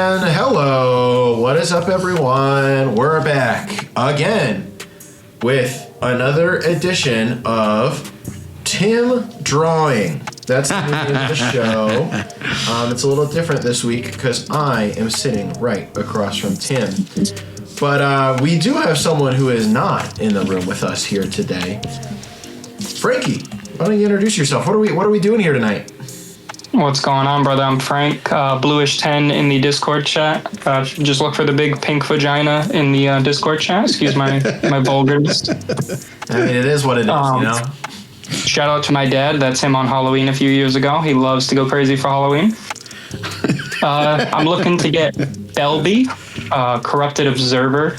And hello, what is up everyone? We're back again with another edition of Tim Drawing. That's the name of the show. It's a little different this week because I am sitting right across from Tim. But we do have someone who is not in the room with us here today. Frankie, why don't you introduce yourself? What are we doing here tonight? What's going on, brother? I'm Frank, Bluish10 in the Discord chat. Just look for the big pink vagina in the Discord chat. Excuse my vulgarness. I mean, it is what it is, you know? Shout out to my dad. That's him on Halloween a few years ago. He loves to go crazy for Halloween. I'm looking to get BELBE, Corrupted Observer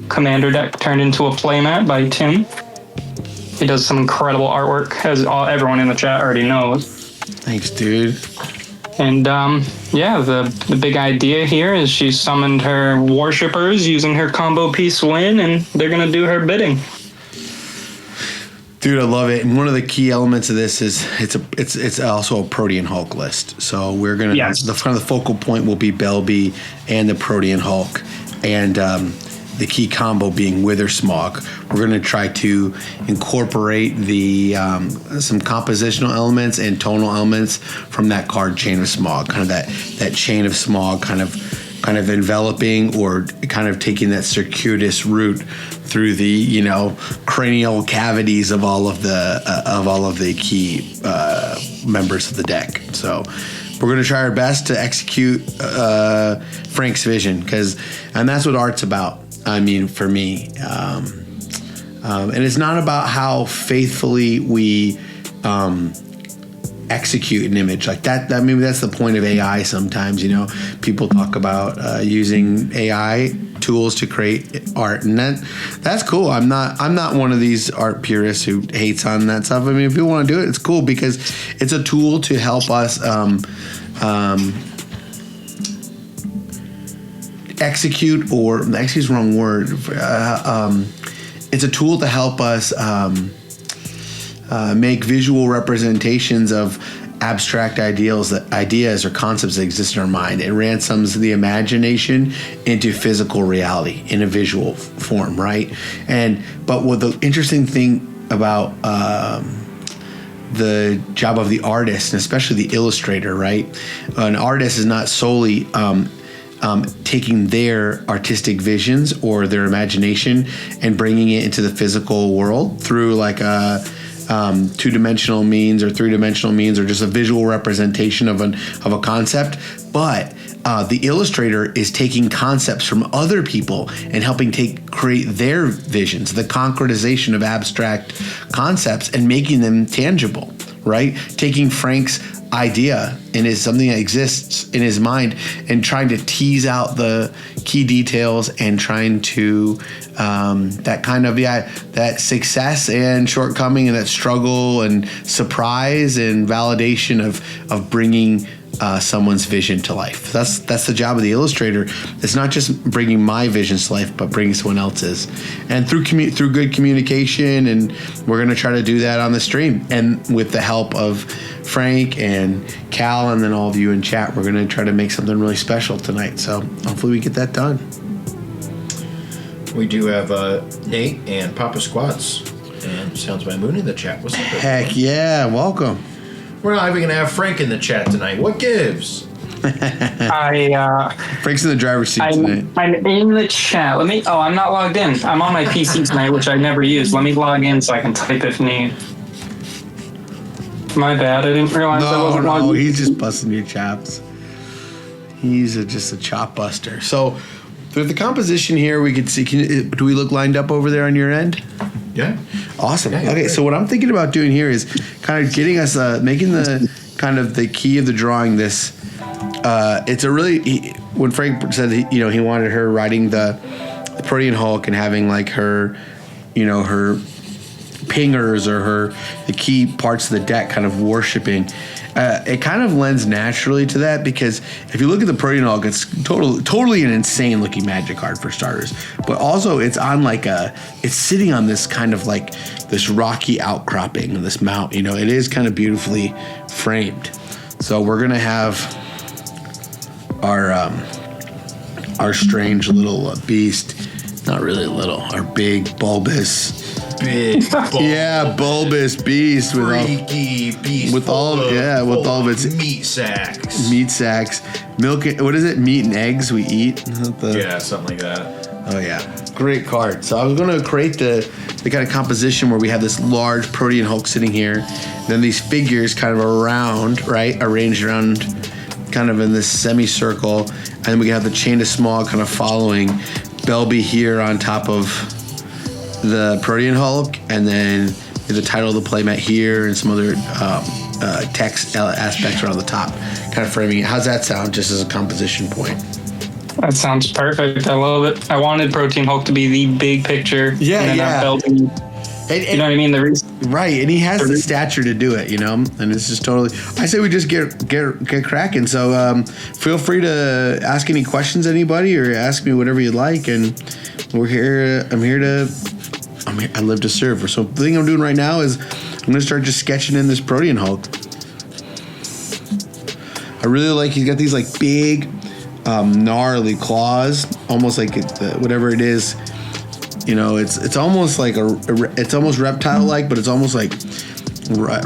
Commander deck turned into a playmat by Tim. He does some incredible artwork, as everyone in the chat already knows. Thanks, dude. And yeah, the big idea here is she summoned her worshippers using her combo piece win, and they're gonna do her bidding. Dude, I love it. And one of the key elements of this is it's also a Protean Hulk list. So we're gonna the focal point will be BELBE and the Protean Hulk, and the key combo being Wither Smog. We're going to try to incorporate the some compositional elements and tonal elements from that card Chain of Smog, kind of that Chain of Smog kind of enveloping or kind of taking that circuitous route through the cranial cavities of all of the key members of the deck. So we're going to try our best to execute Frank's vision, and that's what art's about. I mean, for me, and it's not about how faithfully we execute an image like that. Maybe that's the point of AI. Sometimes, people talk about using AI tools to create art, and that's cool. I'm not one of these art purists who hates on that stuff. I mean, if people want to do it, it's cool because it's a tool to help us. Execute, or execute is the wrong word. It's a tool to help us make visual representations of abstract ideas or concepts that exist in our mind. It ransoms the imagination into physical reality in a visual form, right? But what the interesting thing about the job of the artist, and especially the illustrator, right? An artist is not solely taking their artistic visions or their imagination and bringing it into the physical world through like a two-dimensional means or three-dimensional means or just a visual representation of a concept. But the illustrator is taking concepts from other people and helping create their visions, the concretization of abstract concepts and making them tangible, right? Taking Frank's idea and is something that exists in his mind and trying to tease out the key details and trying to that success and shortcoming and that struggle and surprise and validation of bringing someone's vision to life. That's the job of the illustrator. It's not just bringing my visions to life, but bringing someone else's. And through good communication, and we're going to try to do that on the stream. And with the help of Frank and Cal, and then all of you in chat, we're going to try to make something really special tonight. So hopefully we get that done. We do have Nate and Papa Squats and Sounds by Moon in the chat. What's up? Heck yeah, welcome. We're not even going to have Frank in the chat tonight. What gives? Frank's in the driver's seat tonight. I'm in the chat. I'm not logged in. I'm on my PC tonight, which I never use. Let me log in so I can type if need. My bad. I didn't realize I wasn't logged in. No, he's just busting your chops. He's just a chop buster. So, through the composition here, we could see. Do we look lined up over there on your end? Yeah. Awesome. Yeah, okay, so what I'm thinking about doing here is kind of getting us, making the kind of the key of the drawing this. It's a really, when Frank said he wanted her riding the Protean Hulk and having like her, her pingers or the key parts of the deck kind of worshiping. It kind of lends naturally to that because if you look at the Protean Hulk, it's totally an insane looking magic card for starters. But also it's on it's sitting on this kind of like this rocky outcropping, this mount. It is kind of beautifully framed. So we're gonna have our our strange little beast. Not really little. Our big bulbous. Big, bulbous beast with freaky beast with all of its meat sacks. Meat sacks, milk. What is it? Meat and eggs we eat. Yeah, something like that. Oh yeah, great card. So I was going to create the kind of composition where we have this large Protean Hulk sitting here, then these figures kind of around, right, arranged around, kind of in this semicircle, and then we can have the chain of small kind of following BELBE here on top of the Protean Hulk, and then the title of the playmat here, and some other text aspects around the top, kind of framing it. How's that sound, just as a composition point? That sounds perfect. I love it. I wanted Protean Hulk to be the big picture. Yeah, and then yeah. BELBE, you know what I mean? Right, and he has the stature to do it, you know, and it's just totally. I say we just get cracking. So feel free to ask any questions, anybody, or ask me whatever you'd like, and we're here. I live to serve. So the thing I'm doing right now is I'm gonna start just sketching in this Protean Hulk. I really like. He's got these like big, gnarly claws, almost like whatever it is. You know, it's almost like it's almost reptile-like, but it's almost like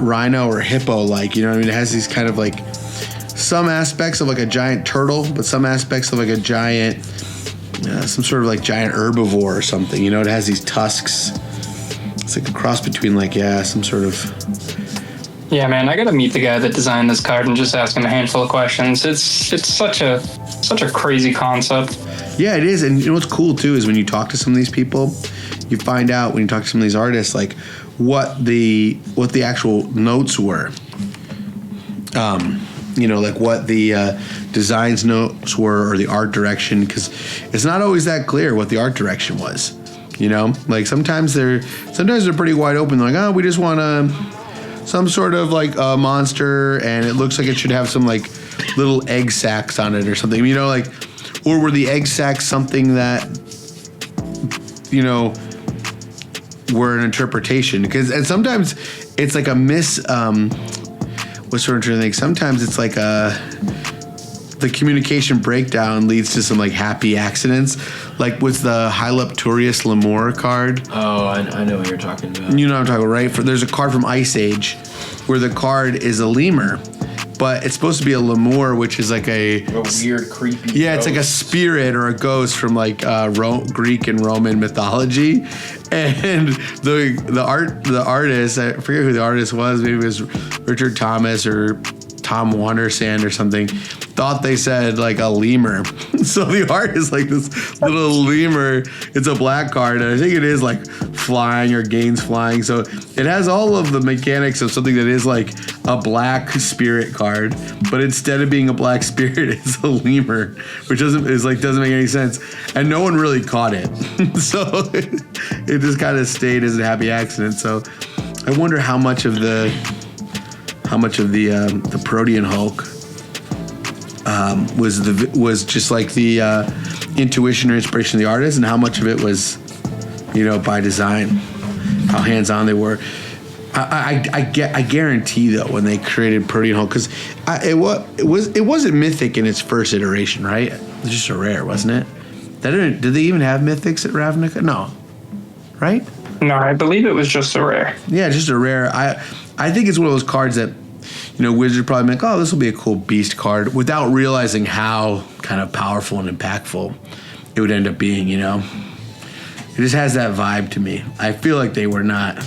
rhino or hippo-like. You know what I mean? It has these kind of like some aspects of like a giant turtle, but some aspects of like a giant, some sort of like giant herbivore or something. You know, it has these tusks. It's like a cross between like some sort of. Yeah, man, I gotta meet the guy that designed this card and just ask him a handful of questions. It's such a crazy concept. Yeah, it is. And you know what's cool too is when you talk to some of these people, you find out when you talk to some of these artists like what the actual notes were. You know, like what the designs notes were or the art direction, because it's not always that clear what the art direction was. You know, like sometimes they're pretty wide open. They're like, oh, we just want some sort of like a monster, and it looks like it should have some like little egg sacs on it or something. You know, like, or were the egg sacs something that, you know, were an interpretation? And sometimes it's like a what sort of thing? Sometimes it's like the communication breakdown leads to some like happy accidents. Like with the Hylepturius Lemur card. Oh, I know what you're talking about. You know what I'm talking about, right? There's a card from Ice Age where the card is a lemur, but it's supposed to be a lemur, which is like a weird, creepy. Yeah, it's like a spirit or a ghost from like Greek and Roman mythology. And the artist, I forget who the artist was. Maybe it was Richard Thomas or Tom Wandersand or something. Thought they said like a lemur. So the art is like this little lemur. It's a black card, and I think it is like flying or gains flying. So it has all of the mechanics of something that is like a black spirit card, but instead of being a black spirit, it's a lemur, which doesn't make any sense, and no one really caught it. So it just kind of stayed as a happy accident. So I wonder how much of the Protean Hulk was just like the intuition or inspiration of the artist, and how much of it was, you know, by design, how hands-on they were. I guarantee though, when they created Protean Hulk, because it wasn't mythic in its first iteration, right? It was just a rare, wasn't it? Did they even have mythics at Ravnica? No, right? No, I believe it was just a rare. Yeah, just a rare. I think it's one of those cards that, you know, Wizard probably like, oh, this will be a cool beast card, without realizing how kind of powerful and impactful it would end up being, you know? It just has that vibe to me. I feel like they were not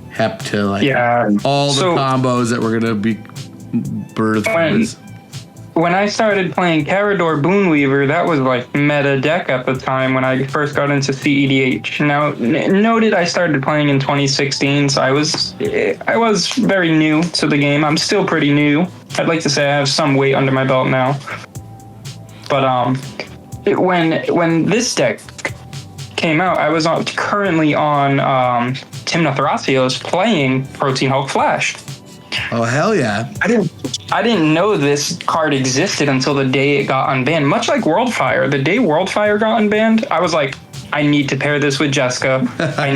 hep to like all the combos that were going to be birthed. When I started playing Carador Boonweaver, that was like meta deck at the time when I first got into CEDH. Now, noted I started playing in 2016, so I was very new to the game. I'm still pretty new. I'd like to say I have some weight under my belt now. But when this deck came out, I was currently on Timna Thrasios playing Protean Hulk Flash. Oh, hell yeah. I didn't know this card existed until the day it got unbanned. Much like Worldfire. The day Worldfire got unbanned, I was like, I need to pair this with Jessica. I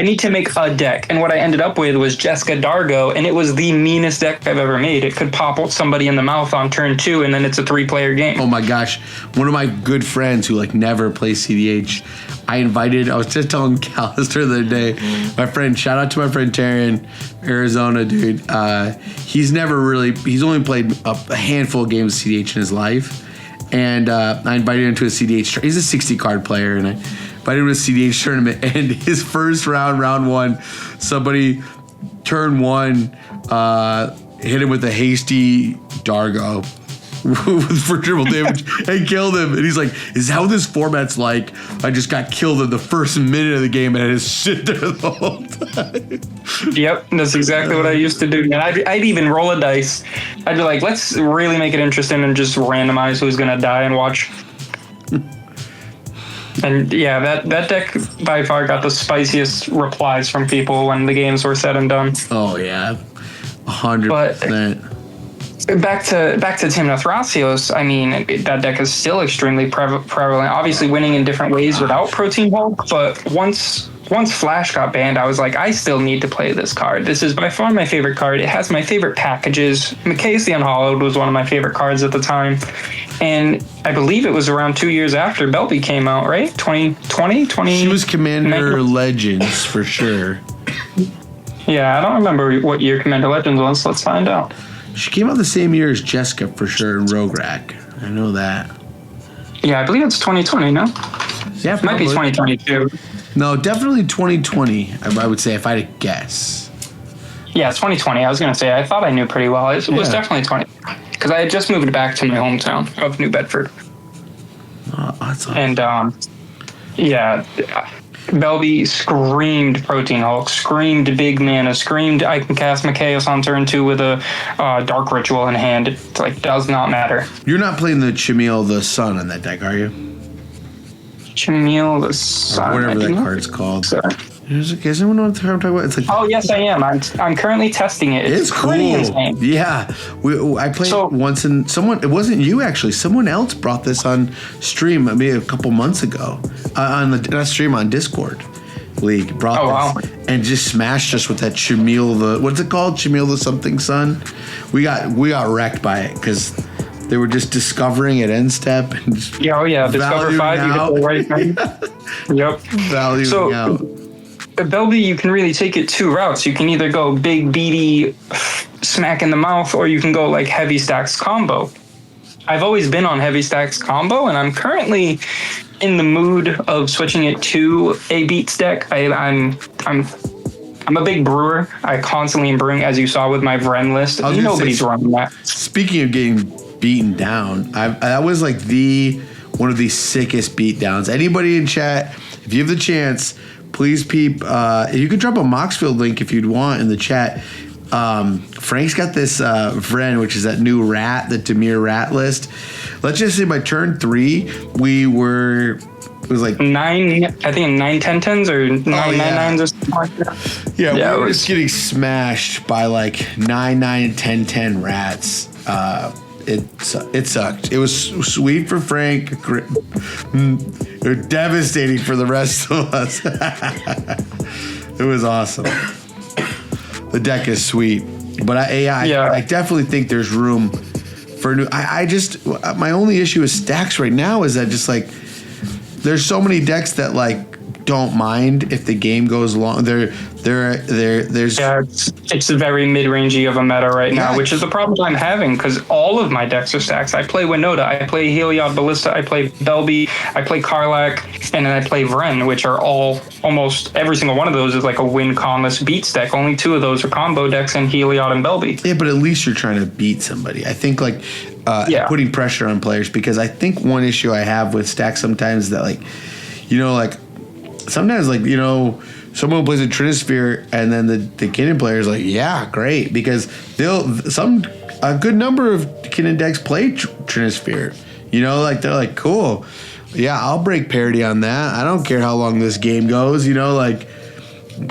need to make a deck. And what I ended up with was Jessica Dargo, and it was the meanest deck I've ever made. It could pop somebody in the mouth on turn 2, and then it's a 3-player game. Oh my gosh. One of my good friends who like never plays CDH, I was just telling Callister the other day, my friend, shout out to my friend Taryn, Arizona, dude. He's only played a handful of games of CDH in his life. And I invited him to a CDH. He's a 60 card player, and I invited him to a CDH tournament. And his first round 1, somebody turn 1 hit him with a hasty Dargo for triple damage and killed him. And he's like, "Is that what this format's like? I just got killed in the first minute of the game, and I just sit there the whole time." Yep, that's exactly what I used to do. And I'd even roll a dice. I'd be like, let's really make it interesting and just randomize who's gonna die and watch. And yeah, that deck by far got the spiciest replies from people when the games were said and done. Oh yeah, 100%. Back to Timna Thrasios, I mean, that deck is still extremely prevalent. Obviously winning in different ways without Protein Hulk, but once Flash got banned, I was like, I still need to play this card. This is by far my favorite card. It has my favorite packages. McKay's the Unhallowed was one of my favorite cards at the time. And I believe it was around 2 years after BELBE came out, right? 2020? She was Commander Legends for sure. Yeah, I don't remember what year Commander Legends was. Let's find out. She came out the same year as Jessica for sure in Rogue Rack. I know that. Yeah, I believe it's 2020, no? Yeah, it might be 2022. No, definitely 2020, I would say, if I had to guess. Yeah, 2020. I was going to say, I thought I knew pretty well. It was definitely 20. Because I had just moved back to my hometown of New Bedford. Oh, that's awesome. And, yeah, BELBE screamed Protein Hulk, screamed Big Mana, screamed I can cast Machaos on turn 2 with a Dark Ritual in hand. It like does not matter. You're not playing the Chameel the Sun in that deck, are you? Chameel the Sun. Or whatever that card's called. Sorry. Does anyone know what I'm talking about? It's like, oh yes, I am. I'm currently testing it. It's cool. Insane. Yeah, I played once, and it wasn't you actually. Someone else brought this on stream maybe a couple months ago not stream, on Discord League. Brought this and just smashed us with that Chameel what's it called? Chameel the something Sun. We got wrecked by it because they were just discovering at end step and just Discover 5. You hit the right thing. Yep. Valuing out. BELBE, you can really take it 2 routes. You can either go big, beady, smack in the mouth, or you can go like heavy stacks combo. I've always been on heavy stacks combo, and I'm currently in the mood of switching it to a beats deck. I'm a big brewer. I constantly am brewing, as you saw with my Vren list. Nobody's running that. Speaking of getting beaten down, that was like one of the sickest beatdowns. Anybody in chat, if you have the chance, please peep. You could drop a Moxfield link if you'd want in the chat. Frank's got this Vren, which is that new rat, the Demir rat list. Let's just say by turn 3, it was like 9, I think 9 10-10s or 9 9-9s or something like that. Yeah, we were just getting smashed by like 9-9 and 10-10 rats. It sucked. It was sweet for Frank. It was devastating for the rest of us. It was awesome. The deck is sweet, but I definitely think there's room for new. My only issue with stacks right now is that just like there's so many decks that like don't mind if the game goes long. There's it's very mid-rangey of a meta right now, which is the problem I'm having because all of my decks are stacks. I play Winota, I play Heliod Ballista, I play BELBE, I play Karlach, and then I play Vren, which are all almost every single one of those is like a win conless beats deck. Only 2 of those are combo decks in Heliod and BELBE. Yeah, but at least you're trying to beat somebody. I think like putting pressure on players, because I think one issue I have with stacks sometimes that like, sometimes like, someone plays a Trinisphere and then the Kinnan player is like, yeah, great, because a good number of Kinnan decks play Trinisphere. They're like, cool, yeah, I'll break parity on that. I don't care how long this game goes.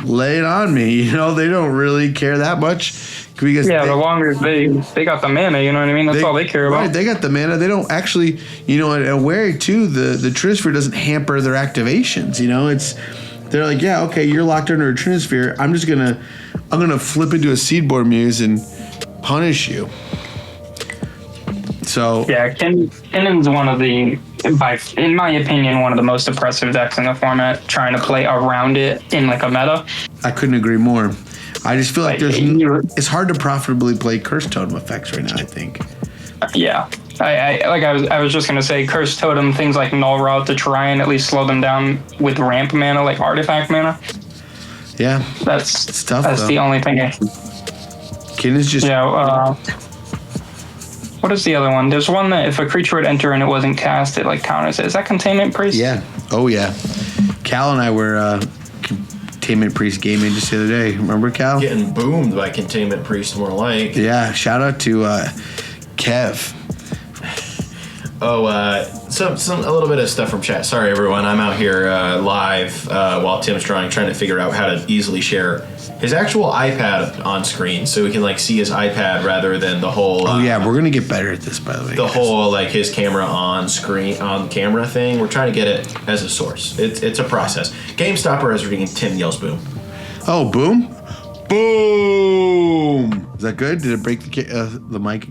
lay it on me. You know, they don't really care that much. Because the longer they got the mana, you know what I mean? That's all they care about. Right, they got the mana. They don't actually, you know, and aware too, the Trinisphere doesn't hamper their activations. You know, they're like, yeah, okay, you're locked under a Trinisphere. I'm gonna flip into a Seedborn Muse and punish you. So yeah, Kinnon's one of the, in my opinion, one of the most oppressive decks in the format. Trying to play around it in like a meta. I couldn't agree more. I just feel like it's hard to profitably play Curse Totem effects right now, I think. Yeah. I was just gonna say Curse Totem, things like Null Rod to try and at least slow them down with ramp mana, like artifact mana. Yeah. That's tough. That's the only thing. Kin is just what is the other one? There's one that if a creature would enter and it wasn't cast, it like counters it. Is that Containment Priest? Yeah. Oh yeah. Cal and I were Containment Priest gaming just the other day. Remember, Cal? Getting boomed by Containment Priest, more like. Yeah, shout out to Kev. Oh, a little bit of stuff from chat. Sorry, everyone. I'm out here live while Tim's trying to figure out how to easily share his actual iPad on screen, so we can like see his iPad rather than the whole. Oh yeah, we're gonna get better at this, by the way. The whole like his camera on camera thing. We're trying to get it as a source. It's a process. GameStopper is reading Tim yells boom. Oh, boom! Boom! Is that good? Did it break the mic?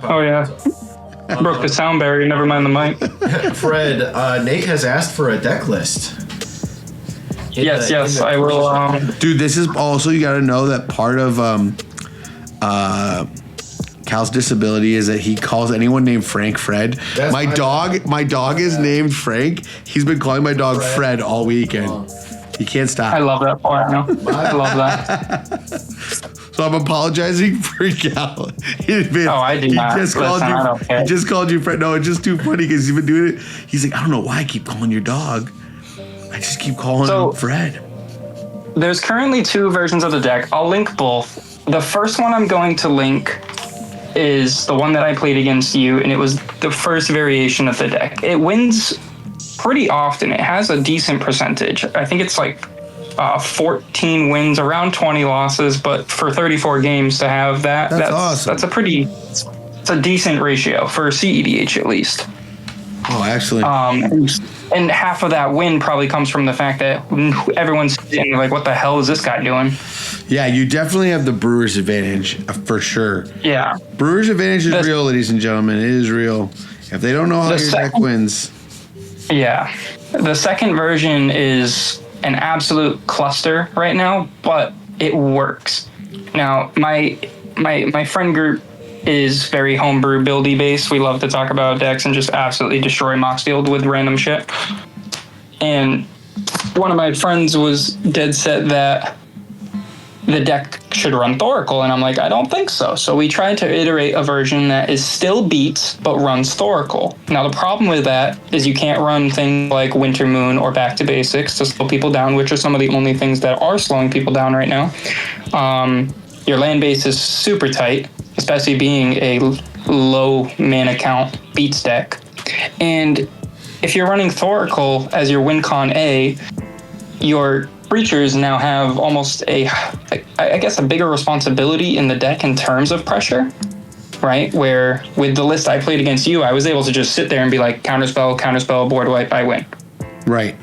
Oh yeah. Broke the sound barrier. Never mind the mic. Fred, Nate has asked for a deck list. Yes, I will. Dude, this is also, you got to know that part of Cal's disability is that he calls anyone named Frank Fred. My dog is named Frank. He's been calling my dog Fred all weekend. He can't stop. I love that part. No, I love that. So I'm apologizing for Cal. I do not. He just called you Fred. No, it's just too funny because he's been doing it. He's like, I don't know why I keep calling your dog. I just keep calling him Fred. There's currently 2 versions of the deck. I'll link both. The first one I'm going to link is the one that I played against you, and it was the first variation of the deck. It wins pretty often. It has a decent percentage. I think it's like 14 wins, around 20 losses, but for 34 games to have that's awesome. It's a decent ratio for CEDH at least. Oh, excellent. And half of that win probably comes from the fact that everyone's like, what the hell is this guy doing? Yeah, you definitely have the Brewers advantage for sure. Yeah. Brewers advantage is real, ladies and gentlemen. It is real. If they don't know how your deck wins. Yeah. The second version is an absolute cluster right now, but it works. Now, my friend group is very homebrew buildy based. We love to talk about decks and just absolutely destroy Moxfield with random shit. And one of my friends was dead set that the deck should run Thoracle, and I'm like, I don't think so. So we tried to iterate a version that is still beats but runs Thoracle. Now the problem with that is you can't run things like Winter Moon or Back to Basics to slow people down, which are some of the only things that are slowing people down right now. Your land base is super tight, especially being a low mana count beats deck. And if you're running Thoracle as your win con A, your creatures now have almost a bigger responsibility in the deck in terms of pressure, right? Where with the list I played against you, I was able to just sit there and be like, counterspell, board wipe, I win. Right.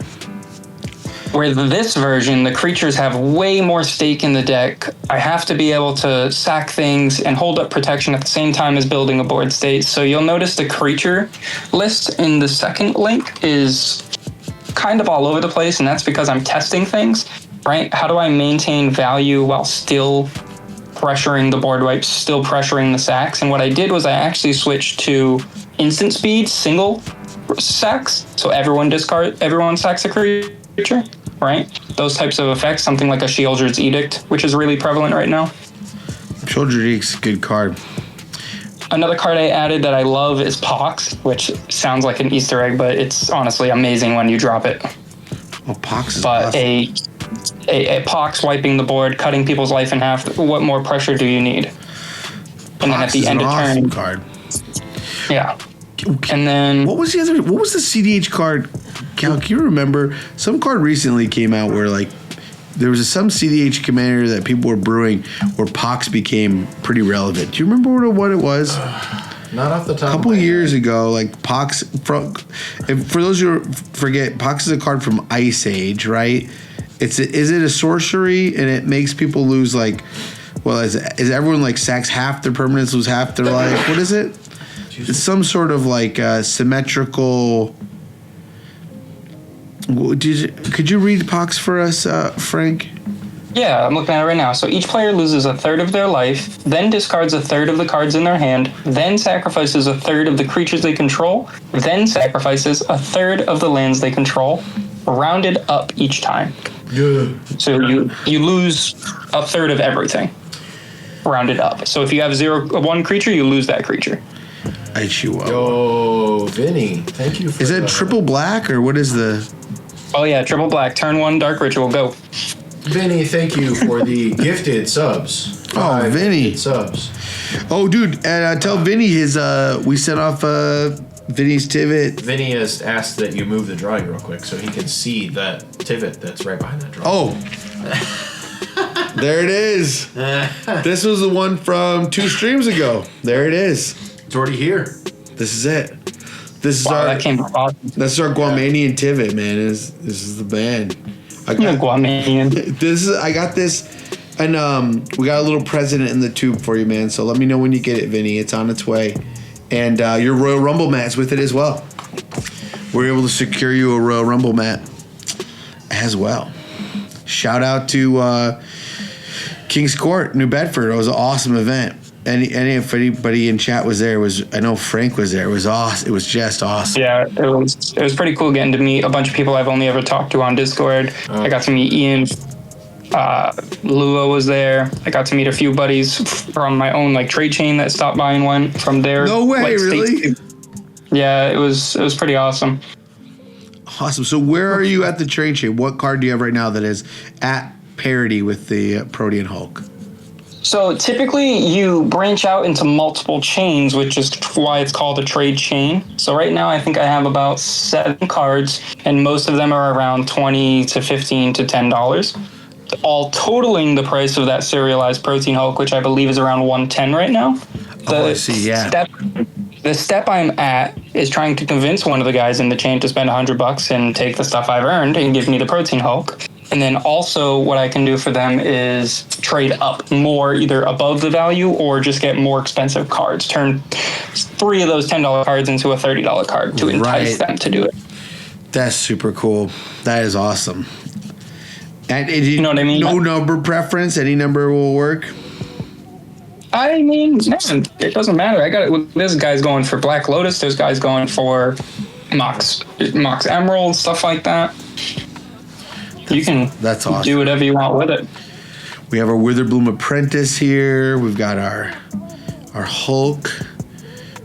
With this version, the creatures have way more stake in the deck. I have to be able to sack things and hold up protection at the same time as building a board state. So you'll notice the creature list in the second link is kind of all over the place, and that's because I'm testing things, right? How do I maintain value while still pressuring the board wipes, still pressuring the sacks? And what I did was I actually switched to instant speed, single sacks, so everyone sacks a creature, right? Those types of effects, something like a Sheoldred's Edict, which is really prevalent right now. Sheoldred's Edict's a good card. Another card I added that I love is Pox, which sounds like an Easter egg, but it's honestly amazing when you drop it. Well, Pox is but awesome. a Pox wiping the board, cutting people's life in half, what more pressure do you need? And then at the end of turn, card. Yeah. And then what was the CDH card? Cal, can you remember? Some card recently came out where like there was some CDH commander that people were brewing where Pox became pretty relevant. Do you remember what it was? Not off the top. A couple years ago, like Pox. For those who forget, Pox is a card from Ice Age, right? Is it a sorcery and it makes people lose like? Well, is everyone like sacks half their permanents, lose half their life? What is it? It's some sort of like symmetrical. Could you read Pox for us, Frank? Yeah, I'm looking at it right now. So each player loses a third of their life, then discards a third of the cards in their hand, then sacrifices a third of the creatures they control, then sacrifices a third of the lands they control, rounded up each time. Yeah. So you lose a third of everything, rounded up. So if you have one creature, you lose that creature. Yo, Vinny, thank you for Is it triple black or what is the... Oh yeah, triple black. Turn 1, Dark Ritual, go. Vinny, thank you for the gifted subs. Oh, Vinny. Subs. Oh, dude, and tell Vinny we sent off Vinny's Tivit. Vinny has asked that you move the drawing real quick so he can see that Tivit that's right behind that drawing. Oh. There it is. This was the one from 2 streams ago. There it is. It's already here. This is it. This is That came from awesome. This is our Guamanian Tivit, man. This is the band. I got this, and we got a little present in the tube for you, man. So let me know when you get it, Vinny. It's on its way, and your Royal Rumble mat's with it as well. We're able to secure you a Royal Rumble mat as well. Shout out to King's Court, New Bedford. It was an awesome event. If anybody in chat was there, I know Frank was there. It was awesome. It was just awesome. Yeah, it was pretty cool getting to meet a bunch of people I've only ever talked to on Discord. I got to meet Ian. Lua was there. I got to meet a few buddies from my own like trade chain that stopped by and went from there. No way, like, really? Yeah, it was pretty awesome. Awesome. So where are you at the trade chain? What card do you have right now that is at parity with the Protean Hulk? So typically you branch out into multiple chains, which is why it's called a trade chain. So right now I think I have about 7 cards, and most of them are around $20 to $15 to $10, all totaling the price of that serialized Protean Hulk, which I believe is around $110 right now. I see. Yeah. The step I'm at is trying to convince one of the guys in the chain to spend $100 and take the stuff I've earned and give me the Protean Hulk. And then also what I can do for them is trade up more, either above the value or just get more expensive cards. Turn 3 of those $10 cards into a $30 card to entice them to do it. That's super cool. That is awesome. And you know what I mean? No number preference. Any number will work. I mean, man, it doesn't matter. This guy's going for Black Lotus. There's guys going for Mox Emerald, stuff like that. You can awesome. Do whatever you want with it. We have our Witherbloom Apprentice here. We've got our Hulk.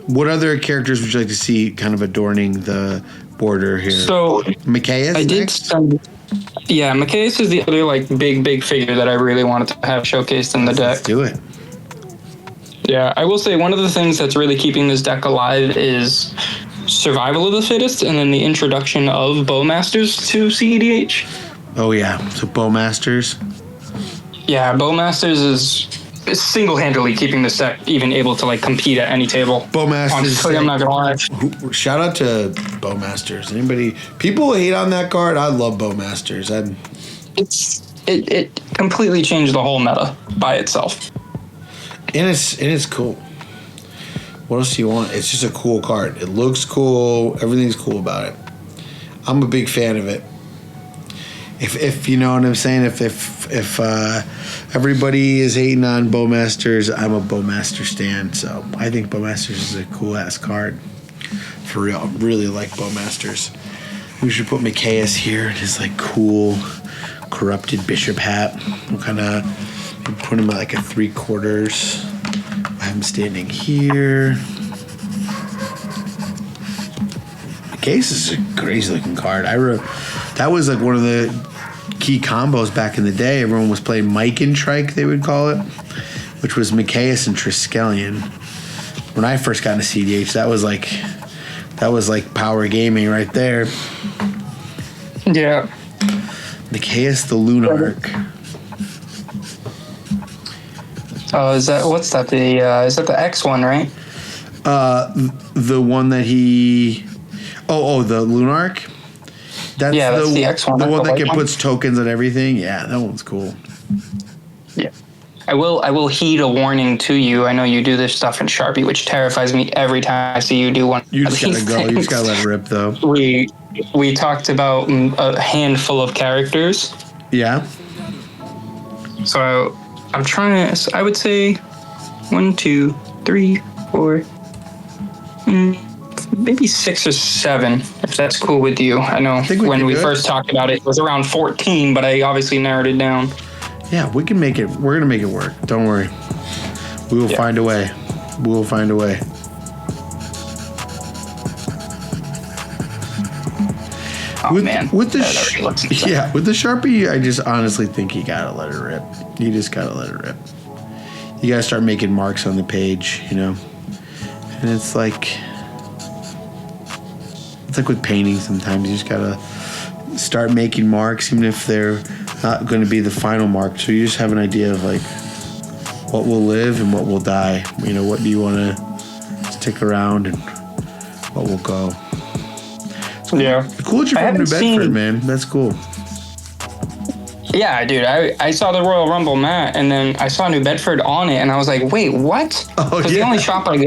What other characters would you like to see kind of adorning the border here? So Micaeus Micaeus is the other like big figure that I really wanted to have showcased in the deck. Let's do it. Yeah, I will say one of the things that's really keeping this deck alive is survival of the fittest, and then the introduction of Bowmasters to CEDH. Oh yeah, so Bowmasters. Yeah, Bowmasters is single-handedly keeping this deck even able to like compete at any table. Bowmasters. Honestly, I'm not gonna lie. Shout out to Bowmasters. People hate on that card. I love Bowmasters. It completely changed the whole meta by itself. And it's cool. What else do you want? It's just a cool card. It looks cool. Everything's cool about it. I'm a big fan of it. If you know what I'm saying, if everybody is hating on Bowmasters, I'm a Bowmaster stan. So I think Bowmasters is a cool ass card. For real, I really like Bowmasters. We should put Micaeus here in his like cool corrupted bishop hat. We'll kind of put him at like a 3/4. I have him standing here. Micaeus is a crazy looking card. That was like one of the key combos back in the day. Everyone was playing Mike and Trike, they would call it, which was Micaeus and Triskelion. When I first got into CDH, that was like power gaming right there. Yeah. The Chaos, the Lunarch. Oh, is that is that the X one, right? The one that he. The Lunarch. That's the X one. The one that puts tokens on everything. Yeah, that one's cool. Yeah. I will heed a warning to you. I know you do this stuff in Sharpie, which terrifies me every time I see you do one. You just gotta go. You just gotta let it rip, though. We talked about a handful of characters. Yeah. So I'm trying to. I would say 1, 2, 3, 4, maybe 6 or 7, if that's cool with you. I know when we first talked about it, it was around 14, but I obviously narrowed it down. Yeah, we can make it. We're gonna make it work. Don't worry. We will find a way. We will find a way. Oh man! With the Sharpie, I just honestly think you gotta let it rip. You just gotta let it rip. You gotta start making marks on the page, and it's like with painting. Sometimes you just gotta start making marks, even if they're not going to be the final mark. So you just have an idea of like what will live and what will die. What do you want to stick around and what will go. So cool that you're from New Bedford, man. That's cool. Yeah, dude. I saw the Royal Rumble mat, and then I saw New Bedford on it, and I was like, wait, what? Because the only shop I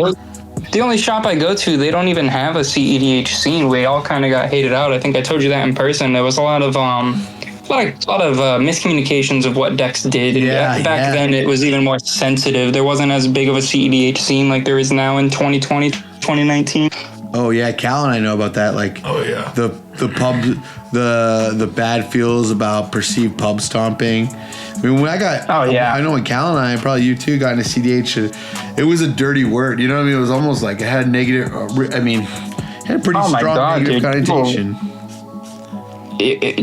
go to, they don't even have a CEDH scene. We all kind of got hated out. I think I told you that in person. There was a lot of miscommunications of what decks did. Back then, it was even more sensitive. There wasn't as big of a CEDH scene like there is now in 2020, 2019. Oh yeah, Cal and I know about that. Like, the pub, the bad feels about perceived pub stomping. I mean, when I know when Cal and I, probably you too, got into CDH, it was a dirty word. You know what I mean? It was almost like it had negative. It had a pretty strong negative connotation.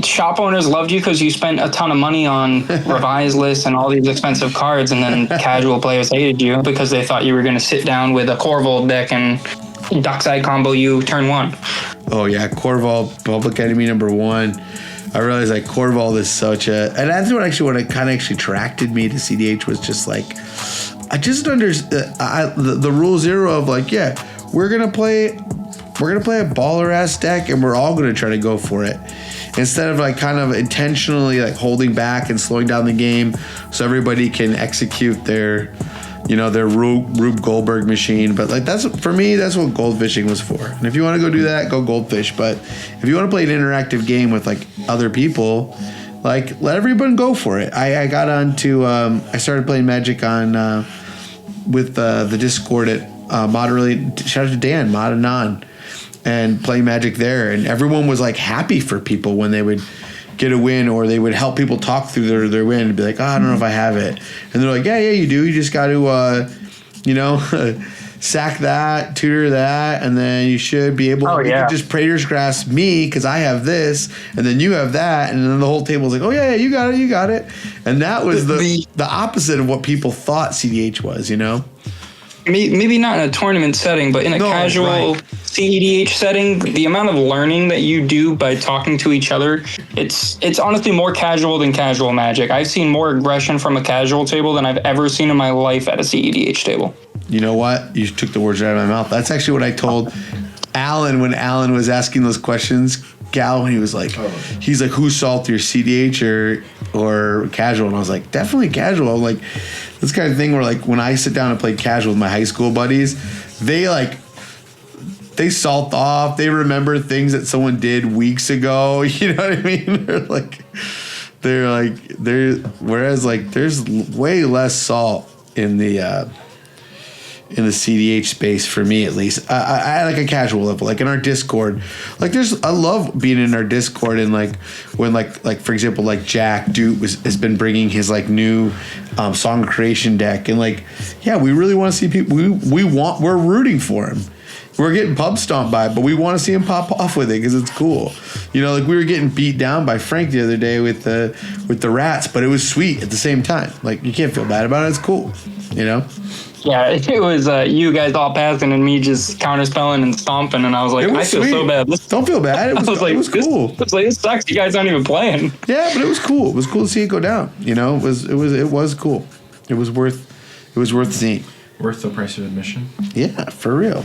Shop owners loved you because you spent a ton of money on revised lists and all these expensive cards, and then casual players hated you because they thought you were going to sit down with a Corvold deck and Dockside combo you turn 1. Oh yeah, Corvold, public enemy number 1. I realized like Corvold is such a, and that's what kind of attracted me to CDH was just like, I just understood the rule 0 of like, we're gonna play a baller ass deck and we're all gonna try to go for it. Instead of like kind of intentionally like holding back and slowing down the game so everybody can execute their Rube Goldberg machine. But like that's what goldfishing was for. And if you want to go do that, go goldfish. But if you want to play an interactive game with like other people, like let everyone go for it. I got onto I started playing Magic on with the Discord at shout out to Dan, Mod and Non, and playing Magic there, and everyone was like happy for people when they would get a win, or they would help people talk through their win and be like, I don't know if I have it. And they're like, yeah, you do. You just got to, sack that, tutor that, and then you should be able to just Praetor's Grasp me because I have this, and then you have that, and then the whole table's like, oh, yeah, you got it. And that was the opposite of what people thought CDH was, Maybe not in a tournament setting, but in a casual CEDH setting, the amount of learning that you do by talking to each other, it's honestly more casual than casual Magic. I've seen more aggression from a casual table than I've ever seen in my life at a CEDH table. You know what? You took the words right out of my mouth. That's actually what I told Alan when Alan was asking those questions. Gal, he was like, he's like, who's saltier, CDH or casual? And I was like, definitely casual. I'm like, this kind of thing where like when I sit down and play casual with my high school buddies, they salt off. They remember things that someone did weeks ago. You know what I mean? Whereas like there's way less salt in the CDH space for me, at least. I like a casual level, like in our Discord. Like I love being in our Discord, and like when like for example, like Jack Duke has been bringing his like new song creation deck, and like we really want to see people. We're rooting for him. We're getting pub stomped by it, but we want to see him pop off with it because it's cool. Like we were getting beat down by Frank the other day with the rats, but it was sweet at the same time. Like you can't feel bad about it. It's cool, Yeah, it was you guys all passing and me just counterspelling and stomping, and I was like, I feel sweet. so bad. Don't feel bad. It was cool. This sucks. You guys aren't even playing. Yeah, but it was cool. It was cool to see it go down. You know, it was cool. It was worth seeing. Worth the price of admission. Yeah, for real.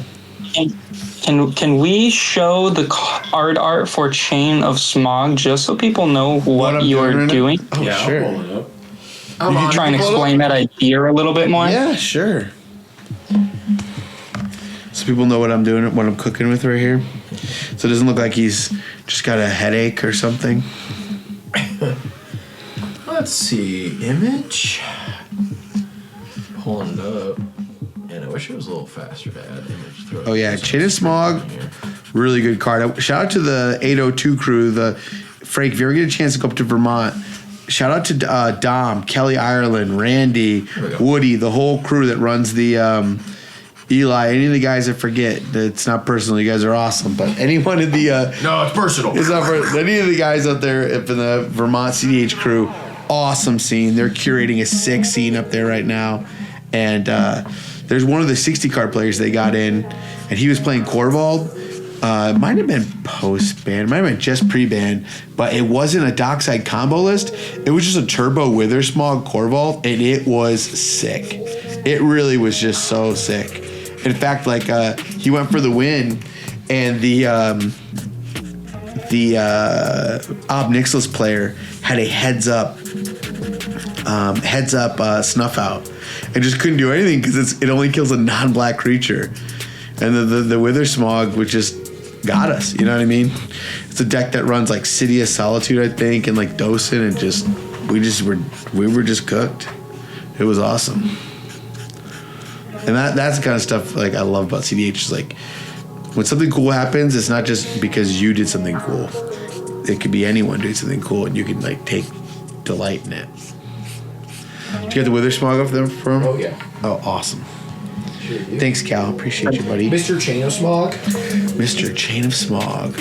Can we show the card art for Chain of Smog just so people know what you're doing? Oh, Yeah, sure. I'll pull it up. Can you try and explain that idea a little bit more? Yeah, sure. So people know what I'm doing, what I'm cooking with right here. So it doesn't look like he's just got a headache or something. Let's see. Image. Pulling it up. And I wish it was a little faster to add image through it. Oh yeah, Chain of Smog, really good card. Shout out to the 802 crew. Frank, if you ever get a chance to go up to Vermont, shout out to Dom, Kelly Ireland, Randy, Woody, the whole crew that runs the Eli. Any of the guys I forget, it's not personal. You guys are awesome, but anyone in the no, it's personal. It's not for any of the guys out there up in the Vermont CDH crew. Awesome scene. They're curating a sick scene up there right now, and there's one of the 60 card players they got in, and he was playing Corvald. It might have been post-ban, might have been just pre-ban, but it wasn't a Dockside combo list. It was just a Turbo Withersmog Corvald, and it was sick. It really was just so sick. In fact, like he went for the win, and the Ob Nixilis player had a heads up snuff out, and just couldn't do anything because it only kills a non-black creature, and the Withersmog which just got us. You know what I mean? It's a deck that runs like City of Solitude, I think, and like Dosin, and we were just cooked. It was awesome. And that's the kind of stuff like I love about CDH. Is like when something cool happens, it's not just because you did something cool. It could be anyone doing something cool, and you can like take delight in it. Did you get the Withersmog off there from? Oh yeah. Oh, awesome. Sure do. Thanks, Cal. Appreciate you, buddy. Mr. Chain of Smog. Mr. Chain of Smog.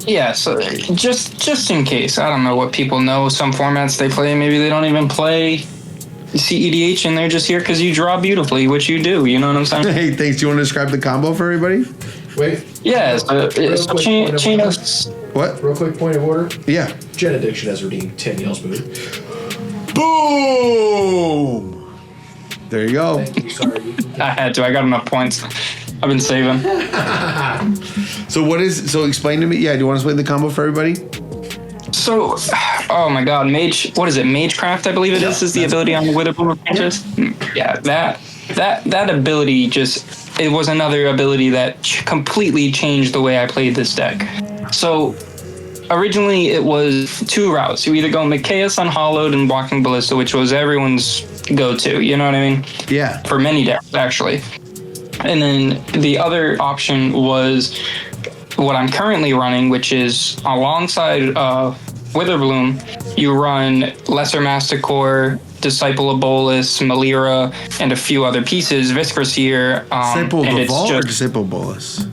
Yeah, so just in case, I don't know what people know. Some formats they play, maybe they don't even play CEDH, and they're just here because you draw beautifully, which you do. You know what I'm saying? Hey, thanks. Do you want to describe the combo for everybody? Wait. Yeah, so chain of... What? Real quick point of order. Yeah. Jet Addiction has redeemed 10 Yells move. Boom! There you go. Thank you. Sorry. You can I had to. I got enough points. I've been saving. So explain to me. Yeah, do you want to explain the combo for everybody? So, oh my God, what is it? Magecraft, I believe it is the ability on the Witherbloom Apprentice. Yeah, that ability it was another ability that completely changed the way I played this deck. So, originally it was two routes. You either go Mikaeus Unhallowed and Walking Ballista, which was everyone's go-to, you know what I mean? Yeah. For many decks, actually. And then the other option was what I'm currently running, which is alongside Witherbloom, you run Lesser Masticore, Disciple of Bolus, Malira, and a few other pieces, Visceraseer. Disciple and of it's Vault or just, Disciple Bolus?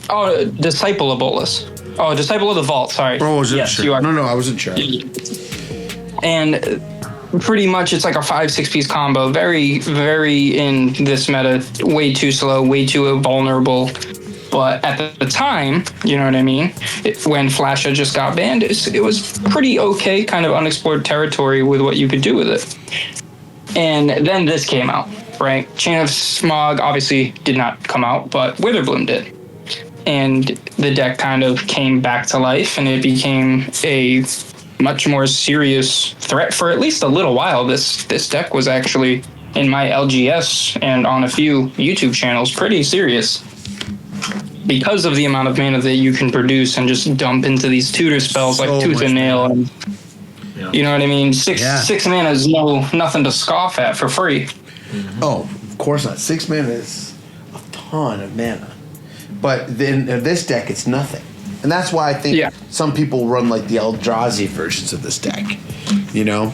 Oh, Disciple of Bolus. Oh, Disciple of the Vault, sorry. Oh, I wasn't yes, sure. you are. No, I wasn't sure. And pretty much it's like a 5-6 piece combo. Very, very in this meta, way too slow, way too vulnerable. But at the time, you know what I mean? When Flasha just got banned, it was pretty okay, kind of unexplored territory with what you could do with it. And then this came out, right? Chain of Smog obviously did not come out, but Witherbloom did. And the deck kind of came back to life, and it became a much more serious threat for at least a little while. This deck was actually in my LGS and on a few YouTube channels pretty serious because of the amount of mana that you can produce and just dump into these tutor spells like Tooth and Nail. And, you know what I mean? Six mana is nothing to scoff at for free. Mm-hmm. Oh, of course not. 6 mana is a ton of mana. But then in this deck, it's nothing. And that's why I think some people run like the Eldrazi versions of this deck, you know?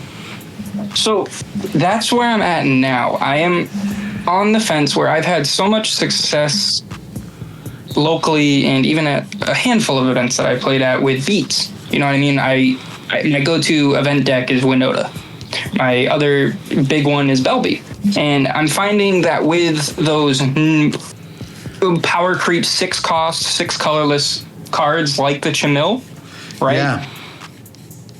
So that's where I'm at now. I am on the fence where I've had so much success locally and even at a handful of events that I played at with beats. You know what I mean? My go-to event deck is Winota. My other big one is BELBE. And I'm finding that with those power creep 6 cost, 6 colorless cards like the Chamil, right? Yeah.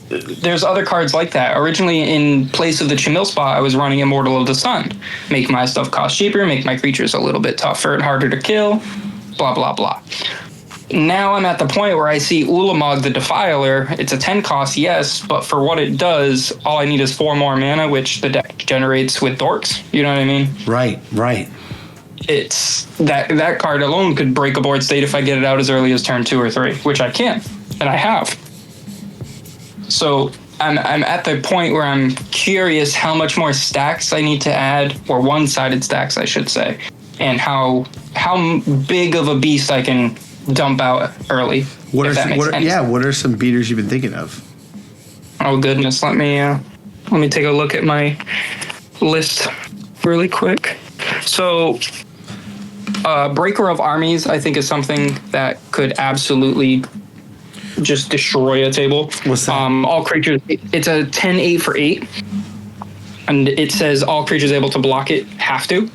There's other cards like that. Originally, in place of the Chamil spot, I was running Immortal of the Sun. Make my stuff cost cheaper, make my creatures a little bit tougher and harder to kill, blah, blah, blah. Now I'm at the point where I see Ulamog the Defiler. It's a 10 cost, yes, but for what it does, all I need is 4 more mana, which the deck generates with Dorks. You know what I mean? Right. It's that card alone could break a board state if I get it out as early as turn 2 or 3, which I can, and I have. So I'm at the point where I'm curious how much more stacks I need to add, or one-sided stacks, I should say, and how big of a beast I can dump out early. What are some beaters you've been thinking of? Oh goodness, let me take a look at my list really quick. So, Breaker of Armies, I think, is something that could absolutely just destroy a table. What's that? All creatures. It's a 10/8 for 8, and it says all creatures able to block it have to.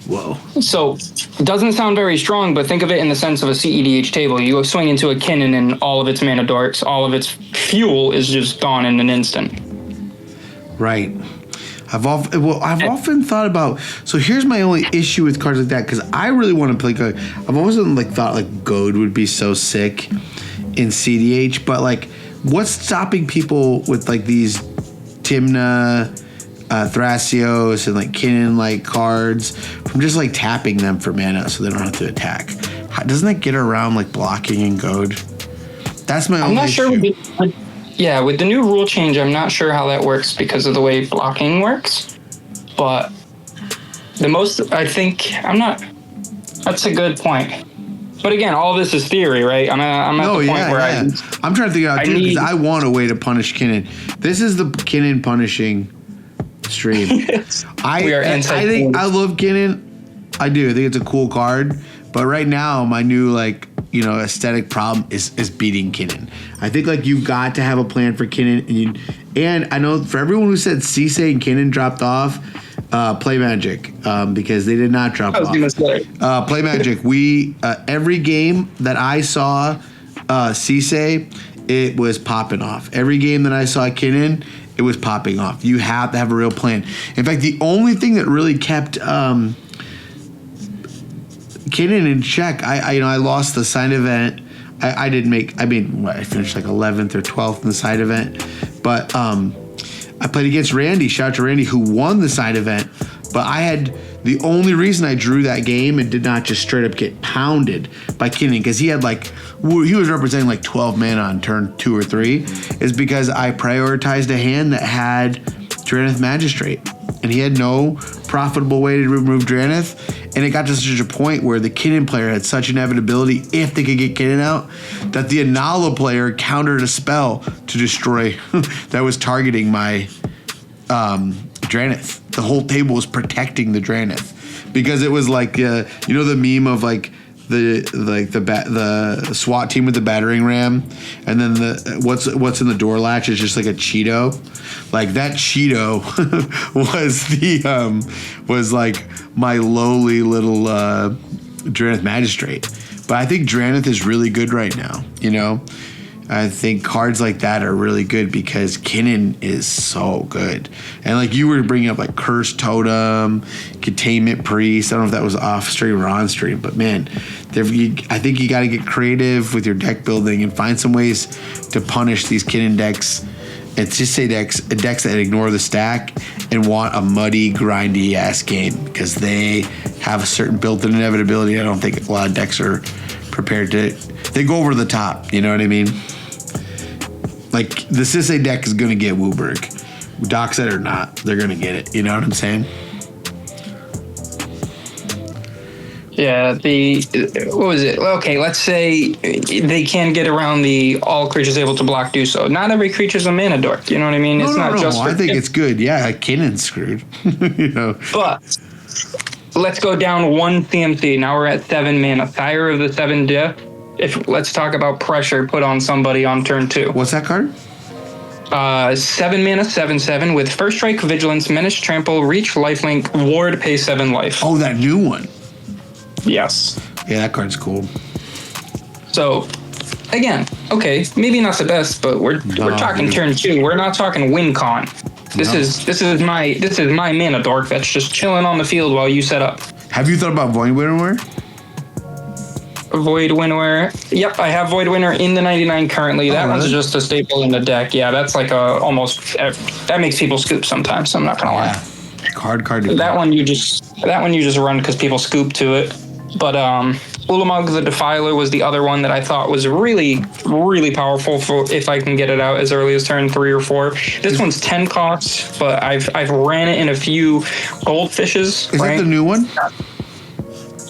Whoa. So, it doesn't sound very strong, but think of it in the sense of a CEDH table. You swing into a Kinnan and all of its mana dorks, all of its fuel is just gone in an instant. Right. I've often thought about. So here's my only issue with cards like that, because I really want to play. I've always thought Goad would be so sick in CDH, but what's stopping people with these Tymna, Thrasios, and Kinnan cards from just tapping them for mana so they don't have to attack? Doesn't that get around blocking and Goad? That's my only issue. I'm not sure. Yeah, with the new rule change, I'm not sure how that works because of the way blocking works. But that's a good point. But again, all this is theory, right? I'm at the point where I'm trying to figure out too, because I want a way to punish Kinnan. This is the Kinnan punishing stream. I think I love Kinnan. I do. I think it's a cool card. But right now, my new aesthetic problem is beating Kinnan. I think you've got to have a plan for Kinnan, and I know for everyone who said Cisse and Kinnan dropped off, Play Magic, because they did not drop off. Play Magic. We every game that I saw Cisse, it was popping off. Every game that I saw Kinnan, it was popping off. You have to have a real plan. In fact, the only thing that really kept Kinnan in check. I lost the side event. I finished 11th or 12th in the side event, but I played against Randy. Shout out to Randy, who won the side event. But the only reason I drew that game and did not just straight up get pounded by Kinnan, because he had he was representing 12 mana on turn 2 or 3, is because I prioritized a hand that had Drannith Magistrate, and he had no profitable way to remove Drannith. And it got to such a point where the Kinnan player had such inevitability, if they could get Kinnan out, that the Anala player countered a spell to destroy that was targeting my Drannith. The whole table was protecting the Drannith, because it was the meme of the SWAT team with the battering ram, and then what's in the door latch is just a Cheeto. That Cheeto was my lowly little Drannith Magistrate. But I think Drannith is really good right now. I think cards like that are really good because Kinnan is so good. And you were bringing up Cursed Totem, Containment Priest. I don't know if that was off stream or on stream, but man, I think you got to get creative with your deck building and find some ways to punish these Kinnan decks. It's just decks that ignore the stack and want a muddy, grindy ass game, because they have a certain built-in inevitability. I don't think a lot of decks are prepared to. They go over the top. You know what I mean? The Cisse deck is going to get Wooburg. Dockset or not, they're going to get it. You know what I'm saying? Yeah, what was it? Okay, let's say they can get around the all creatures able to block do so. Not every creature's a mana dork, you know what I mean? It's not just I think it's good. Yeah, Kinnan's screwed. But let's go down one CMC. Now we're at 7 mana. Sire of the 7 Death. Let's talk about pressure put on somebody on turn 2. What's that card? 7 mana, 7/7 with first strike, vigilance, menace, trample, reach, lifelink, ward, pay 7 life. Oh, that new one. Yes. Yeah, that card's cool. So, again, okay, maybe not the best, but we're talking turn 2. We're not talking win con. This is my mana dork that's just chilling on the field while you set up. Have you thought about Void Winnower? Void Winnower. Yep, I have Void Winnower in the 99 currently. That one's just a staple in the deck. Yeah, that's like that makes people scoop sometimes. I'm not gonna lie. Card. That one you just run because people scoop to it. But Ulamog the Defiler was the other one that I thought was really, really powerful for if I can get it out as early as turn 3 or 4. This one's 10 costs, but I've ran it in a few goldfishes. Is that the new one?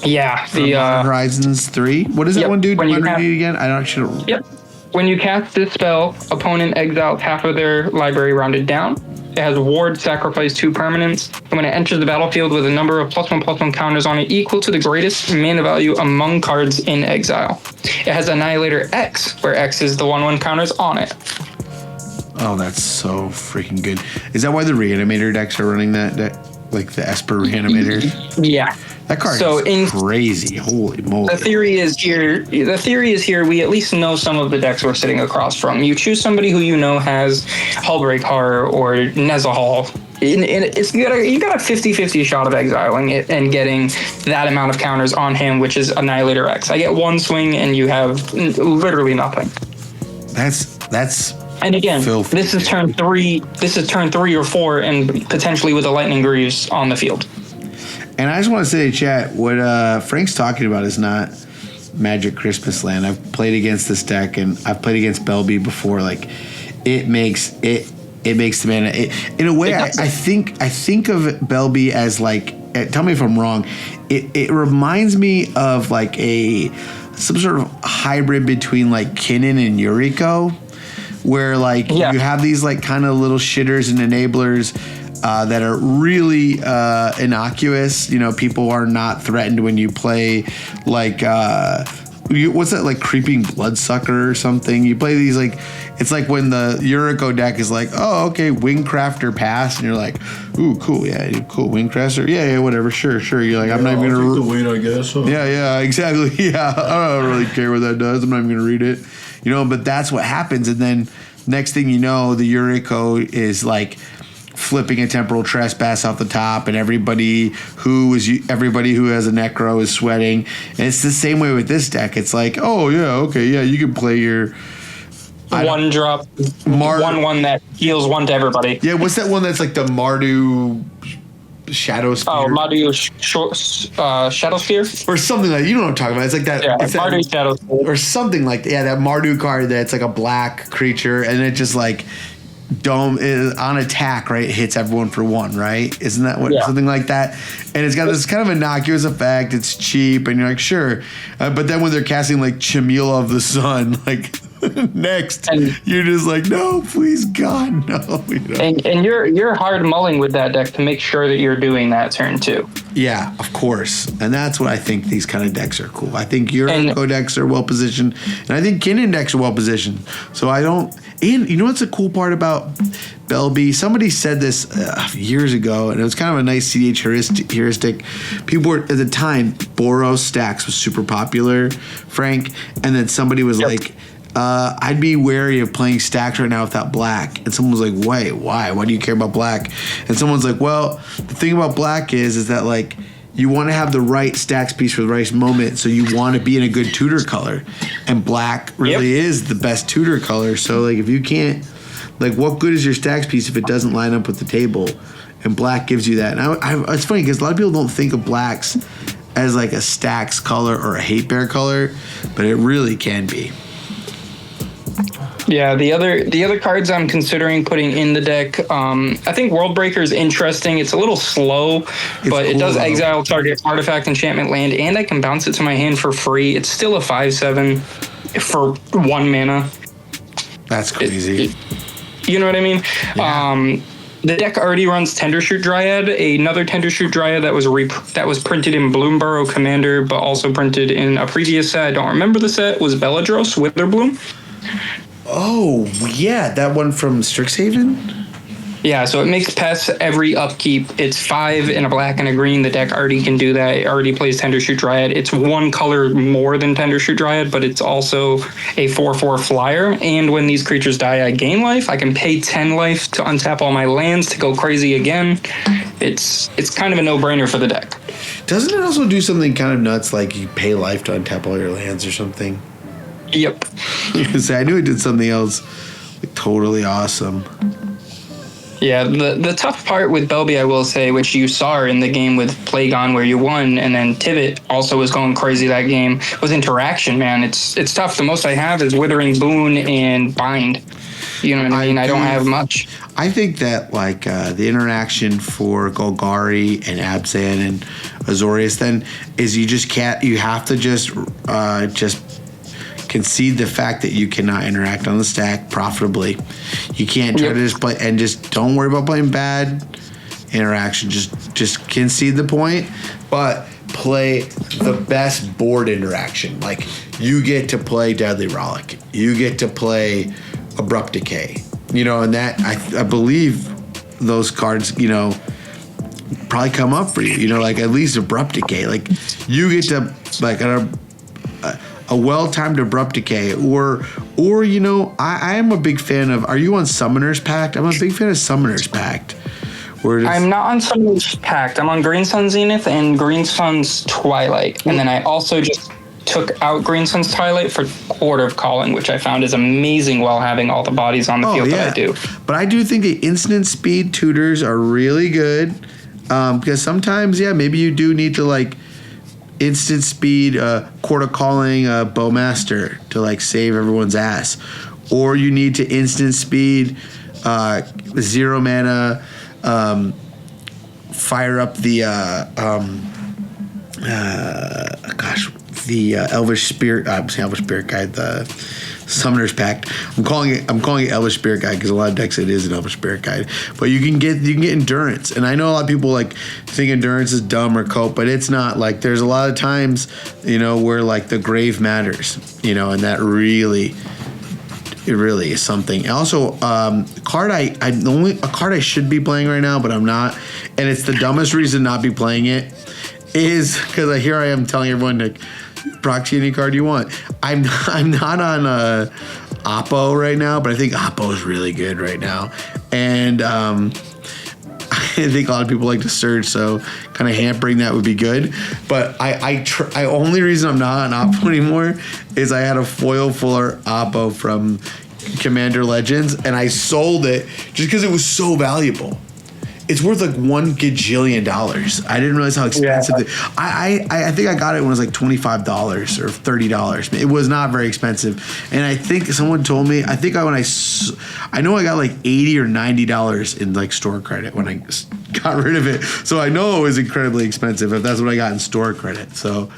Yeah, the Horizons 3. What does that one do? When you read it again? I don't actually. Yep. When you cast this spell, opponent exiles half of their library rounded down. It has ward, sacrifice 2 permanents, and when it enters the battlefield with a number of +1/+1 counters on it equal to the greatest mana value among cards in exile. It has Annihilator X, where X is the 1/1 counters on it. Oh, that's so freaking good. Is that why the Reanimator decks are running that deck? Like the Esper Reanimator? Yeah. That card is crazy. Holy moly. The theory is here. We at least know some of the decks we're sitting across from. You choose somebody who you know has Hullbreak Horror or Nezahal. You got a 50-50 shot of exiling it and getting that amount of counters on him, which is Annihilator X. I get one swing and you have literally nothing. That's and again, filthy. This is turn 3. This is turn 3 or 4, and potentially with the Lightning Greaves on the field. And I just want to say to chat, what Frank's talking about is not Magic Christmas Land. I've played against this deck, and I've played against BELBE before. Like, it makes the mana. In a way, I think of BELBE as like. Tell me if I'm wrong. It reminds me of like some sort of hybrid between like Kinnan and Yuriko, where like you have these like kind of little shitters and enablers. That are really innocuous. You know, people are not threatened when you play like what's that, like Creeping Bloodsucker or something. You play these like, it's like when the Yuriko deck is like, oh, okay, Wingcrafter pass, and you're like, ooh, cool, yeah, cool, Wingcrafter, yeah, whatever, sure. You're like, I'm not even gonna take the weight, I guess. Huh? Yeah, exactly. Yeah, I don't really care what that does. I'm not even gonna read it. You know, but that's what happens, and then next thing you know, the Yuriko is like flipping a Temporal Trespass off the top, and everybody who has a Necro is sweating. And it's the same way with this deck. It's like, oh yeah, okay, yeah, you can play your one drop, 1/1 that heals 1 to everybody. Yeah, what's that one that's like the Mardu Shadow Sphere? Oh, Mardu Shadow Sphere? Or something like, you know what I'm talking about. It's like that. Yeah, it's Mardu Shadow Sphere. Or something like that. Yeah, that Mardu card that's like a black creature, and it just like dome is on attack, right? It hits everyone for 1, right? Isn't that what something like that? And it's got this kind of innocuous effect. It's cheap, and you're like, sure. But then when they're casting like Chamila of the Sun, like next, and you're just like, no, please, God, no. You know? And you're hard mulling with that deck to make sure that you're doing that turn 2. Yeah, of course. And that's what I think these kind of decks are cool. I think Yuriko decks are well positioned, and I think Kinnan decks are well positioned. So I don't. And you know what's a cool part about BELBE? Somebody said this years ago, and it was kind of a nice CH heuristic. People were, at the time, Boros stacks was super popular, Frank. And then somebody was like, I'd be wary of playing stacks right now without black. And someone was like, wait, why? Why do you care about black? And someone's like, well, the thing about black is that like, you want to have the right stacks piece for the right moment, so you want to be in a good tutor color, and black really is the best tutor color. So like, if you can't, like, what good is your stacks piece if it doesn't line up with the table? And black gives you that. And it's funny because a lot of people don't think of blacks as like a stacks color or a hate bear color, but it really can be. Yeah, the other cards I'm considering putting in the deck, I think Worldbreaker is interesting. It's a little slow, but it does exile target artifact, enchantment, land, and I can bounce it to my hand for free. It's still a 5/7 for 1 mana. That's crazy. You know what I mean? Yeah. The deck already runs Tendershoot Dryad, another Tendershoot Dryad that was printed in Bloomborough Commander, but also printed in a previous set. I don't remember the set. Was Beladros Witherbloom. Oh, yeah, that one from Strixhaven? Yeah, so it makes pests every upkeep. It's 5 in a black and a green. The deck already can do that. It already plays Tender Shoot Dryad. It's one color more than Tender Shoot Dryad, but it's also a 4/4 flyer. And when these creatures die, I gain life. I can pay 10 life to untap all my lands to go crazy again. It's kind of a no-brainer for the deck. Doesn't it also do something kind of nuts, like you pay life to untap all your lands or something? Yep. I knew it did something else like, totally awesome. Yeah, the tough part with BELBE, I will say, which you saw in the game with Plagon where you won, and then Tivit also was going crazy that game, was interaction, man. It's tough. The most I have is Withering Boon and Bind. You know what I mean? I don't have much. I think that like the interaction for Golgari and Abzan and Azorius then is you just can't. You have to just concede the fact that you cannot interact on the stack profitably. You can't try to just play and just don't worry about playing bad interaction. Just concede the point, but play the best board interaction. Like you get to play Deadly Rollick, you get to play Abrupt Decay. You know, and that I believe those cards, you know, probably come up for you. You know, like at least Abrupt Decay. Like you get to like a well-timed Abrupt Decay, or you know, I am a big fan of. Are you on Summoner's Pact? I'm a big fan of Summoner's Pact. I'm not on Summoner's Pact. I'm on Green Sun Zenith and Green Sun's Twilight, and then I also just took out Green Sun's Twilight for Quarter of Calling, which I found is amazing while having all the bodies on the field that I do. But I do think the instant speed tutors are really good because sometimes, maybe you do need to like instant speed Quarter Calling Bowmaster to like save everyone's ass, or you need to instant speed 0 mana fire up the Elvish Spirit. I'm saying Elvish Spirit Guide, the Summoner's Pact. I'm calling it Elvish Spirit Guide because a lot of decks it is an Elvish Spirit Guide. But you can get endurance, and I know a lot of people like think endurance is dumb or cope, but it's not. Like there's a lot of times, you know, where like the grave matters, you know, and that really. It really is something. Also, a card I should be playing right now, but I'm not, and it's the dumbest reason not be playing it is because here I am telling everyone like, proxy any card you want. I'm not on Oppo right now, but I think Oppo is really good right now, and I think a lot of people like to surge, so kind of hampering that would be good. But I only reason I'm not on Oppo anymore is I had a foil fuller Oppo from Commander Legends, and I sold it just because it was so valuable. It's worth like $1 gajillion. I didn't realize how expensive it. I think I got it when it was like $25 or $30. It was not very expensive, and I think someone told me. I think I know I got like $80 or $90 in like store credit when I got rid of it. So I know it was incredibly expensive if that's what I got in store credit. So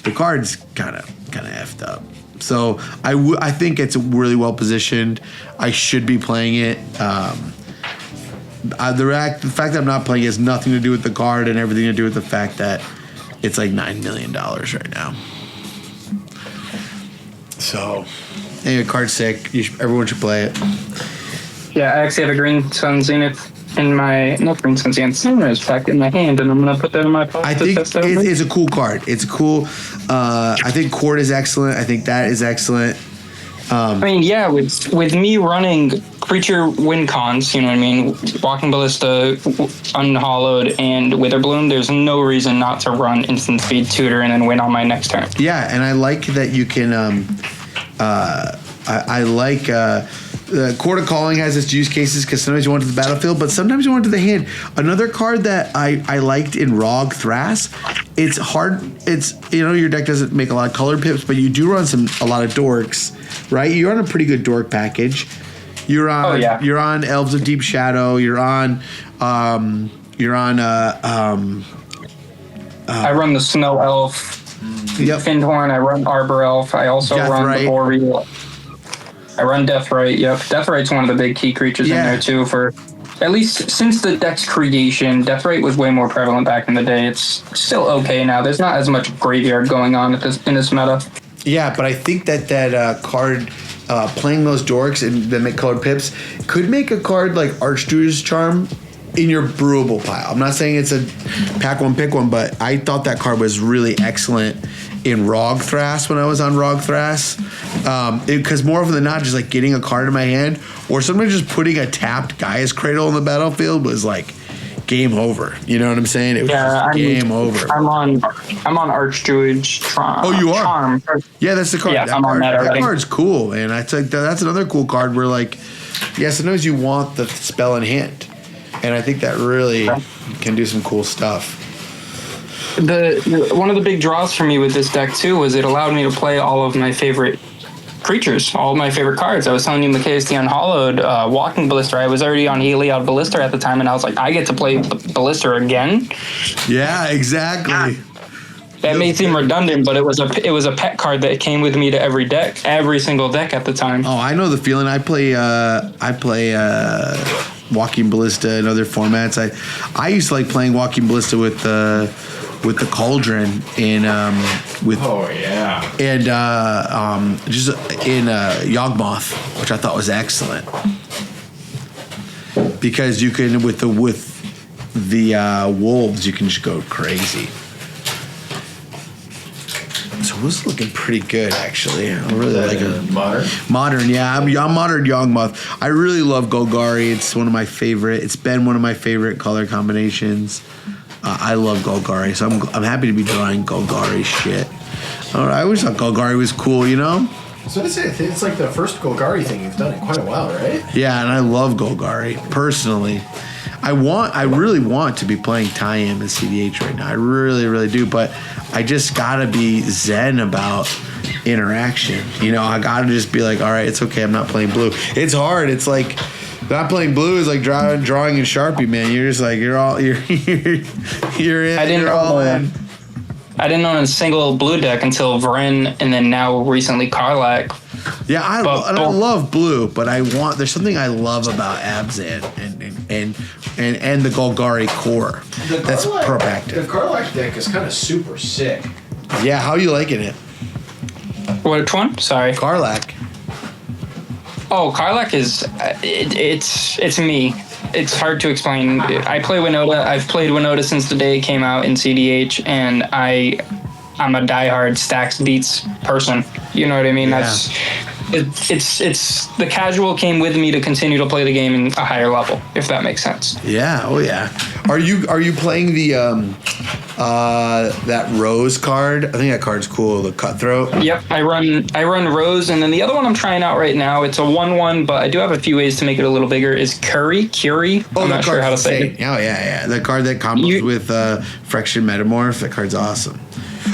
the card's kind of effed up. So I think it's really well positioned. I should be playing it. The fact that I'm not playing it has nothing to do with the card and everything to do with the fact that it's like $9 million right now. So, anyway, card's sick. Everyone should play it. Yeah, I actually have a Green Sun Zenith in my, not Green Sun Zenith, Summoner's Pact in my hand, and I'm going to put that in my pocket. I think it's a cool card. It's cool. I think Court is excellent. I think that is excellent. I mean, yeah, with me running creature win cons, you know what I mean, Walking Ballista, Unhallowed, and Witherbloom, there's no reason not to run Instant Speed Tutor and then win on my next turn. Yeah, and I like that you can, Court of Calling has its use cases because sometimes you want to the battlefield, but sometimes you want to the hand. Another card that I liked in Rog Thras, it's hard, your deck doesn't make a lot of color pips, but you do run a lot of dorks, right? You're on a pretty good dork package. You're on Elves of Deep Shadow. You're on. I run the Snow Elf. Yep. Findhorn. I run Arbor Elf. I also run the Boreal. I run Deathrite. Yep, Deathrite's one of the big key creatures in there too. For at least since the deck's creation, Deathrite was way more prevalent back in the day. It's still okay now. There's not as much graveyard going on in this meta. Yeah, but I think that card playing those dorks and then make colored pips could make a card like Archdruid's Charm in your brewable pile. I'm not saying it's a pack one, pick one, but I thought that card was really excellent in Rog Thras when I was on Rog Thras. Because more often than not, just like getting a card in my hand or sometimes just putting a tapped Gaia's Cradle on the battlefield was like game over. You know what I'm saying? It was just game over. I'm on Archdruid's Charm. Oh, you are? Charm. Yeah, that's the card. Yeah, I'm on that already. That card's cool, man. That's another cool card where like, yeah, sometimes you want the spell in hand. And I think that really can do some cool stuff. One of the big draws for me with this deck too was it allowed me to play all of my favorite creatures, all of my favorite cards. I was telling you Mikaeus the Unhallowed, Walking Ballista. I was already on Heliod Ballista at the time, and I was like, I get to play Ballista again. Yeah, exactly. That may seem redundant, but it was a pet card that came with me to every single deck at the time. Oh, I know the feeling. I play Walking Ballista in other formats. I used to like playing Walking Ballista with the Cauldron in just in Yawgmoth, which I thought was excellent because you can with the wolves you can just go crazy. So this looking pretty good, actually. I really like it. Modern, yeah. I'm modern Yawgmoth. I really love Golgari. It's one of my favorite. It's been one of my favorite color combinations. I love Golgari, so I'm happy to be drawing Golgari shit. I always thought Golgari was cool, you know? So to say, it's like the first Golgari thing you've done in quite a while, right? Yeah, and I love Golgari personally. I really want to be playing Tie-Am and CDH right now. I really, really do, but I just gotta be zen about interaction. You know, I gotta just be like, all right, it's okay. I'm not playing blue. It's hard. It's like not playing blue is like drawing in Sharpie, man. You're just like you're in. You're all in. I didn't own a single blue deck until Vren, and then now recently Karlach. Yeah, I love blue, but there's something I love about Abzan and the Golgari core. That's proactive. The Karlach deck is kind of super sick. Yeah, how are you liking it? Which one? Sorry. Karlach. Oh, Karlach is it's me. It's hard to explain. I play Winota. I've played Winota since the day it came out in CDH, and I'm a diehard stacks beats person. You know what I mean? Yeah. That's it's the casual came with me to continue to play the game in a higher level, if that makes sense. Yeah. Oh yeah. Are you playing the that Rose card? I think that card's cool. The Cutthroat. Yep. I run Rose, and then the other one I'm trying out right now. It's a 1/1, but I do have a few ways to make it a little bigger. Is Curie? I'm not sure how to say it. Oh yeah. The card that combos with Frection Metamorph. That card's awesome.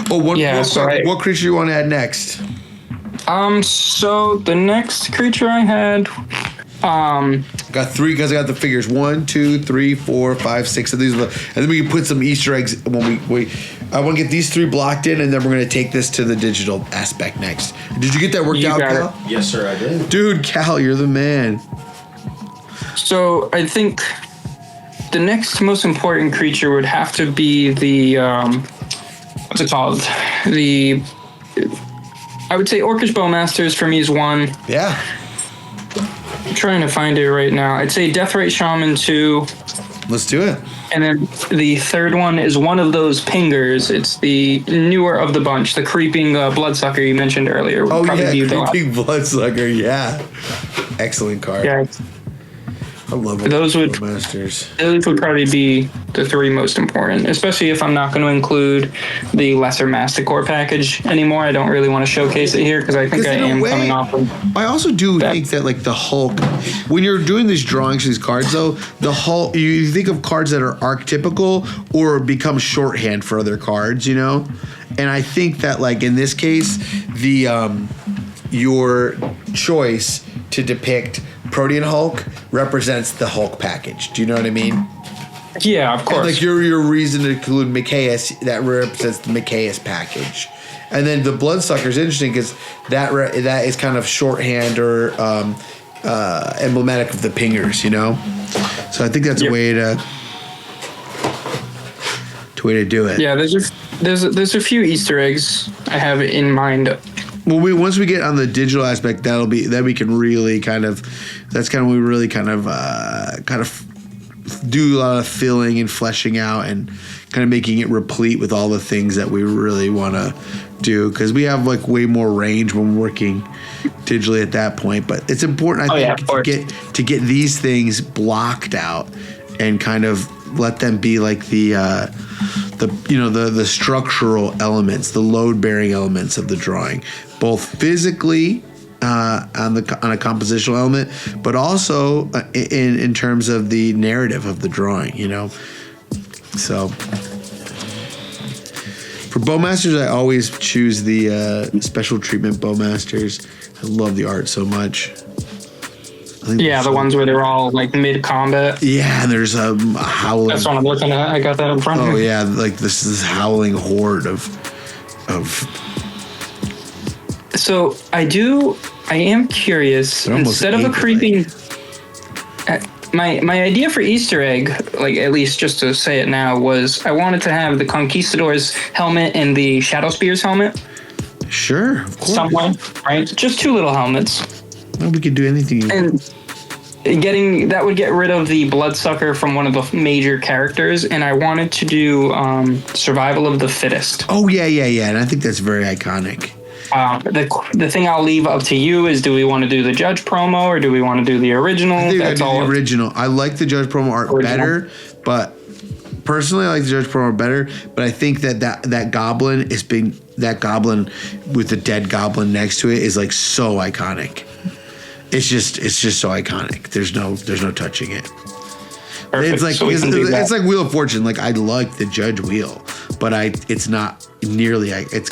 Oh, what creature you want to add next? So the next creature I had, got three because I got the figures 1, 2, 3, 4, 5, 6 of these, and then we can put some Easter eggs when we. I want to get these 3 blocked in, and then we're gonna take this to the digital aspect next. Did you get that worked out, Cal? Yes, sir, I did. Dude, Cal, you're the man. So I think the next most important creature would have to be the what's it called? I would say Orcish Bowmasters for me is 1. Yeah. I'm trying to find it right now. I'd say Deathrite Shaman 2. Let's do it. And then the third one is one of those pingers. It's the newer of the bunch, the creeping bloodsucker you mentioned earlier. Oh yeah, creeping bloodsucker. Yeah. Excellent card. Yeah. I love those Masters. Those would probably be the 3 most important, especially if I'm not going to include the lesser Masticore package anymore. I don't really want to showcase it here because I think I am coming off of. I also do think that like the Hulk, when you're doing these drawings of these cards, though, the Hulk, you think of cards that are archetypical or become shorthand for other cards, you know. And I think that like in this case, the your choice to depict Protean Hulk represents the Hulk package. Do you know what I mean? Yeah, of course. And like your reason to include Mikaeus, that represents the Mikaeus package. And then the Bloodsucker is interesting because that is kind of shorthand or emblematic of the pingers, you know? So I think that's a way to do it. Yeah, there's a few Easter eggs I have in mind Well, once we get on the digital aspect, then we can really that's kind of when we really kind of do a lot of filling and fleshing out and kind of making it replete with all the things that we really want to do, because we have like way more range when we're working digitally at that point. But it's important, I think, to get these things blocked out and kind of let them be like the structural elements, the load bearing elements of the drawing, both physically on a compositional element, but also in terms of the narrative of the drawing, So for Bowmasters, I always choose the special treatment Bowmasters. I love the art so much. The ones where they're all like mid combat. Yeah, and there's a howling. That's what I'm looking at. I got that in front of me. Oh yeah, like this howling horde of. So I am curious. Instead of a creeping, my idea for Easter egg, like at least just to say it now, was I wanted to have the Conquistador's helmet and the Shadow Spear's helmet. Sure, of course. Somewhere, right? Just 2 little helmets. Well, we could do anything. And that would get rid of the bloodsucker from one of the major characters, and I wanted to do Survival of the Fittest. Oh yeah, and I think that's very iconic. The thing I'll leave up to you is, do we want to do the Judge promo or do we want to do the original? I think that's all. The original. I like the Judge promo art better, but personally, I like the Judge promo better. But I think that goblin that goblin with the dead goblin next to it is like so iconic. It's just so iconic. There's no touching it. Perfect. It's like Wheel of Fortune. Like I like the Judge wheel, but it's not nearly. It's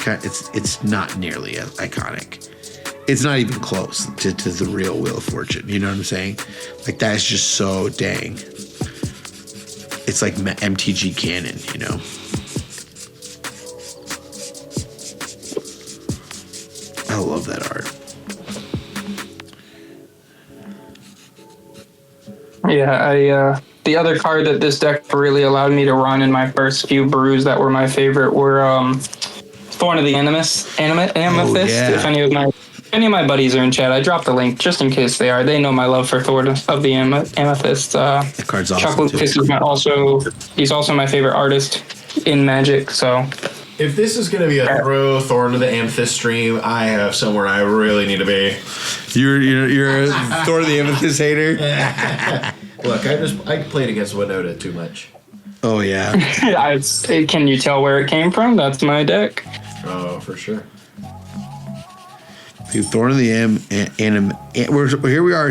not nearly as iconic. It's not even close to the real Wheel of Fortune. You know what I'm saying? Like that is just so dang. It's like MTG canon, I love that art. Yeah, the other card that this deck really allowed me to run in my first few brews that were my favorite were Thorn of the Amethyst. If any of my buddies are in chat, I dropped the link just in case they are. They know my love for Thorn of the Amethyst. That card's awesome. Chuck Lucas is he's also my favorite artist in Magic. So if this is going to be a Thorn of the Amethyst stream, I have somewhere I really need to be. You're a Thorn of the Amethyst hater. Look, I played against Winota too much. Oh yeah. Can you tell where it came from? That's my deck. Oh, for sure. Dude, Thorn of the here we are.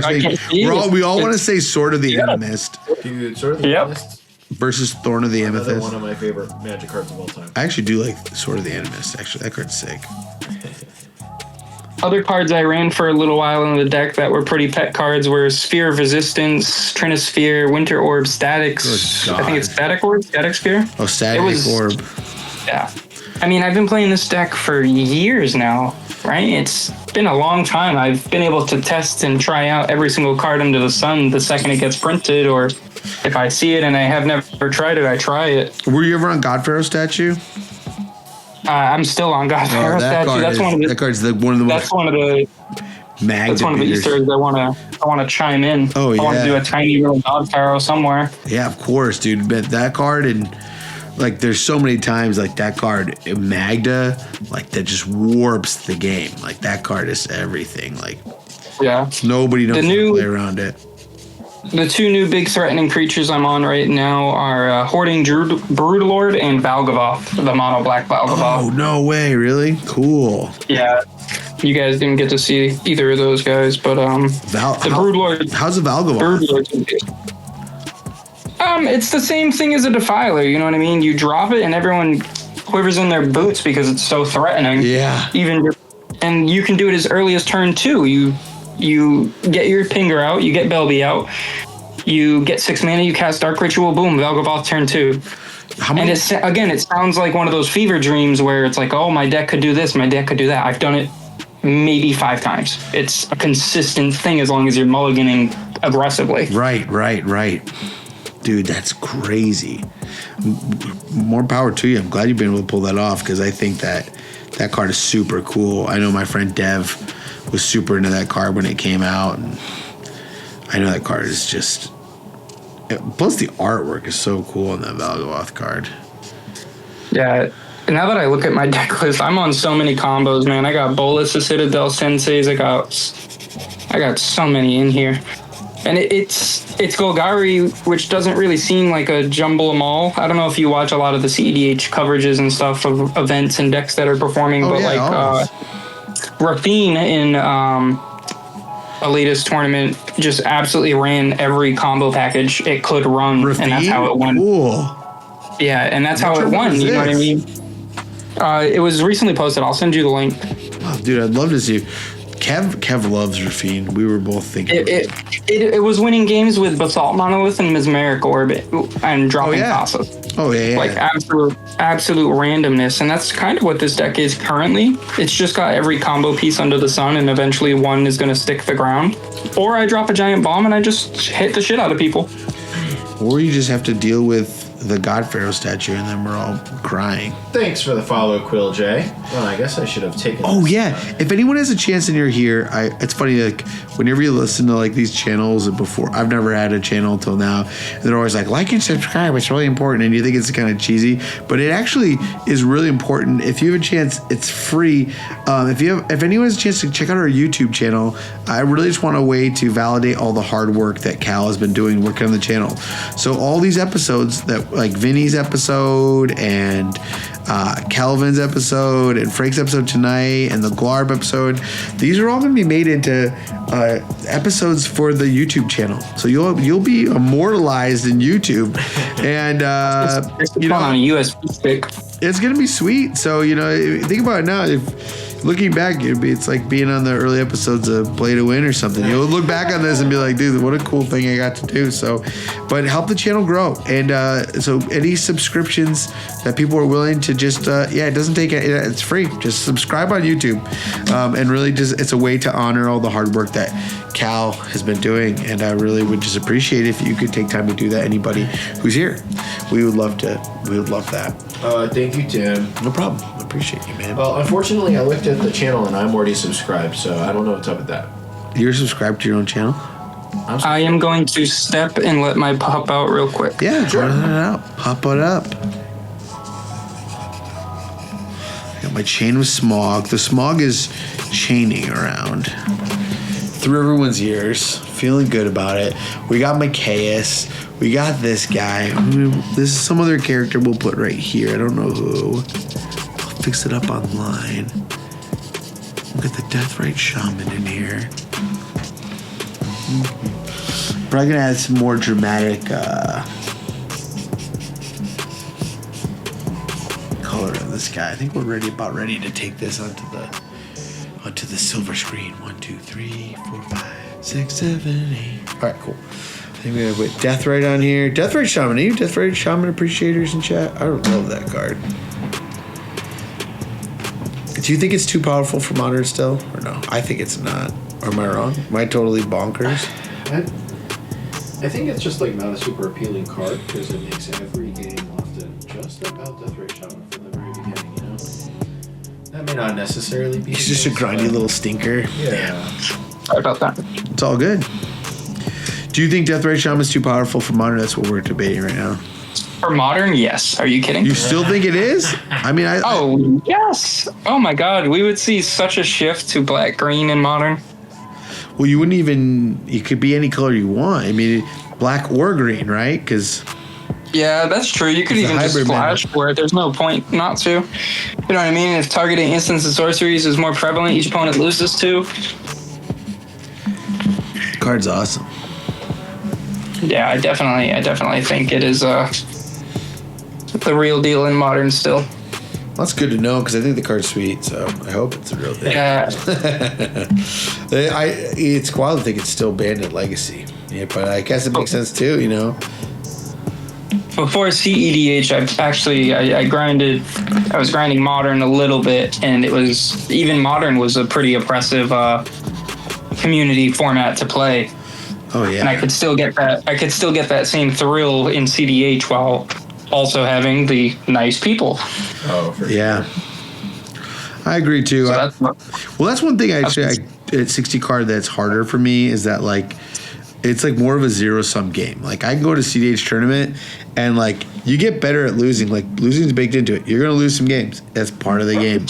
We all want to say Sword of the Animist. Dude, Sword of the Animist versus Thorn of the Amethyst. One of my favorite Magic cards of all time. I actually do like Sword of the Animist. Actually, that card's sick. Other cards I ran for a little while in the deck that were pretty pet cards were Sphere of Resistance, Trinisphere, Winter Orb, Statics. I think it's Static Orb, Static Sphere. Oh, Static Orb. Yeah. I mean, I've been playing this deck for years now, right? It's been a long time. I've been able to test and try out every single card under the sun the second it gets printed, or if I see it and I have never tried it, I try it. Were you ever on Godpharaoh statue? I'm still on Godpharaoh statue. That's one of the Easter eggs I want to chime in. Oh yeah. I want to do a tiny little Godpharaoh somewhere. Yeah, of course, dude. But that card, and like there's so many times like that card Magda, like that just warps the game. Like that card is everything. Like nobody knows how to play around it. The 2 new big threatening creatures I'm on right now are Hoarding Broodlord and Valgavoth, the mono black Valgavoth. Oh, no way. Really? Cool. Yeah. You guys didn't get to see either of those guys, but Broodlord. How's a Valgavoth? It's the same thing as a Defiler, you know what I mean? You drop it and everyone quivers in their boots because it's so threatening. Yeah. And you can do it as early as turn 2. You get your Pinger out, you get BELBE out, you get 6 mana, you cast Dark Ritual, boom, Valgavoth turn 2. And it sounds like one of those fever dreams where it's like, oh, my deck could do this, my deck could do that. I've done it maybe 5 times. It's a consistent thing as long as you're mulliganing aggressively. Right. Dude, that's crazy. More power to you. I'm glad you've been able to pull that off because I think that card is super cool. I know my friend Dev was super into that card when it came out, and I know that card is just. Plus, the artwork is so cool on that Valgoth card. Yeah. Now that I look at my deck list, I'm on so many combos, man. I got Bolus, the Citadel Senseis. I got so many in here. And it's Golgari, which doesn't really seem like a jumble them all. I don't know if you watch a lot of the CEDH coverages and stuff of events and decks that are performing, Rafine in a latest tournament just absolutely ran every combo package it could run, Rafine? and that's how it won. Cool. Yeah, and that's how it won. You know what I mean? It was recently posted. I'll send you the link. Oh, dude, I'd love to see. Kev loves Rafine. We were both thinking. It was winning games with Basalt Monolith and Mesmeric Orbit and dropping Thassa's. Oh yeah. Like absolute randomness, and that's kind of what this deck is currently. It's just got every combo piece under the sun, and eventually one is going to stick the ground. Or I drop a giant bomb and I just hit the shit out of people. Or you just have to deal with the God Pharaoh statue, and then we're all crying. Thanks for the follow, Quill J. Well, I guess I should have taken. Oh yeah, if anyone has a chance and you're here, it's funny, like whenever you listen to like these channels before, I've never had a channel until now, and they're always like and subscribe, it's really important, and you think it's kind of cheesy, but it actually is really important. If you have a chance, it's free. If anyone has a chance to check out our YouTube channel, I really just want a way to validate all the hard work that Cal has been doing working on the channel. So all these episodes that like Vinny's episode and Calvin's episode and Frank's episode tonight and the Glarb episode, these are all going to be made into episodes for the YouTube channel. So you'll be immortalized in YouTube, and you know, on a USB stick. It's going to be sweet. So think about it now. If looking back, it's like being on the early episodes of Play to Win or something. You'll look back on this and be like, dude, what a cool thing I got to do. So, but help the channel grow. And so any subscriptions that people are willing to just, it doesn't take it. It's free. Just subscribe on YouTube. And really just, it's a way to honor all the hard work that Cal has been doing. And I really would just appreciate if you could take time to do that. Anybody who's here, we would love that. Thank you, Tim. No problem. I appreciate you, man. Well, unfortunately, I looked at the channel and I'm already subscribed, so I don't know what's up with that. You're subscribed to your own channel? I am going to step and let my pop out real quick. Yeah, sure. Run it out. Pop it up. I got my chain with Smog. The Smog is chaining around through everyone's ears. Feeling good about it. We got Macias. We got this guy. This is some other character we'll put right here. I don't know who. I'll fix it up online. We'll get the Deathrite Shaman in here. Probably gonna add some more dramatic color on this guy. I think we're about ready to take this onto the silver screen. 1, 2, 3, 4, 5, 6, 7, 8. All right, cool. I think we have with Deathrite on here. Deathrite Shaman. Are you Deathrite Shaman appreciators in chat? I love that card. Do you think it's too powerful for Modern still? Or no? I think it's not. Or am I wrong? Am I totally bonkers? I think it's just like not a super appealing card because it makes every game often just about Deathrite Shaman from the very beginning, That may not necessarily be. He's just a grindy little stinker. Yeah. Sorry about that. It's all good. Do you think Deathrite Shaman is too powerful for Modern? That's what we're debating right now. For Modern, yes. Are you kidding? You still think it is? I mean, yes. Oh my God, we would see such a shift to black-green in Modern. Well, you wouldn't even. It could be any color you want. I mean, black or green, right? Because. Yeah, that's true. You could even just flash where there's no point not to. You know what I mean? If targeting instants and sorceries is more prevalent, each opponent loses to. Card's awesome. Yeah, I definitely think it is the real deal in Modern still. That's good to know because I think the card's sweet, so I hope it's the real deal. Yeah. It's wild to think it's still banned at Legacy. Yeah, but I guess it makes sense too, Before CEDH, I was grinding Modern a little bit, and even Modern was a pretty oppressive community format to play. Oh yeah. And I could still get that same thrill in CDH while also having the nice people. Oh, for yeah. I agree too. So that's one thing at 60 card that's harder for me is that like it's like more of a zero sum game. Like I can go to CDH tournament and like you get better at losing. Like losing is baked into it. You're gonna lose some games. That's part of the game.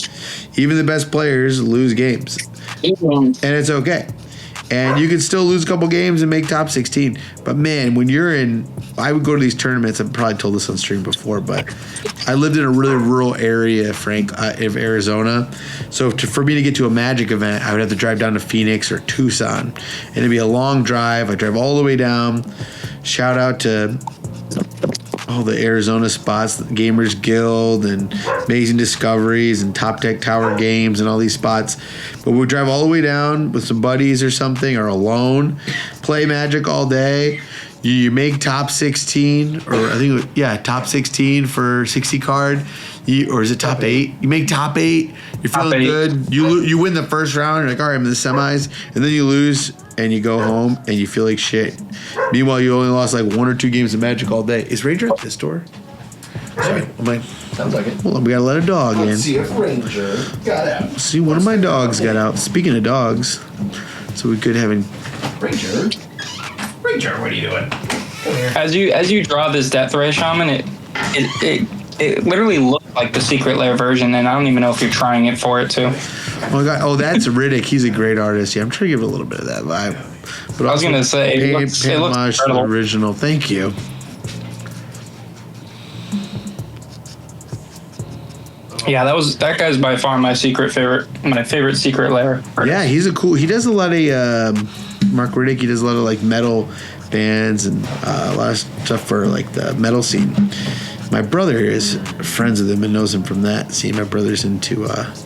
Even the best players lose games, and it's okay. And you can still lose a couple games and make top 16. But man, when you're in, I would go to these tournaments. I've probably told this on stream before, but I lived in a really rural area, Frank, of Arizona. So for me to get to a Magic event, I would have to drive down to Phoenix or Tucson, and it'd be a long drive. I drive all the way down. Shout out to all the Arizona spots, the Gamers Guild and Amazing Discoveries and Top Deck Tower Games and all these spots. But we would drive all the way down with some buddies or something or alone, play Magic all day. You make top 16 or I think, top 16 for 60 card. Or is it top 8? You make top 8. You're feeling good. You win the first round. You're like, all right, I'm in the semis. And then you lose and you go home and you feel like shit. Meanwhile, you only lost like 1 or 2 games of Magic all day. Is Ranger at this door? Sorry. Sounds like it. Hold on, we gotta let a dog in. Let's see if Ranger got out. See, one of my dogs got out. Speaking of dogs, so we could have him. Ranger, what are you doing? Come here. As you draw this Death Ray Shaman, it literally looked like the Secret Lair version, and I don't even know if you're trying it for it too. Oh, God. Oh, that's Riddick. He's a great artist. Yeah, I'm trying to give it a little bit of that vibe. But I was gonna say it looks incredible. Original. Thank you. Yeah, that guy's by far my favorite Secret Lair artist. Yeah, he does a lot of Mark Riddick. He does a lot of like metal bands and a lot of stuff for like the metal scene. My brother is friends with him and knows him from that scene. My brother's a deathmatch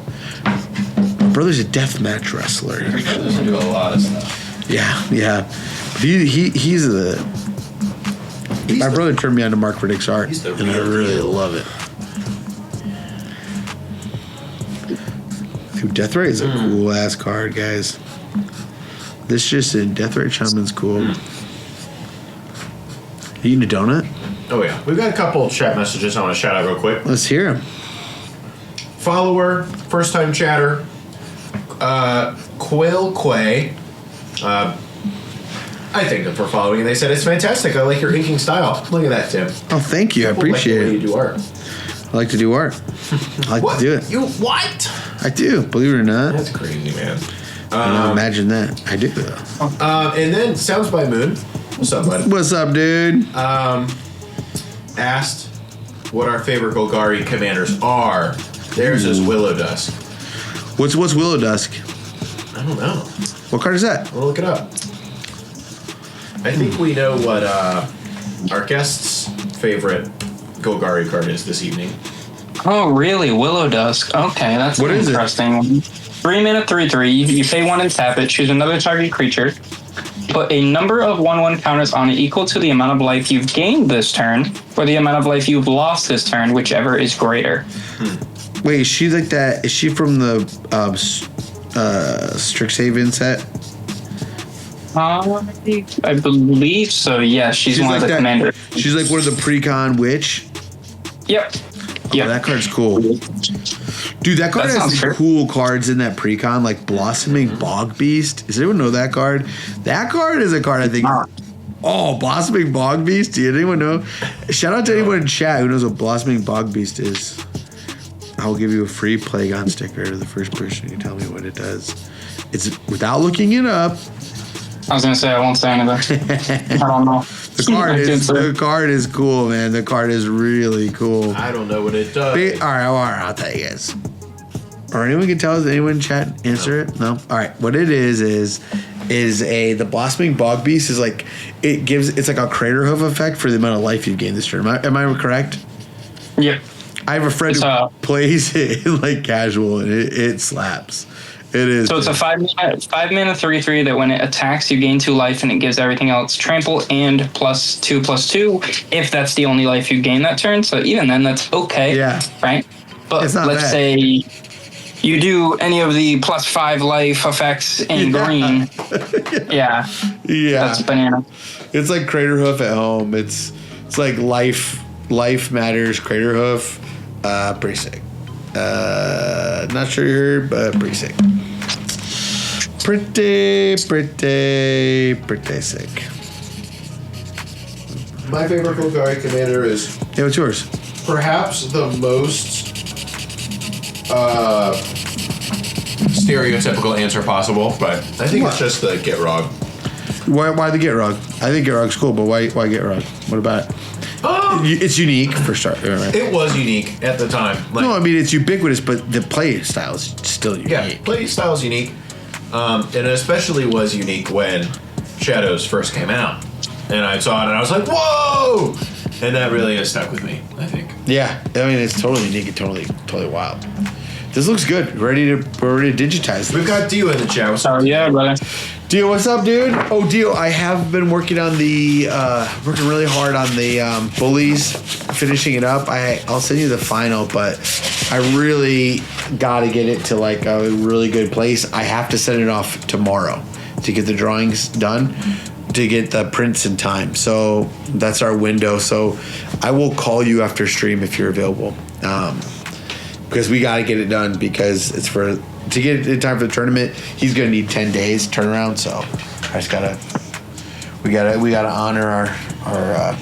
wrestler. He doesn't do a lot of stuff. Yeah. But he's my brother turned me on to Mark Riddick's art, and I really love it. Dude, Death Ray is a cool ass card, guys. This just in Death Ray Shaman's cool. You eating a donut? Oh yeah, we've got a couple of chat messages I want to shout out real quick. Let's hear them. Follower, first time chatter, Quill Quay. I thanked them for following, and they said it's fantastic. I like your inking style. Look at that, Tim. Oh, thank you. I appreciate it. You do art. I like to do art. I like to do it. You what? I do. Believe it or not. That's crazy, man. Imagine that. I do. And then Sounds by Moon. What's up, bud? What's up, dude? Asked what our favorite Golgari commanders are. Theirs is Willow Dusk. What's Willow Dusk? I don't know. What card is that? We'll look it up. I think we know what our guest's favorite Golgari card is this evening. Oh, really? Willow Dusk. Okay, that's what an is interesting one. 3 mana, 3/3. You pay 1 and tap it. Choose another target creature. Put a number of 1/1 counters on it equal to the amount of life you've gained this turn, or the amount of life you've lost this turn, whichever is greater. Wait, is she like that? Is she from the Strixhaven set? I believe so. Yeah, she's one like of the commanders. She's like one of the pre-con witch. Yep. Oh, Yep. that card's cool. Dude, that card has some cool cards in that pre-con, like Blossoming Bog Beast. Does anyone know that card? That card is a card I think. Oh, Blossoming Bog Beast? Do anyone know? Shout out to anyone in chat who knows what Blossoming Bog Beast is. I'll give you a free Plagon sticker to the first person who tell me what it does. It's without looking it up. I was gonna say I won't say anything. I don't know. The card is cool, man. The card is really cool. I don't know what it does. All right, I'll tell you guys. Or anyone can tell us. Anyone in chat answer it? No. All right. What it is the Blossoming Bog Beast is like it's like a Crater Hoof effect for the amount of life you gain this turn. Am I correct? Yep. I have a friend who plays it in like casual, and it slaps. It is. So it's a 5 mana 3/3 that when it attacks, you gain 2 life, and it gives everything else trample and +2/+2 if that's the only life you gain that turn. So even then, that's okay. Yeah. Right. But it's not let's bad. say you do any of the +5 life effects in green, yeah, that's banana. It's like Crater Hoof at home. It's like life matters. Crater Hoof, pretty sick. Not sure you heard, but pretty sick. Pretty sick. My favorite Kokari commander is What's yours? perhaps the most stereotypical answer possible, but I think it's just the Gitrog. Why the Gitrog? I think Gitrog's cool, but why Gitrog? What about it? It's unique for start. Right? It was unique at the time. Like, No, I mean it's ubiquitous, but the play style is still unique. yeah, play style is unique, and it especially was unique when Shadows first came out, and I saw it and I was like, "Whoa!" And that really has stuck with me, I think. Yeah, I mean it's totally unique and totally wild. This looks good. We're ready to digitize. We've got Dio in the chat. What's up? Oh yeah, brother. Dio, what's up, dude? Oh, Dio, I have been working on working really hard on the bullies, finishing it up. I'll send you the final, but I really got to get it to like a really good place. I have to send it off tomorrow to get the drawings done, to get the prints in time. So that's our window. So I will call you after stream if you're available, because we got to get it done because it's to get it in time for the tournament. He's gonna need 10 days turnaround. So I just we gotta honor our.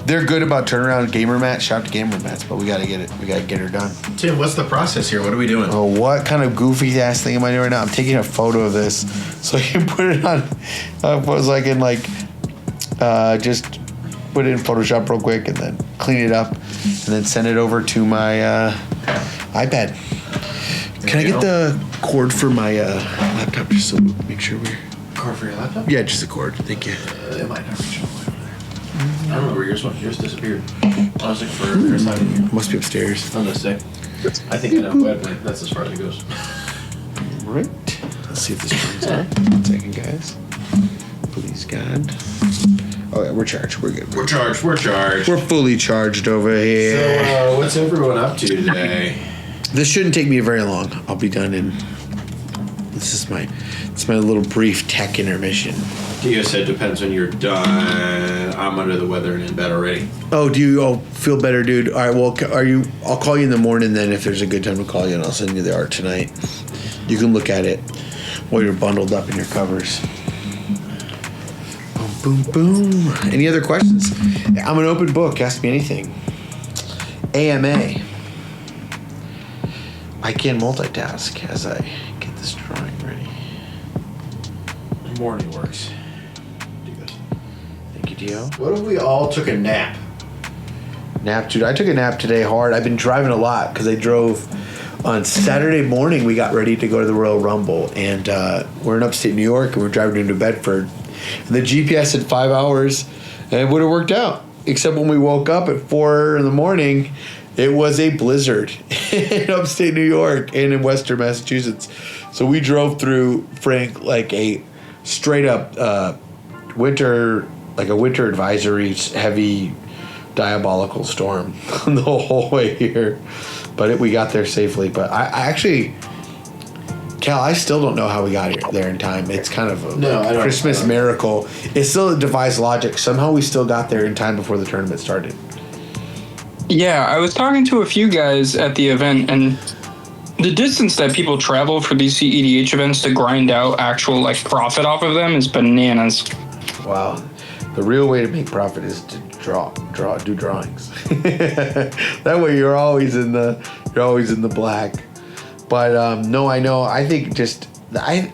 They're good about turnaround. Gamer Mat, shout out to Gamer Mats, but we gotta get it. We gotta get her done. Tim, what's the process here? What are we doing? Oh, what kind of goofy ass thing am I doing right now? I'm taking a photo of this so I can put it on. So I can just put it in Photoshop real quick and then clean it up and then send it over to my iPad. Can I get the cord for my laptop just so we make sure we're... Cord for your laptop? Yeah, just a cord. Thank you. It might not reach all the way over there. I don't know where yours went. Yours disappeared. I was looking for your side in here. Must be upstairs. On this day. I think I know. That's as far as it goes. Right. Let's see if this turns on. 1 second, guys. Please, God. Oh, yeah, we're charged. We're good. We're charged. We're fully charged over here. So, what's everyone up to today? This shouldn't take me very long. I'll be done in... It's my little brief tech intermission. Dio said depends when you're done. I'm under the weather and in bed already. Oh, do you feel better, dude? All right, well, I'll call you in the morning then if there's a good time to call you, and I'll send you the art tonight. You can look at it while you're bundled up in your covers. Boom, boom, boom. Any other questions? I'm an open book. Ask me anything. AMA. I can multitask as I get this drawing ready. Morning works. Thank you, Dio. What if we all took a nap? Nap, dude. I took a nap today hard. I've been driving a lot because I drove on Saturday morning. We got ready to go to the Royal Rumble, and we're in upstate New York, and we're driving into Bedford. And the GPS said 5 hours, and it would have worked out. Except when we woke up at 4 in the morning, it was a blizzard in upstate New York and in western Massachusetts. So we drove through, Frank, like a straight up winter advisory, heavy, diabolical storm the whole way here. But we got there safely. But I actually, Cal, I still don't know how we got there in time. It's kind of a Christmas miracle. It still defies logic. Somehow we still got there in time before the tournament started. Yeah, I was talking to a few guys at the event, and the distance that people travel for these CEDH events to grind out actual profit off of them is bananas. Wow. The real way to make profit is to do drawings. That way you're always in the black. But no, I know. I think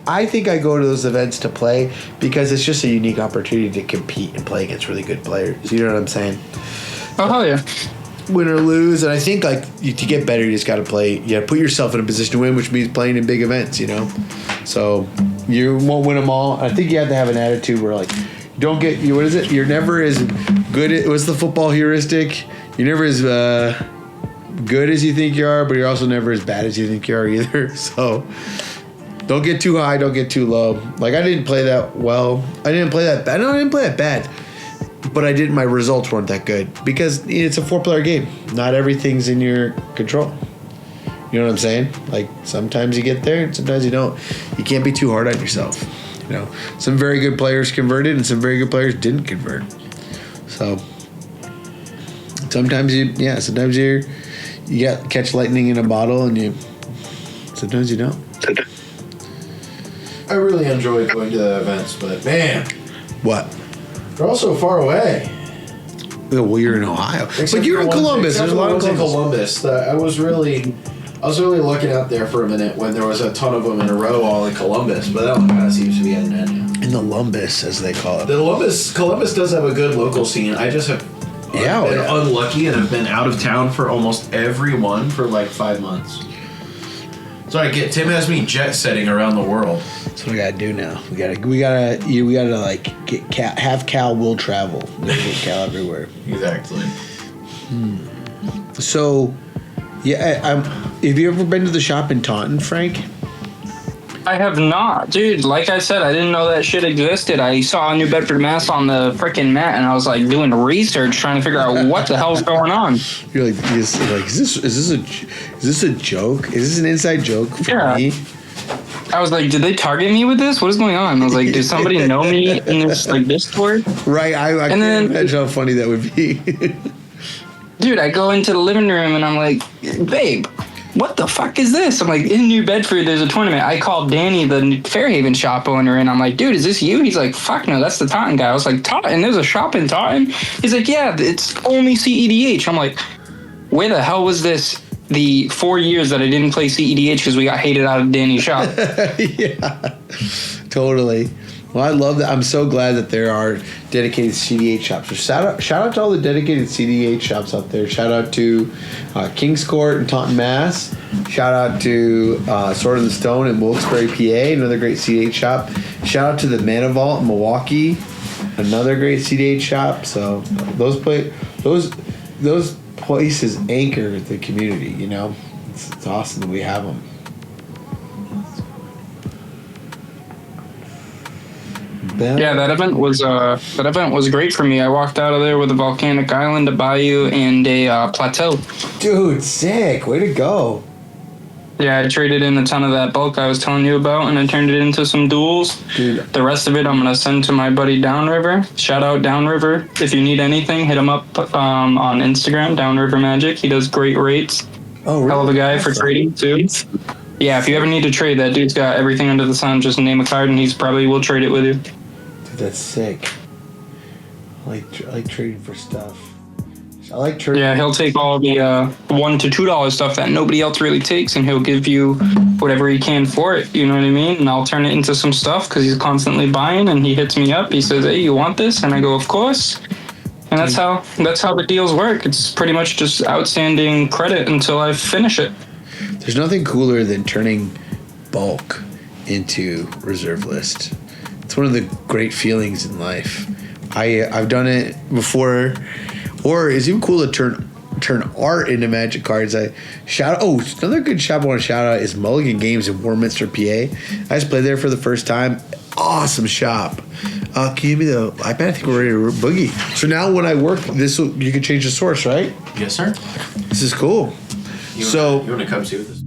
I think I go to those events to play because it's just a unique opportunity to compete and play against really good players. You know what I'm saying? Oh hell yeah. Win or lose, and I think to get better, you just got to play. You got to put yourself in a position to win, which means playing in big events. You know, so you won't win them all. I think you have to have an attitude where don't get you. What is it? You're never as good at. What's the football heuristic? You're never as good as you think you are, but you're also never as bad as you think you are either. So don't get too high, don't get too low. I didn't play that well. I didn't play that bad. No, I didn't play that bad. But my results weren't that good because it's a 4-player game. Not everything's in your control. You know what I'm saying? Like sometimes you get there and sometimes you don't. You can't be too hard on yourself. You know, some very good players converted and some very good players didn't convert. So sometimes you catch lightning in a bottle and sometimes you don't. I really enjoy going to the events, but man, What? they're all so far away. Well, you're in Ohio. Except But you're for in one- Columbus. except There's a for lot of the ones in Columbus. Columbus. I was really looking out there for a minute when there was a ton of them in a row all in Columbus, but that one kind of seems to be at an end now. In the Lumbus, as they call it. Columbus does have a good local scene. I just have been unlucky and have been out of town for almost every one for like 5 months. So Tim has me jet setting around the world. That's what we gotta do now. We gotta like have Cal will travel. We gotta get Cal everywhere. Exactly. So, yeah, have you ever been to the shop in Taunton, Frank? I have not, dude. Like I said, I didn't know that shit existed. I saw New Bedford, Mass on the freaking mat, and I was like doing research, trying to figure out what the hell's going on. You're like, is this a joke? Is this an inside joke for me? I was like, did they target me with this? What is going on? I was like, did somebody know me in this Discord? Right. I can't imagine how funny that would be. Dude, I go into the living room and I'm like, babe, what the fuck is this? I'm like, in New Bedford, there's a tournament. I called Danny, the Fairhaven shop owner, and I'm like, dude, is this you? He's like, fuck no, that's the Taunton guy. I was like, Taunton? There's a shop in Taunton? He's like, yeah, it's only CEDH. I'm like, where the hell was this the 4 years that I didn't play CEDH because we got hated out of Danny's shop? Yeah, totally. Well, I love that. I'm so glad that there are dedicated CDH shops. So shout out to all the dedicated CDH shops out there. Shout out to Kings Court in Taunton, Mass. Shout out to Sword in the Stone in Wilkes-Barre, PA, another great CDH shop. Shout out to the Mana Vault in Milwaukee, another great CDH shop. So those places anchor the community. You know, it's awesome that we have them. Yeah, that event was great for me. I walked out of there with a volcanic island, a bayou, and a plateau. Dude, sick! Way to go! Yeah, I traded in a ton of that bulk I was telling you about, and I turned it into some duels. Dude. The rest of it I'm gonna send to my buddy Downriver. Shout out Downriver. If you need anything, hit him up on Instagram, Downriver Magic. He does great rates. Oh, really? Hell of a guy for trading too. Yeah, if you ever need to trade, that dude's got everything under the sun. Just name a card, and he's probably will trade it with you. Dude, that's sick. I like trading for stuff. I like trading. Yeah, he'll take all the $1 to $2 stuff that nobody else really takes, and he'll give you whatever he can for it. You know what I mean? And I'll turn it into some stuff because he's constantly buying. And he hits me up. He says, "Hey, you want this?" And I go, "Of course." And that's how the deals work. It's pretty much just outstanding credit until I finish it. There's nothing cooler than turning bulk into reserve list. It's one of the great feelings in life. I've done it before, or it's even cool to turn art into Magic cards. Another good shop I want to shout out is Mulligan Games in Warminster, PA. I just played there for the first time. Awesome shop. Can you give me the iPad? I think we're ready to boogie. So now when I work, you can change the source, right? Yes, sir. This is cool. You want to come see with us?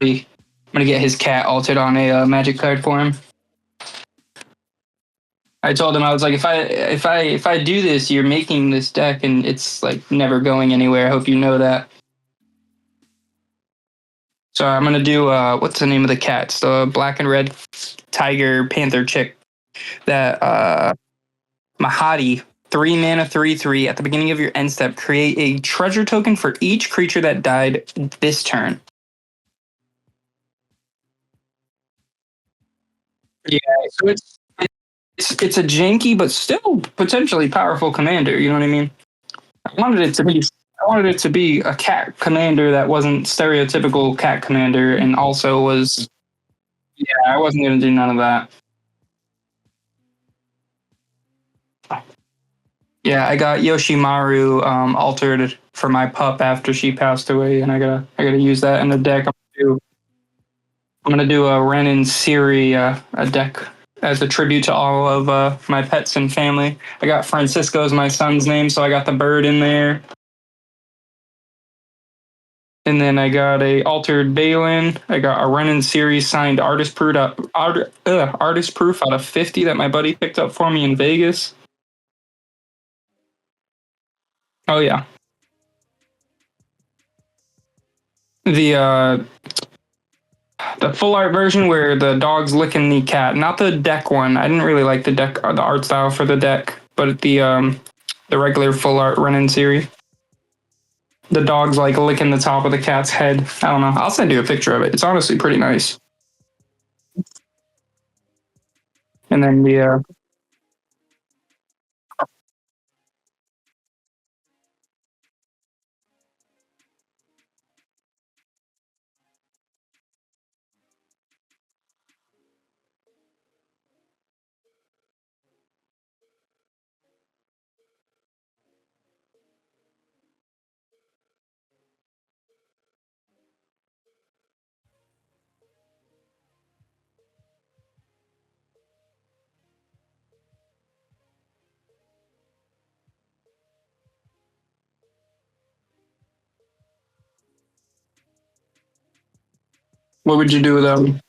I'm gonna get his cat altered on a Magic card for him. I told him, I was like, if I do this, you're making this deck, and it's like never going anywhere. I hope you know that. So I'm gonna do what's the name of the cat? It's the black and red tiger panther chick that Mahadi 3 mana, 3/3. At the beginning of your end step, create a treasure token for each creature that died this turn. Yeah, so it's a janky but still potentially powerful commander. You know what I mean? I wanted it to be a cat commander that wasn't stereotypical cat commander, and also was. Yeah, I wasn't gonna do none of that. Yeah, I got Yoshimaru altered for my pup after she passed away, and I gotta use that in the deck. I'm gonna do a Ren and Siri a deck as a tribute to all of my pets and family. I got Francisco as my son's name, so I got the bird in there. And then I got a altered Balin. I got a Ren and Siri signed artist proof out of 50 that my buddy picked up for me in Vegas. Oh yeah. The full art version where the dog's licking the cat, not the deck one. I didn't really like the deck or the art style for the deck, but the regular full art Ren and Siri. The dog's like licking the top of the cat's head. I don't know. I'll send you a picture of it. It's honestly pretty nice. And then the what would you do with them?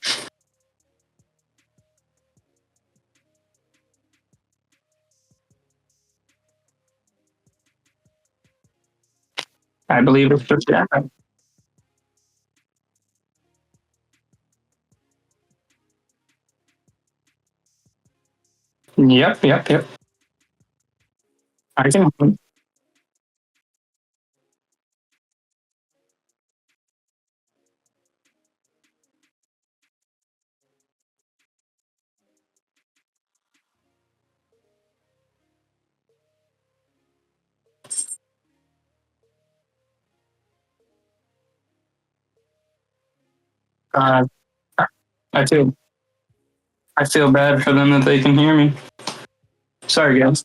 I believe it's just yeah. Yep. I can. Uh, I feel I feel bad for them that they can hear me. Sorry, guys.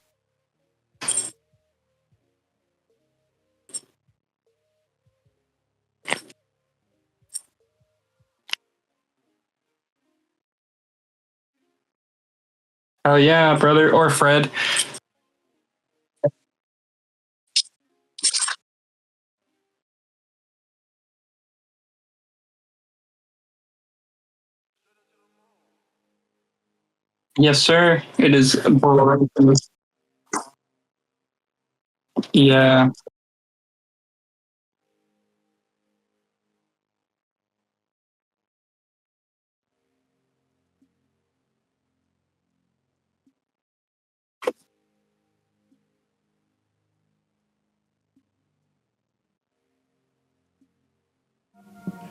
Oh yeah, brother or Fred. Yes, sir. It is. Yeah.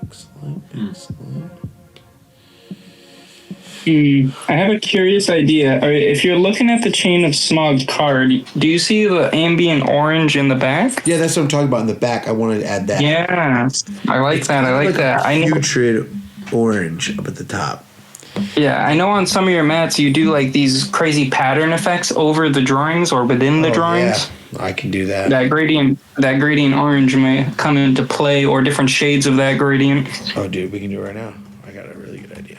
Excellent. I have a curious idea. If you're looking at the Chain of Smog card, do you see the ambient orange in the back? Yeah, that's what I'm talking about in the back. I wanted to add that. Yeah, I like that. I like that. I know. Putrid orange up at the top. Yeah, I know on some of your mats you do like these crazy pattern effects over the drawings or within the drawings. Yeah, I can do that. That gradient orange may come into play, or different shades of that gradient. Oh, dude, we can do it right now. I got a really good idea.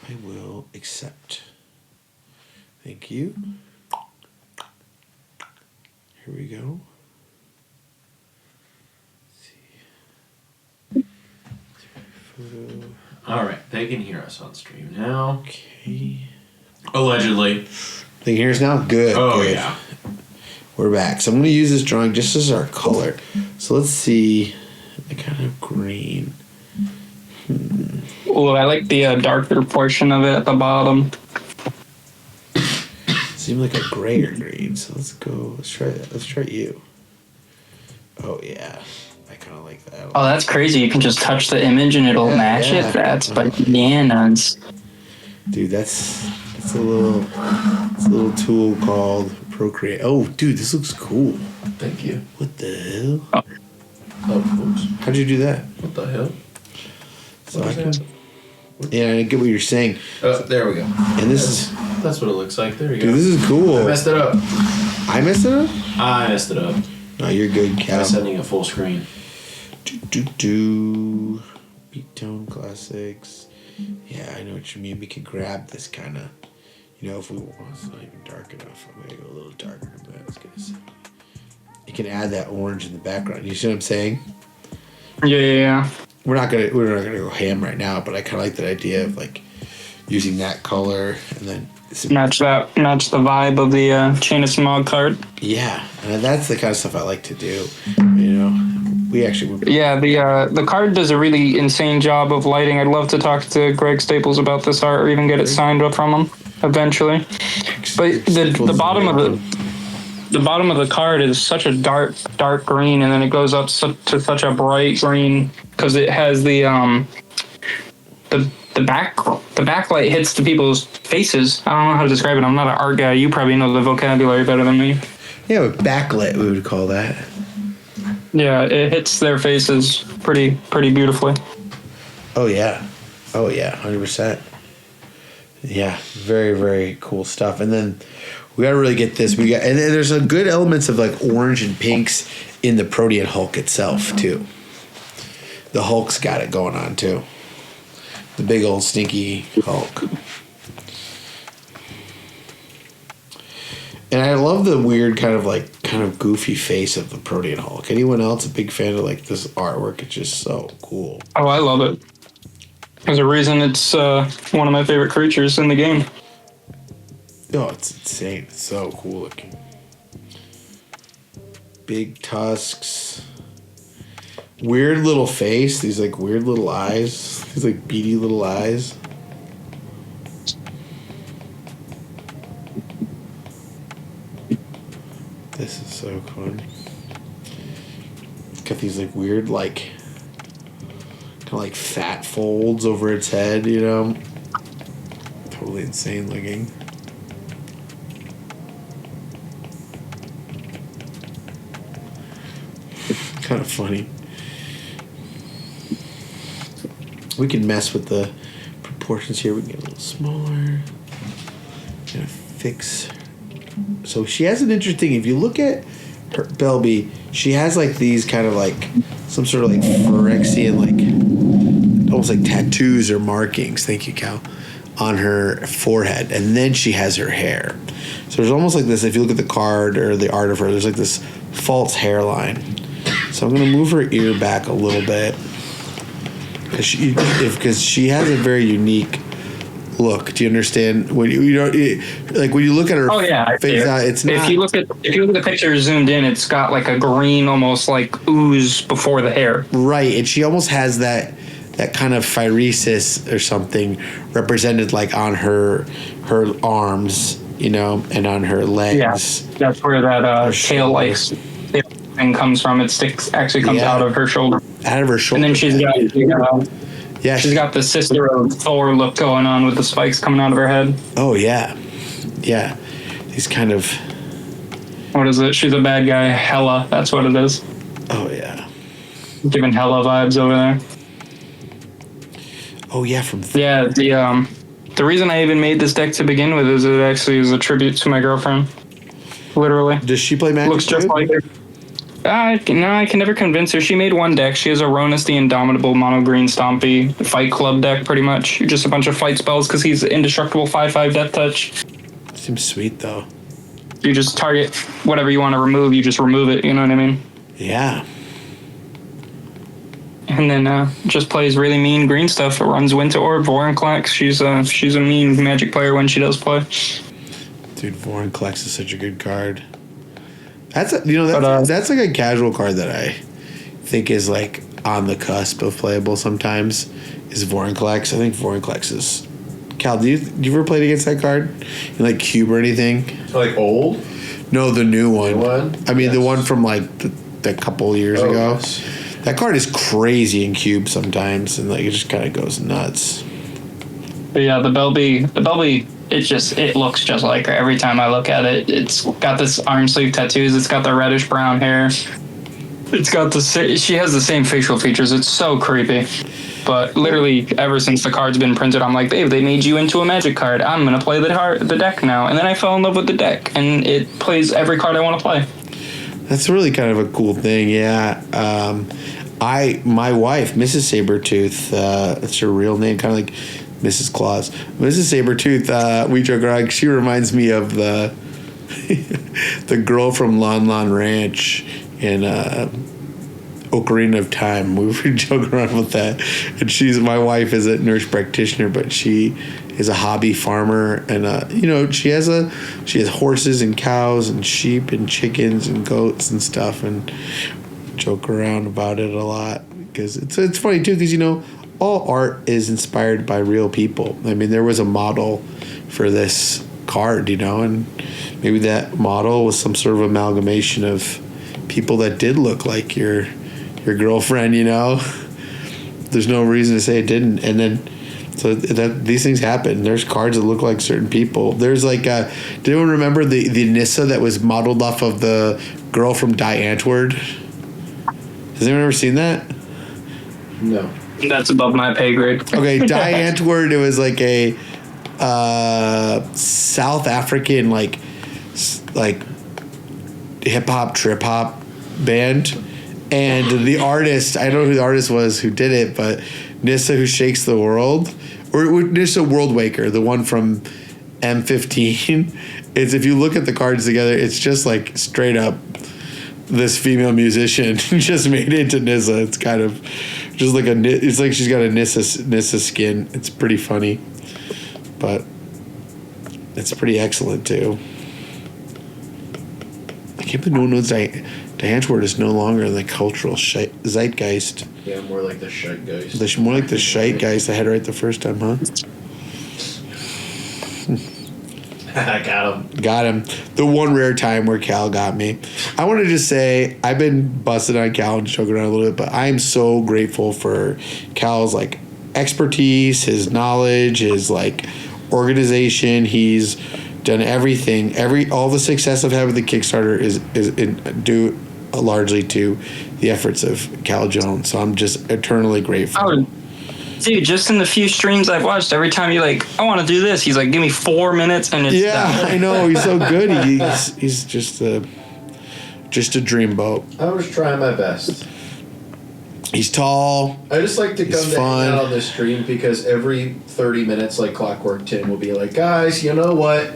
I will accept. Thank you. Here we go. Let's see. Photo. All right, they can hear us on stream now. Okay. Allegedly. They can hear us now? Good. Oh, good. yeah. We're back. So I'm going to use this drawing just as our color. So let's see the kind of green. Oh, I like the darker portion of it at the bottom. Let's seem like a grayer green. So let's go. Let's try that. Let's try you. Oh yeah, I kind of like that. Oh, that's crazy. You can just touch the image and it'll match it. That's bananas. Dude, that's a little tool called Procreate. Oh, dude, this looks cool. Thank you. What the hell? Oh, oops. How'd you do that? What the hell? So yeah, I get what you're saying. Oh, there we go. And that's what it looks like. There you go. Dude, this is cool. I messed it up. I messed it up? I messed it up. No, you're good, Cal. By sending a full screen. Beat tone classics. Yeah, I know what you mean. We could grab this kind of, if we want. It's not even dark enough. I'm gonna go a little darker, but that's gonna. You can add that orange in the background. You see what I'm saying? Yeah. We're not gonna go ham right now, but I kind of like that idea of like using that color and then match the vibe of the Chain of Smog card. Yeah, and that's the kind of stuff I like to do. We actually the card does a really insane job of lighting. I'd love to talk to Greg Staples about this art or even get it signed up from him eventually. But the bottom of the card is such a dark green, and then it goes up to such a bright green because it has the backlight hits the people's faces. I don't know how to describe it. I'm not an art guy. You probably know the vocabulary better than me. Yeah, with backlit we would call that. Yeah, it hits their faces pretty beautifully. Oh yeah, 100%. Yeah, very very cool stuff. And then we gotta really get this. And there's a good elements of like orange and pinks in the Protean Hulk itself too. The Hulk's got it going on too. The big old stinky Hulk. And I love the weird kind of goofy face of the Protean Hulk. Anyone else a big fan of like this artwork? It's just so cool. Oh, I love it. There's a reason it's one of my favorite creatures in the game. Oh, it's insane. It's so cool looking. Big tusks. Weird little face. These like weird little eyes. These like beady little eyes. This is so fun. It's got these like weird kind of fat folds over its head, Totally insane looking. Kind of funny. We can mess with the proportions here. We can get a little smaller. Gonna fix. So she has an interesting. If you look at her BELBE, she has like these kind of like some sort of like Phyrexian almost like tattoos or markings. Thank you, Cal. On her forehead, and then she has her hair. So there's almost like this. If you look at the card or the art of her, there's like this false hairline. So I'm gonna move her ear back a little bit because she has a very unique look. Do you understand? When when you look at her face, it's not. If you look at the picture zoomed in, it's got like a green, almost like ooze before the hair. Right, and she almost has that kind of phyresis or something represented like on her arms, and on her legs. Yeah, that's where that tail-like thing comes from. It actually comes out of her shoulder. Out of her shoulder. And then she's got the Sister of Thor look going on with the spikes coming out of her head. Oh yeah. Yeah. These kind of. What is it? She's a bad guy. Hela. That's what it is. Oh yeah. Giving Hela vibes over there. Oh yeah, the reason I even made this deck to begin with is it actually is a tribute to my girlfriend. Literally. Does she play Magic? Looks just like her. I can never convince her. She made one deck. She has a Ronus the Indomitable mono green stompy Fight Club deck, pretty much. Just a bunch of fight spells because he's indestructible 5/5 Death Touch. Seems sweet though. You just target whatever you want to remove. You just remove it. You know what I mean? Yeah. And then just plays really mean green stuff. It runs Winter Orb, Vorinclex. She's a mean Magic player when she does play. Dude, Vorinclex is such a good card. That's like a casual card that I think is like on the cusp of playable sometimes. Is Vorinclex. I think Vorinclex is Cal, do you ever played against that card? In like Cube or anything? Like old? No, the new one. New one? I mean, the one from like the couple years ago. Yes. That card is crazy in Cube sometimes, and like it just kind of goes nuts. But yeah, the BELBE, it looks just like her every time I look at it. It's got this arm sleeve tattoos. It's got the reddish brown hair. It's got she has the same facial features. It's so creepy. But literally, ever since the card's been printed, I'm like, babe, they made you into a Magic card. I'm gonna play the deck now. And then I fell in love with the deck, and it plays every card I want to play. That's really kind of a cool thing, yeah. My wife, Mrs. Sabretooth, that's her real name, kind of like Mrs. Claus. Mrs. Sabretooth, we joke around, she reminds me of the the girl from Lon Lon Ranch in Ocarina of Time. We joke around with that. And my wife is a nurse practitioner, but she is a hobby farmer, and she has horses and cows and sheep and chickens and goats and stuff, and joke around about it a lot because it's funny too, because all art is inspired by real people. I mean, there was a model for this card, and maybe that model was some sort of amalgamation of people that did look like your girlfriend. There's no reason to say it didn't. And then so these things happen. There's cards that look like certain people. There's like did anyone remember the Nissa that was modeled off of the girl from Die Antwoord? Has anyone ever seen that? No. That's above my pay grade. Okay, Die Antwoord, it was like a South African like hip hop trip hop band, and the artist, I don't know who the artist was who did it, but Nissa Who Shakes the World, or Nissa Worldwaker, the one from M15. It's, if you look at the cards together, it's just like straight up this female musician just made it into Nissa. It's kind of just like it's like she's got a Nissa skin. It's pretty funny, but it's pretty excellent too. I can't believe no one knows Die Antwoord is no longer in the cultural zeitgeist. Yeah, more like the Scheitgeist. More like the Scheitgeist. I had it right the first time, huh? Got him. The one rare time where Cal got me. I want to just say, I've been busting on Cal and joking around a little bit, but I am so grateful for Cal's like expertise, his knowledge, his like organization. He's done everything. All the success I've had with the Kickstarter is due largely to the efforts of Cal Jones. So I'm just eternally grateful. Oh, dude, just in the few streams I've watched, every time you're like, I want to do this, he's like, give me 4 minutes, and it's done. I know, he's so good. He's just a dreamboat. I was trying my best. He's tall. I just like to come to fun. hang out on this stream because every 30 minutes, like clockwork, Tim will be like, guys, you know what?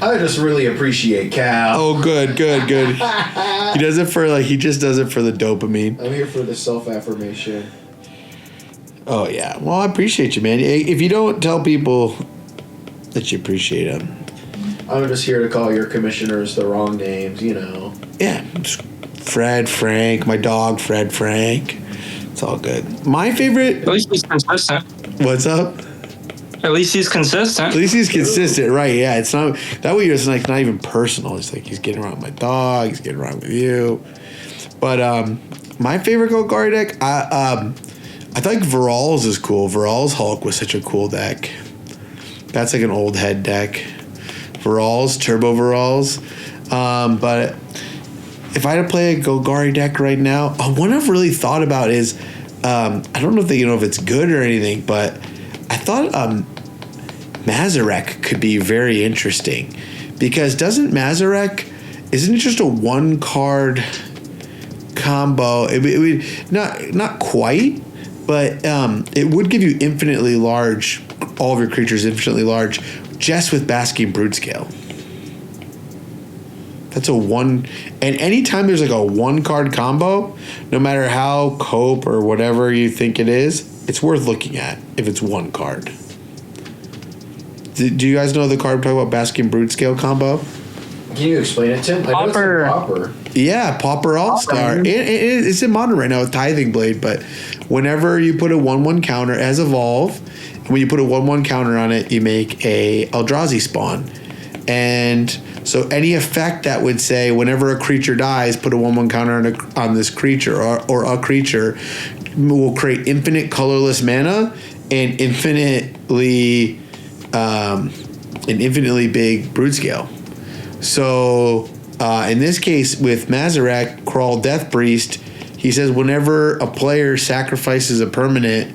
I just really appreciate Cal. Oh, good. He does it he just does it for the dopamine. I'm here for the self-affirmation. Oh, yeah. Well, I appreciate you, man. If you don't tell people that you appreciate them. I'm just here to call your commissioners the wrong names, Yeah. Fred, Frank, my dog, Fred, Frank. It's all good. My favorite. At least he's consistent. What's up? At least he's consistent. At least he's consistent, right? Yeah, it's not that way. It's like not even personal. It's like he's getting around with my dog. He's getting around with you. But my favorite Gold Guard deck, I thought Viral's is cool. Viral's Hulk was such a cool deck. That's like an old head deck. Viral's, Turbo Viral's. But if I had to play a Golgari deck right now, one I've really thought about is I don't know if it's good or anything, but I thought Mazarek could be very interesting because isn't it just a 1-card combo? It would not quite, but it would give you infinitely large, all of your creatures infinitely large, just with Basking Broodscale. That's a 1, and anytime there's like a 1-card combo, no matter how cope or whatever you think it is, it's worth looking at if it's 1 card. Do you guys know the card I'm talking about, Basking Broodscale combo? Can you explain it, Tim? I know it's Pauper. a Pauper. Yeah, Pauper All-Star. It's in Modern right now with Tithing Blade, but whenever you put a 1/1 counter as Evolve, and when you put a 1/1 counter on it, you make a Eldrazi spawn. And so any effect that would say whenever a creature dies, put a 1/1 counter on this creature or a creature will create infinite colorless mana and infinitely big brood scale. So in this case with Mazarek, Crawl Death Priest, he says whenever a player sacrifices a permanent,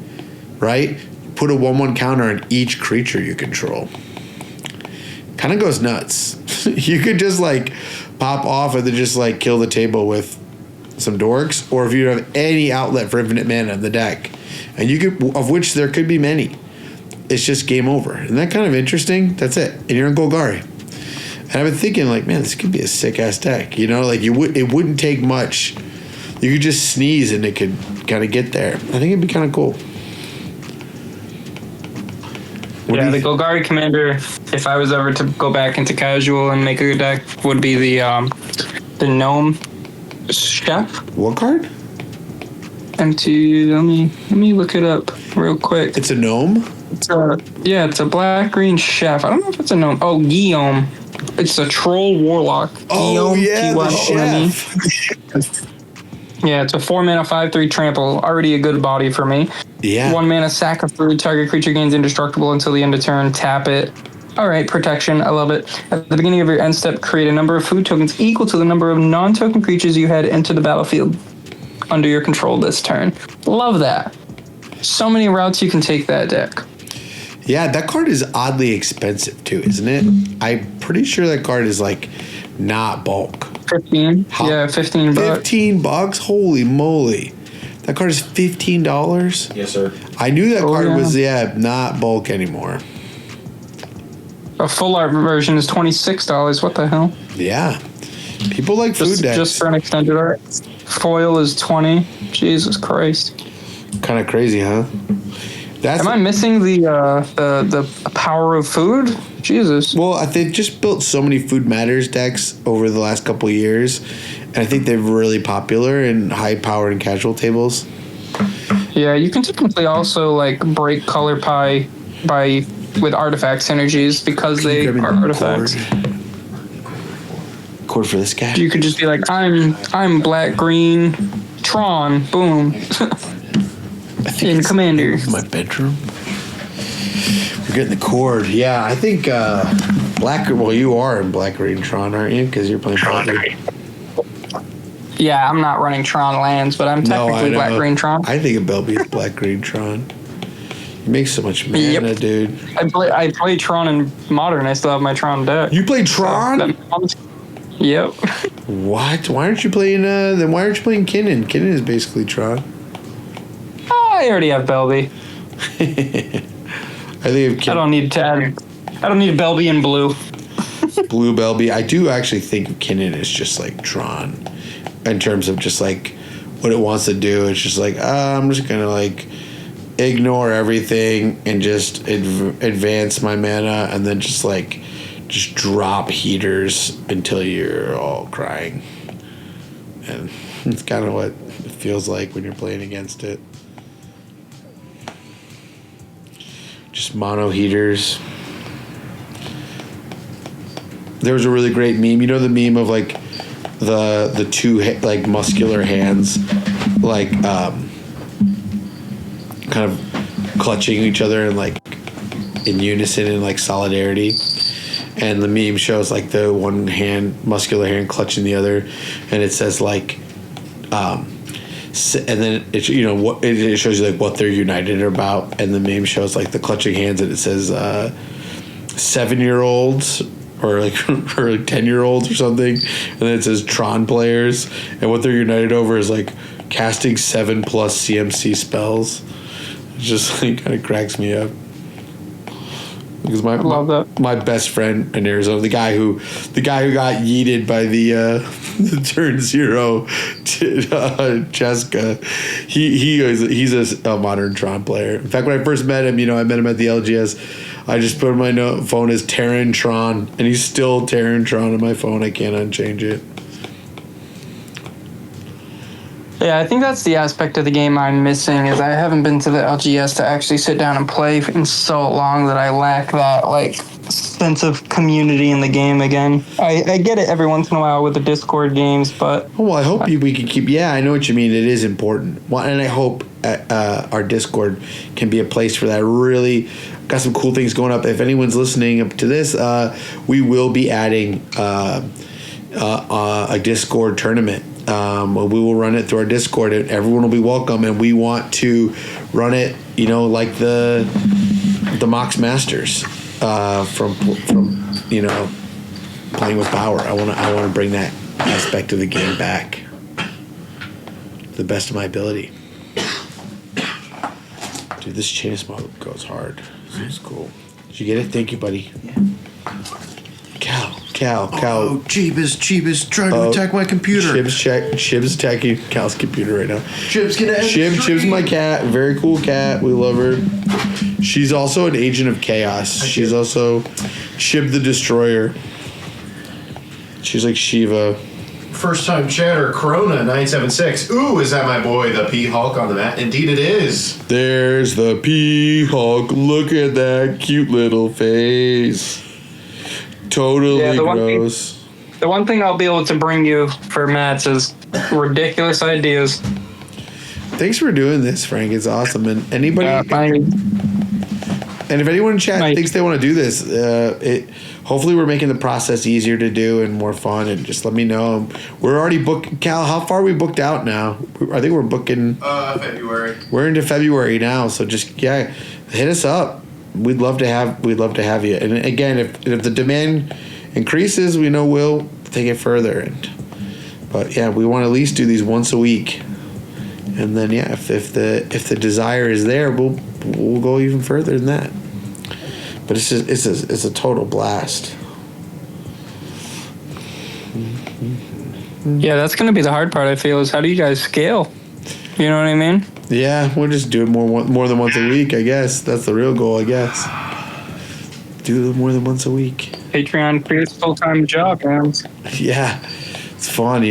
right, put a 1/1 counter on each creature you control. Kind of goes nuts. You could just like pop off and then just like kill the table with some dorks, or if you have any outlet for infinite mana in the deck, and you could, of which there could be many, it's just game over. Isn't that kind of interesting? That's it, and you're in Golgari. And I've been thinking like, man, this could be a sick ass deck. You know, like it wouldn't take much. You could just sneeze and it could kind of get there. I think it'd be kind of cool. Yeah, the Golgari Commander, if I was ever to go back into casual and make a good deck, would be the Gnome Chef. What card? Empty. Let me look it up real quick. It's a gnome? It's a black-green chef. I don't know if it's a gnome. Oh, Guillaume. It's a troll warlock. Oh, Guillaume, yeah, the chef. Yeah, it's a 4-mana 5/3 trample. Already a good body for me. Yeah. 1 mana sack of food. Target creature gains indestructible until the end of turn. Tap it. All right, protection. I love it. At the beginning of your end step, create a number of food tokens equal to the number of non-token creatures you had enter the battlefield under your control this turn. Love that. So many routes you can take that deck. Yeah, that card is oddly expensive too, isn't it? I'm pretty sure that card is like not bulk. 15. Yeah, $15. $15? Holy moly. That card is $15? Yes, sir. I knew that card was not bulk anymore. A full art version is $26. What the hell? Yeah. People like food decks. Just for an extended art. Foil is $20. Jesus Christ. Kind of crazy, huh? Am I missing the power of food? Jesus. Well, they've just built so many Food Matters decks over the last couple of years, and I think they're really popular in high power and casual tables. Yeah, you can technically also like break color pie with artifact synergies because they are artifacts. Cord for this guy. You could just be like, I'm black green Tron, boom. In Commander. My bedroom. We're getting the cord. Yeah, I think black. Well, you are in black green Tron, aren't you? Because you're playing Tron. Yeah, I'm not running Tron lands, but I'm technically black green Tron. I think of BELBE as black green Tron. You make so much mana, dude. I play Tron in Modern. I still have my Tron deck. You play Tron? Yep. What? Why aren't you playing? Then why aren't you playing Kinnan? Kinnan is basically Tron. I already have BELBE. I think I don't need to add. I don't need BELBE in blue. Blue BELBE. I do actually think Kinnan is just like Tron, in terms of just like what it wants to do. It's just like I'm just gonna like ignore everything and just advance my mana, and then just drop heaters until you're all crying. And it's kind of what it feels like when you're playing against it. Just mono heaters. There was a really great meme. You know the meme of like the two like muscular hands, like kind of clutching each other and like in unison and like solidarity. And the meme shows like the one hand, muscular hand clutching the other, and it says like, and then it shows you like what they're united about, and the meme shows like the clutching hands, and it says 7-year-olds or like 10-year-olds or something, and then it says Tron players, and what they're united over is like casting 7+ CMC spells. It just like kind of cracks me up. Because I love that. My best friend in Arizona, the guy who got yeeted by the turn 0 Jessica, he's a modern Tron player. In fact, when I first met him, I met him at the LGS. I just put my phone as Terran Tron, and he's still Terran Tron on my phone. I can't unchange it. Yeah, I think that's the aspect of the game I'm missing is I haven't been to the LGS to actually sit down and play in so long that I lack that like sense of community in the game again. I get it every once in a while with the Discord games, but well, I hope we can keep. Yeah, I know what you mean. It is important, and I hope our Discord can be a place for that. Really got some cool things going up. If anyone's listening up to this, we will be adding a Discord tournament. We will run it through our Discord, and everyone will be welcome. And we want to run it, like the Mox Masters from playing with power. I want to bring that aspect of the game back to the best of my ability. Dude, this chain of smoke goes hard. This is cool. Did you get it? Thank you, buddy. Yeah. Cal. Oh, Jeebus trying to attack my computer. Chib's attacking Cal's computer right now. Chib's gonna end Chib's my cat. Very cool cat. We love her. She's also an agent of chaos. She's also Chib the Destroyer. She's like Shiva. First time chatter, Corona 976. Ooh, is that my boy, the P-Hulk on the mat? Indeed it is. There's the P-Hulk. Look at that cute little face. Totally gross. The one thing I'll be able to bring you for Matt's is ridiculous ideas. Thanks for doing this, Frank. It's awesome. And anybody, and if anyone in chat thinks they want to do this, hopefully we're making the process easier to do and more fun. And just let me know. We're already booked. Cal, how far are we booked out now? I think we're booking February. We're into February now, so just hit us up. We'd love to have you. And again, if the demand increases, we know we'll take it further. But yeah, we want to at least do these once a week. And then if the desire is there, we'll go even further than that. But it's a total blast. Yeah, that's going to be the hard part, I feel, is how do you guys scale? You know what I mean? Yeah, we'll just do it more than once a week, I guess. That's the real goal, I guess. Do it more than once a week. Patreon creates full-time job, man. Yeah, it's fun,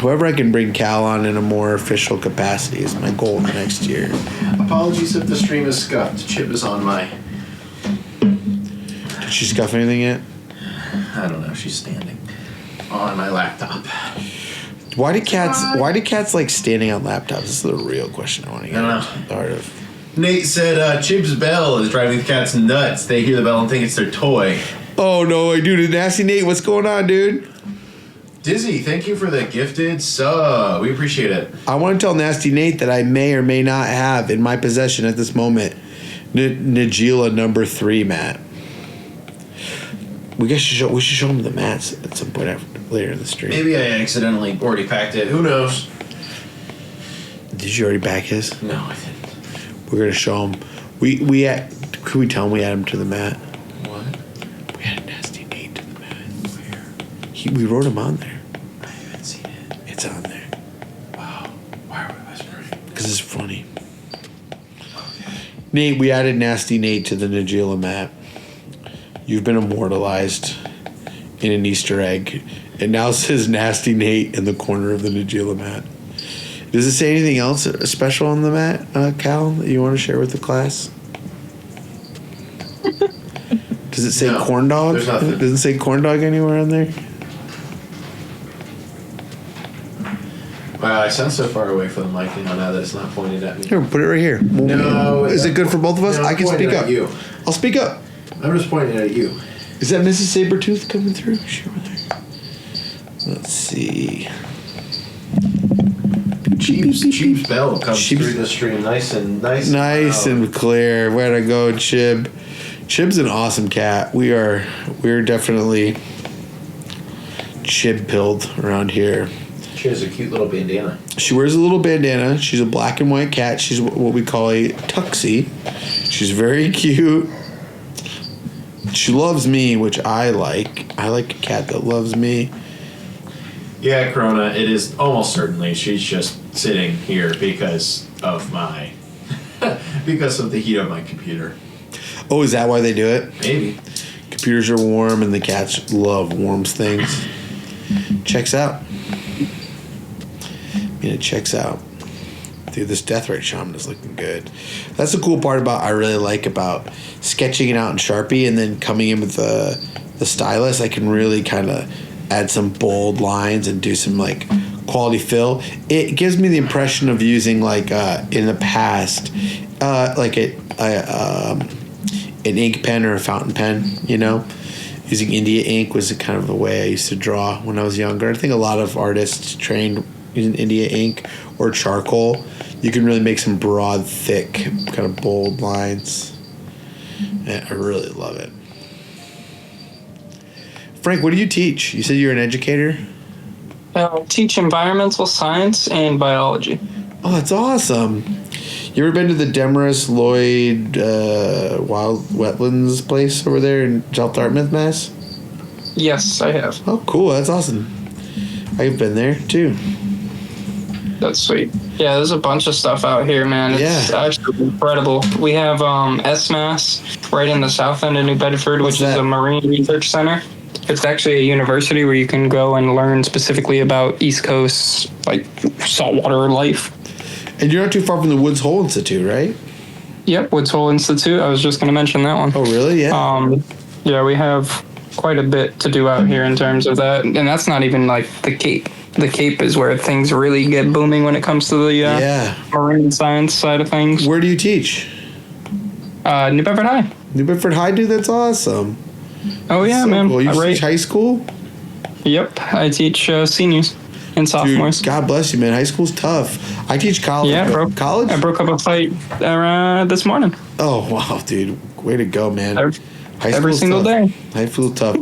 Whoever I can bring Cal on in a more official capacity is my goal next year. Apologies if the stream is scuffed. Chip is on my... Did she scuff anything yet? I don't know. She's standing on my laptop. Why do cats like standing on laptops? This is the real question I want to get into the heart of. Nate said Chib's bell is driving the cats nuts. They hear the bell and think it's their toy. Oh no, dude, Nasty Nate, what's going on, dude? Dizzy, thank you for the gifted sub. We appreciate it. I want to tell Nasty Nate that I may or may not have in my possession at this moment Nagila number 3 mat. We should show him the mats at some point later in the stream. Maybe I accidentally already packed it. Who knows? Did you already pack his? No, I didn't. We're gonna show him. Could we tell him we add him to the mat? What? We added Nasty Nate to the mat. Where? We wrote him on there. I haven't seen it. It's on there. Wow. Why are we whispering? Because it's funny. Okay. Nate, we added Nasty Nate to the Nagila mat. You've been immortalized in an Easter egg. It now says Nasty Nate in the corner of the Nagila mat. Does it say anything else special on the mat, Cal, that you want to share with the class? Does it say corn dog? There's nothing. Does it say corn dog anywhere on there? Wow, I sound so far away from the mic now that it's not pointed at me. Here, put it right here. No. Is it good for both of us? No, I can pointed speak at up. you. I'll speak up. I'm just pointing at you. Is that Mrs. Sabretooth coming through? Sure. Let's see. Cheap's bell comes through the stream nice and clear. Way to go, Chib. Chib's an awesome cat. We're definitely Chib-pilled around here. She has a cute little bandana. She wears a little bandana. She's a black and white cat. She's what we call a tuxie. She's very cute. She loves me, which I like. I like a cat that loves me. Yeah, Corona, it is almost certainly she's just sitting here because of the heat of my computer. Oh, is that why they do it? Maybe. Computers are warm and the cats love warm things. Checks out. I mean, it checks out. Dude, this death rate shaman is looking good. That's the cool part I really like about sketching it out in Sharpie and then coming in with the stylus. I can really kind of add some bold lines and do some like quality fill. It gives me the impression of using like in the past, like an ink pen or a fountain pen. You know, using India ink was kind of the way I used to draw when I was younger. I think a lot of artists trained using India ink or charcoal. You can really make some broad, thick, kind of bold lines. Yeah, I really love it. Frank, what do you teach? You said you're an educator? I teach environmental science and biology. Oh, that's awesome. You ever been to the Demarest Lloyd Wild Wetlands place over there in South Dartmouth, Mass? Yes, I have. Oh, cool. That's awesome. I've been there, too. That's sweet. Yeah, there's a bunch of stuff out here, man. It's actually incredible. We have SMAS right in the south end of New Bedford, which is a marine research center. It's actually a university where you can go and learn specifically about East Coast, like, saltwater life. And you're not too far from the Woods Hole Institute, right? Yep, Woods Hole Institute. I was just going to mention that one. Oh, really? Yeah. Yeah, we have quite a bit to do out here in terms of that. And that's not even, like, the Cape. The Cape is where things really get booming when it comes to the marine science side of things. Where do you teach? New Bedford High. New Bedford High, dude? That's awesome. Oh, yeah, so man. Cool. You teach high school? Yep. I teach seniors and sophomores. Dude, God bless you, man. High school's tough. I teach college. Yeah, college? I broke up a fight this morning. Oh, wow, dude. Way to go, man. Every single day. High school's tough.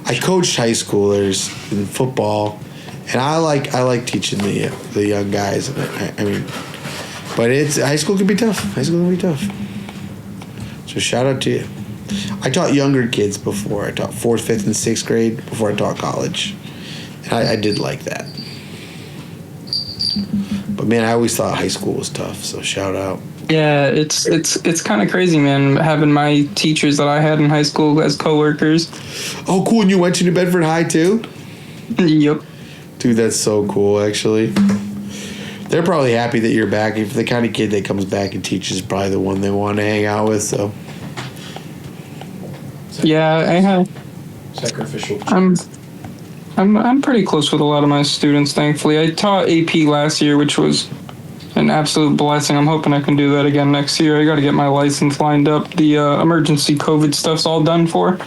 I coached high schoolers in football. And I like teaching the young guys. I mean, but high school can be tough. High school can be tough. So shout out to you. I taught younger kids before. I taught 4th, 5th, and 6th grade before I taught college. And I did like that. But man, I always thought high school was tough. So shout out. Yeah, it's kind of crazy, man, having my teachers that I had in high school as coworkers. Oh, cool. And you went to New Bedford High too? Yep. Dude, that's so cool, actually. They're probably happy that you're back. If the kind of kid that comes back and teaches is probably the one they want to hang out with, so. Yeah, I have. Sacrificial. I'm pretty close with a lot of my students, thankfully. I taught AP last year, which was an absolute blessing. I'm hoping I can do that again next year. I got to get my license lined up. The emergency COVID stuff's all done for.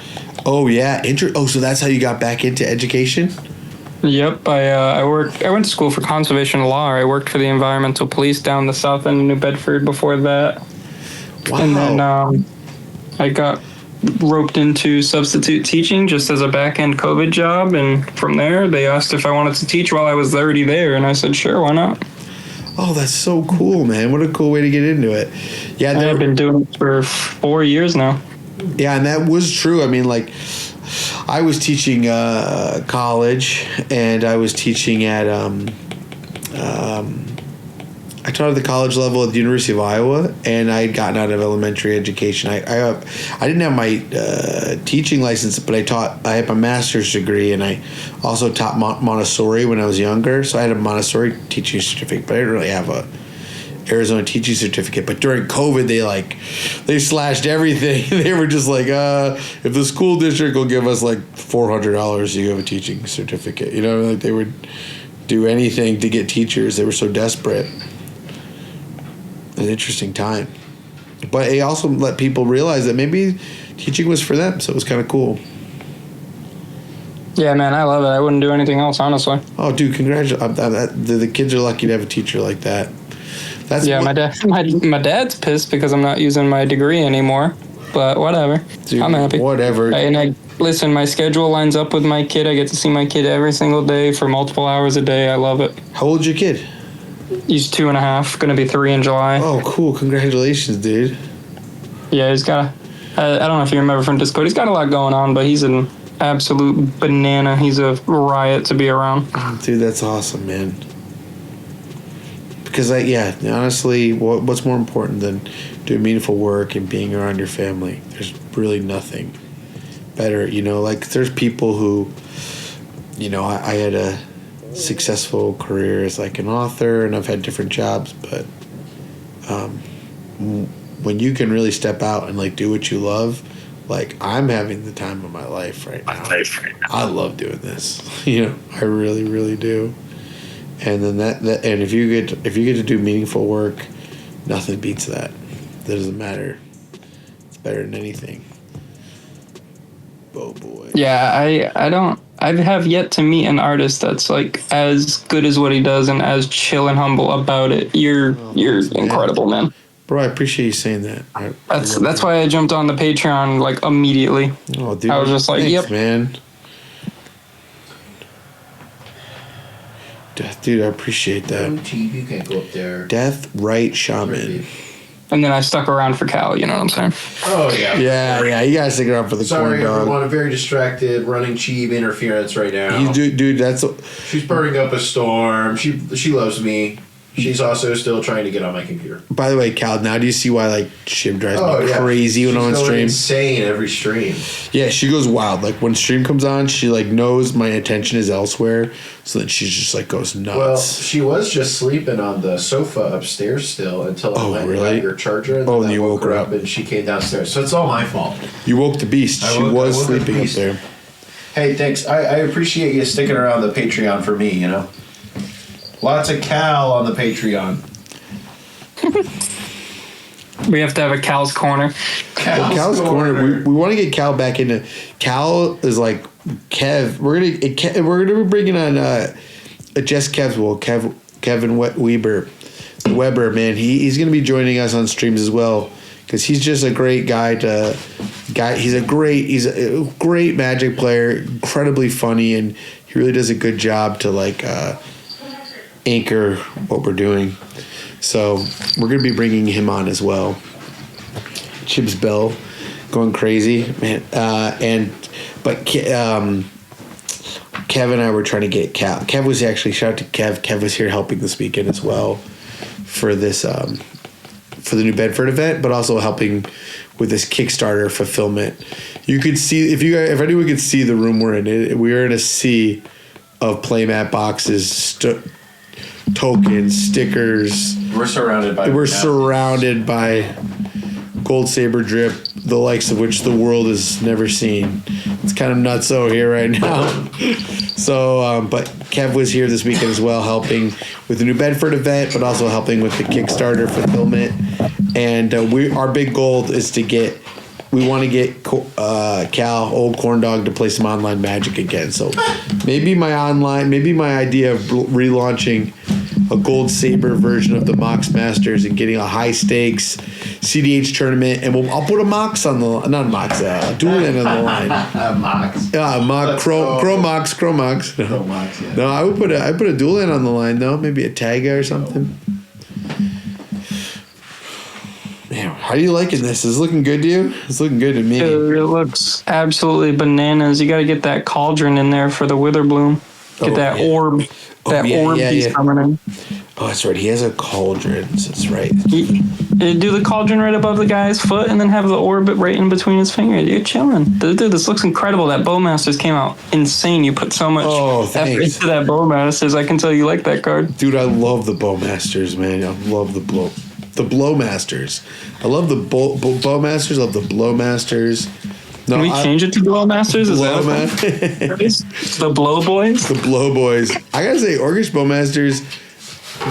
Oh, yeah. So that's how you got back into education? Yep, I went to school for conservation law. I worked for the environmental police down the south end of New Bedford before that. Wow. And then I got roped into substitute teaching just as a back-end COVID job. And from there, they asked if I wanted to teach while I was already there. And I said, sure, why not? Oh, that's so cool, man. What a cool way to get into it. Yeah, I've been doing it for 4 years now. Yeah, and that was true. I mean, like, I was teaching college, and I was teaching at I taught at the college level at the University of Iowa, and I had gotten out of elementary education. I didn't have my teaching license, but I had my master's degree, and I also taught Montessori when I was younger. So I had a Montessori teaching certificate, but I didn't really have a Arizona teaching certificate. But during COVID, they slashed everything. They were just like, if the school district will give us like $400, you have a teaching certificate. You know, like they would do anything to get teachers. They were so desperate. An interesting time. But it also let people realize that maybe teaching was for them, so it was kind of cool. Yeah, man, I love it. I wouldn't do anything else, honestly. Oh, dude, congratulations. The kids are lucky to have a teacher like that. My dad's pissed because I'm not using my degree anymore, but whatever. Dude, I'm happy. Whatever. Listen, my schedule lines up with my kid. I get to see my kid every single day for multiple hours a day. I love it. How old's your kid? He's 2.5, gonna be 3 in July. Oh, cool. Congratulations, dude. Yeah, he's got I don't know if you remember from Discord, he's got a lot going on, but he's an absolute banana. He's a riot to be around. Dude, that's awesome, man. because honestly, what's more important than doing meaningful work and being around your family? There's really nothing better. Like there's people who, I had a successful career as like an author, and I've had different jobs, but when you can really step out and like do what you love, like I'm having the time of my life right now. I love doing this. I really, really do. And then and if you get to do meaningful work, nothing beats that. That doesn't matter. It's better than anything. Oh boy. Yeah, I have yet to meet an artist that's like as good as what he does and as chill and humble about it. You're incredible, man. Bro, I appreciate you saying that. That's why I jumped on the Patreon like immediately. Oh, dude, I was just like, thanks, yep, man. Dude, I appreciate that. You can't go up there. Death Right Shaman. And then I stuck around for Cal, you know what I'm saying? Oh, yeah. Yeah, you gotta stick around for the corn dog. Everyone, I'm very distracted, running Cheeb interference right now. Dude, She's burning up a storm. She loves me. She's also still trying to get on my computer. By the way, Cal, now do you see why like Shib drives me crazy when I'm on stream? Insane every stream. Yeah, she goes wild. Like when stream comes on, she like knows my attention is elsewhere, so then she just like goes nuts. Well, she was just sleeping on the sofa upstairs still until I went and got your charger. And then I you woke her up and she came downstairs. So it's all my fault. You woke the beast. She was sleeping up there. Hey, thanks. I appreciate you sticking around the Patreon for me. Lots of Cal on the Patreon. We have to have a Cal's Corner. Cal's Corner. We want to get Cal back into. Cal is like Kev. We're gonna be bringing on Jess Kevswell, Kevin Weber. Man, he's gonna be joining us on streams as well because he's just a great guy. He's a great Magic player, incredibly funny, and he really does a good job to like. Anchor what we're doing, so we're gonna be bringing him on as well. Chib's Bell going crazy, man. But Kev and I were trying to get Kev was actually, shout out to Kev was here helping this weekend as well for this for the New Bedford event, but also helping with this Kickstarter fulfillment. You could see if anyone could see the room we're in. We're in a sea of playmat boxes. Tokens, stickers. We're surrounded by Gold Saber drip, the likes of which the world has never seen. It's kind of nutso here right now. So, but Kev was here this weekend as well, helping with the New Bedford event, but also helping with the Kickstarter fulfillment. And our big goal is we want to get Cal, old corn dog, to play some online Magic again. So maybe my idea of relaunching a Gold Saber version of the Mox Masters and getting a high stakes CDH tournament, and I'll put a Mox on the Dueling on the line. Mox. Crow Mox. No, I would put a Dueling on the line though. Maybe a Taga or something. Man, how are you liking this? Is it looking good to you? It's looking good to me. It looks absolutely bananas. You got to get that cauldron in there for the Witherbloom. Get that orb. Orb he's coming in. Oh, that's right. He has a cauldron. So that's right. Do the cauldron right above the guy's foot and then have the orb right in between his fingers. You're chilling. Dude, this looks incredible. That Bowmasters came out insane. You put so much effort into that Bowmasters. I can tell you like that card. Dude, I love the Bowmasters, man. I love the Blowmasters. I love the Bowmasters. I love the Blowmasters. No, Can we change it to Blowmasters? Is that the Blow Boys? The Blow Boys. I gotta say, Orcish Bowmasters,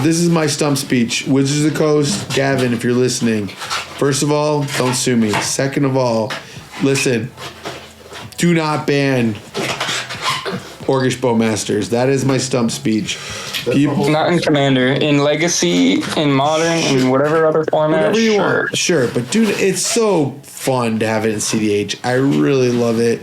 this is my stump speech. Wizards of the Coast, Gavin, if you're listening. First of all, don't sue me. Second of all, listen, do not ban Orcish Bowmasters. That is my stump speech. Not in Commander, in Legacy, in Modern, in whatever other format. Whatever you want. Sure, but dude, it's so fun to have it in CDH. I really love it.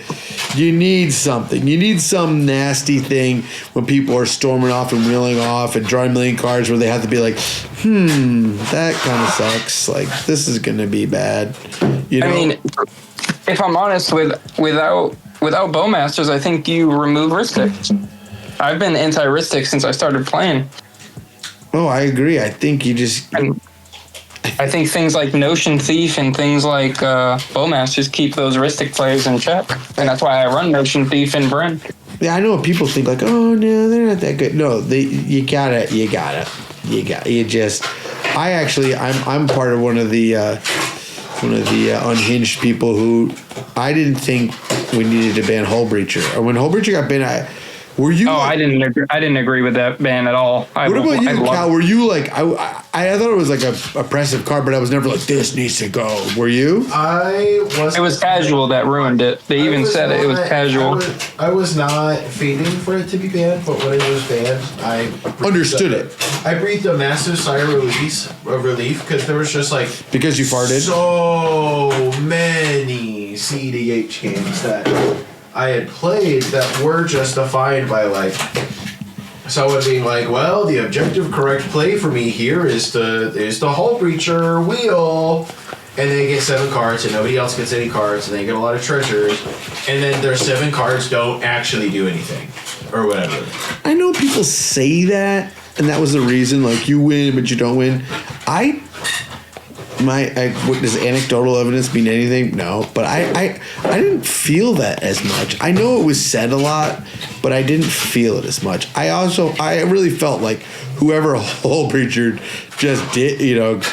You need something. You need some nasty thing when people are storming off and reeling off and drawing a million cards where they have to be like, that kind of sucks. Like, this is going to be bad. You know? I mean, if I'm honest, without Bowmasters, I think you remove Ristic. I've been anti-Ristic since I started playing. Oh, I agree. I think you just. I think things like Notion Thief and things like Bowmasters keep those Ristic players in check, and that's why I run Notion Thief and Bryn. Yeah, I know what people think, like, oh no, they're not that good. No, you gotta. I'm part of one of the unhinged people who I didn't think we needed to ban Hull Breacher. When Hull Breacher got banned, were you? Oh, I didn't agree with that ban at all. What about you, Cal? Were you like? I thought it was like a oppressive card, but I was never like, this needs to go. Were you? It was casual that ruined it. They even said it was casual. I was not feeding for it to be banned, but when it was banned, I understood it. I breathed a massive sigh of relief because there was just like because you farted so many CDH games that I had played that were justified by like someone being like, well, the objective correct play for me here is the Hull Breacher wheel, and they get 7 cards and nobody else gets any cards and they get a lot of treasures, and then their 7 cards don't actually do anything or whatever. I know people say that, and that was the reason, like, you win but you don't win. What does anecdotal evidence mean anything? No, but I didn't feel that as much. I know it was said a lot, but I didn't feel it as much. I really felt like whoever Hull Breacher just did,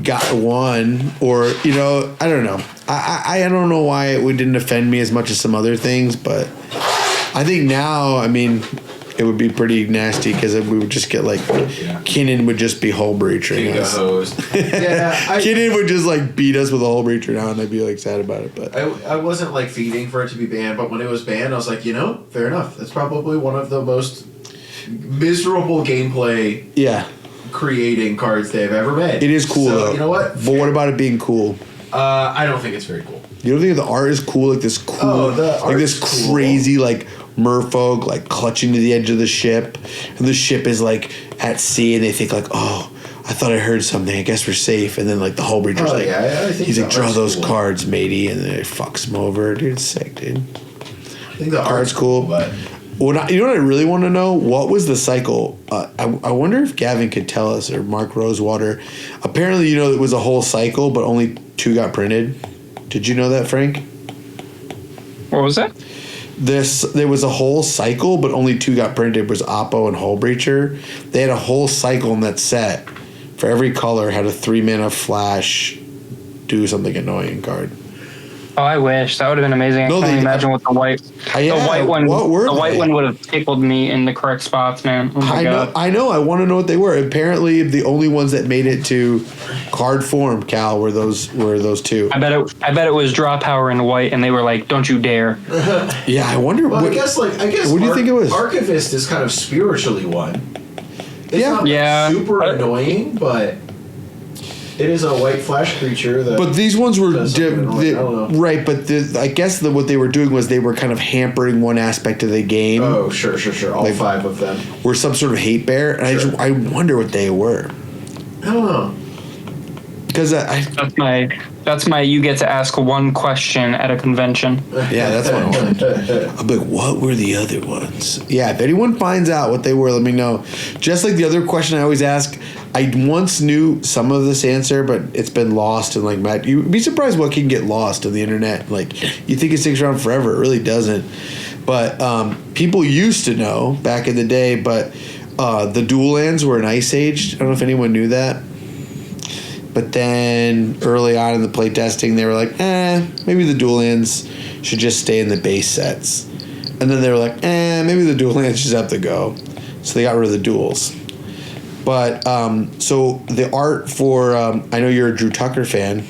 got one, or I don't know. I don't know why it didn't offend me as much as some other things, but I think now, I mean, it would be pretty nasty because we would just get like Kinnan would just be Hull Breaching us. Kinnan would just like beat us with a Hull Breacher now, and I'd be like sad about it. But I wasn't like feeding for it to be banned, but when it was banned, I was like, fair enough. That's probably one of the most miserable gameplay creating cards they've ever made. It is cool though. You know what? But what about it being cool? I don't think it's very cool. You don't think the art is cool? Like this cool, like this crazy, like merfolk, like clutching to the edge of the ship, and the ship is like at sea, and they think like, oh, I thought I heard something. I guess we're safe. And then like the Hull Breacher's I think he's like, draw those cards, matey, and then it fucks him over. Dude, it's sick, dude. I think the art's cool, but you know what I really want to know? What was the cycle? I wonder if Gavin could tell us, or Mark Rosewater. Apparently, it was a whole cycle, but only 2 got printed. Did you know that, Frank? What was that? There was a whole cycle, but only 2 got printed. It was Oppo and Hull Breacher. They had a whole cycle in that set. For every color, had a 3-mana flash, do something annoying card. Oh, I wish. That would have been amazing. I can't imagine what the white one. The white one would have tickled me in the correct spots, man. Oh my God. I know. I want to know what they were. Apparently, the only ones that made it to card form, Cal, were those 2. I bet it was draw power in white, and they were like, "Don't you dare!" Yeah, I wonder. Well, I guess. What do you think it was? Archivist is kind of spiritually one. It's not super annoying, but it is a white flash creature. But these ones were right. But I guess what they were doing was they were kind of hampering one aspect of the game. Oh, sure. All like, 5 of them were some sort of hate bear, and I wonder what they were. I don't know. Because that's my you get to ask one question at a convention. Yeah, that's what I want. I'll be like, what were the other ones? Yeah, if anyone finds out what they were, let me know. Just like the other question I always ask, I once knew some of this answer, but it's been lost. And like, Matt, you'd be surprised what can get lost on the internet. Like, you think it sticks around forever. It really doesn't. But people used to know back in the day, but the dual lands were an Ice Age. I don't know if anyone knew that. But then early on in the playtesting, they were like, maybe the dual lands should just stay in the base sets. And then they were like, maybe the dual lands just have to go. So they got rid of the duels. But so the art for, I know you're a Drew Tucker fan.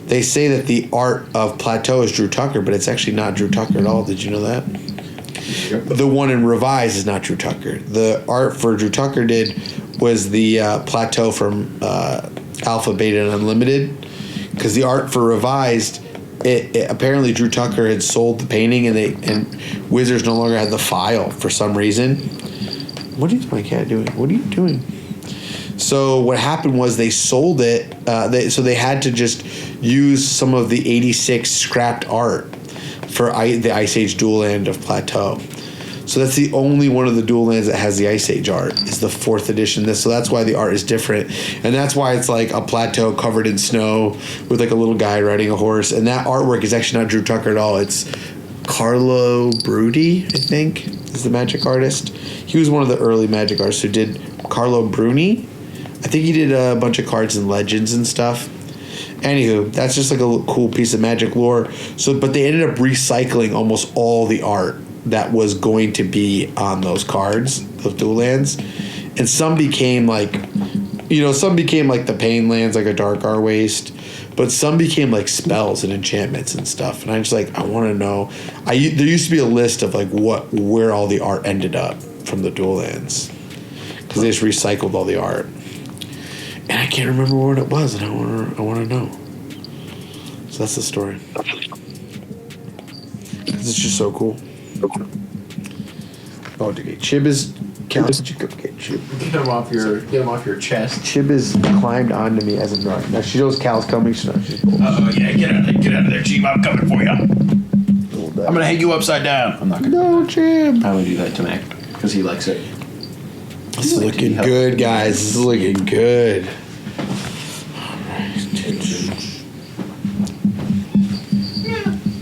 They say that the art of Plateau is Drew Tucker, but it's actually not Drew Tucker at all. Did you know that? Yep. The one in Revise is not Drew Tucker. The art for Drew Tucker was the Plateau from Alpha, Beta, and Unlimited, because the art for Revised, it apparently Drew Tucker had sold the painting, and Wizards no longer had the file for some reason. What is my cat doing? What are you doing? So what happened was they sold it. So they had to just use some of the 86 scrapped art for the Ice Age dual land of Plateau. So that's the only one of the dual lands that has the Ice Age art. Is the 4th edition. So that's why the art is different, and that's why it's like a plateau covered in snow with like a little guy riding a horse. And that artwork is actually not Drew Tucker at all. It's Carlo Bruni, I think, is the Magic artist. He was one of the early Magic artists who did Carlo Bruni. I think he did a bunch of cards and Legends and stuff. Anywho, that's just like a cool piece of Magic lore. So, but they ended up recycling almost all the art that was going to be on those cards, those dual lands, and some became like, some became like the Pain lands, like a Dark Our Waste, but some became like spells and enchantments and stuff. And I just like, I want to know. There used to be a list of like where all the art ended up from the dual lands, because they just recycled all the art. And I can't remember what it was, and I want to know. So that's the story. It's just so cool. Oh, okay. Chib is. Did you go get Chib? Get him off your chest. Chib has climbed onto me as a nut. Now she knows Cal's coming. So now she's. Oh yeah, get out of there, Chib. I'm coming for you. I'm gonna hang you upside down. I'm not gonna. No, Chib. I would do that to Mac because he likes it. This is looking good, guys. This is looking good.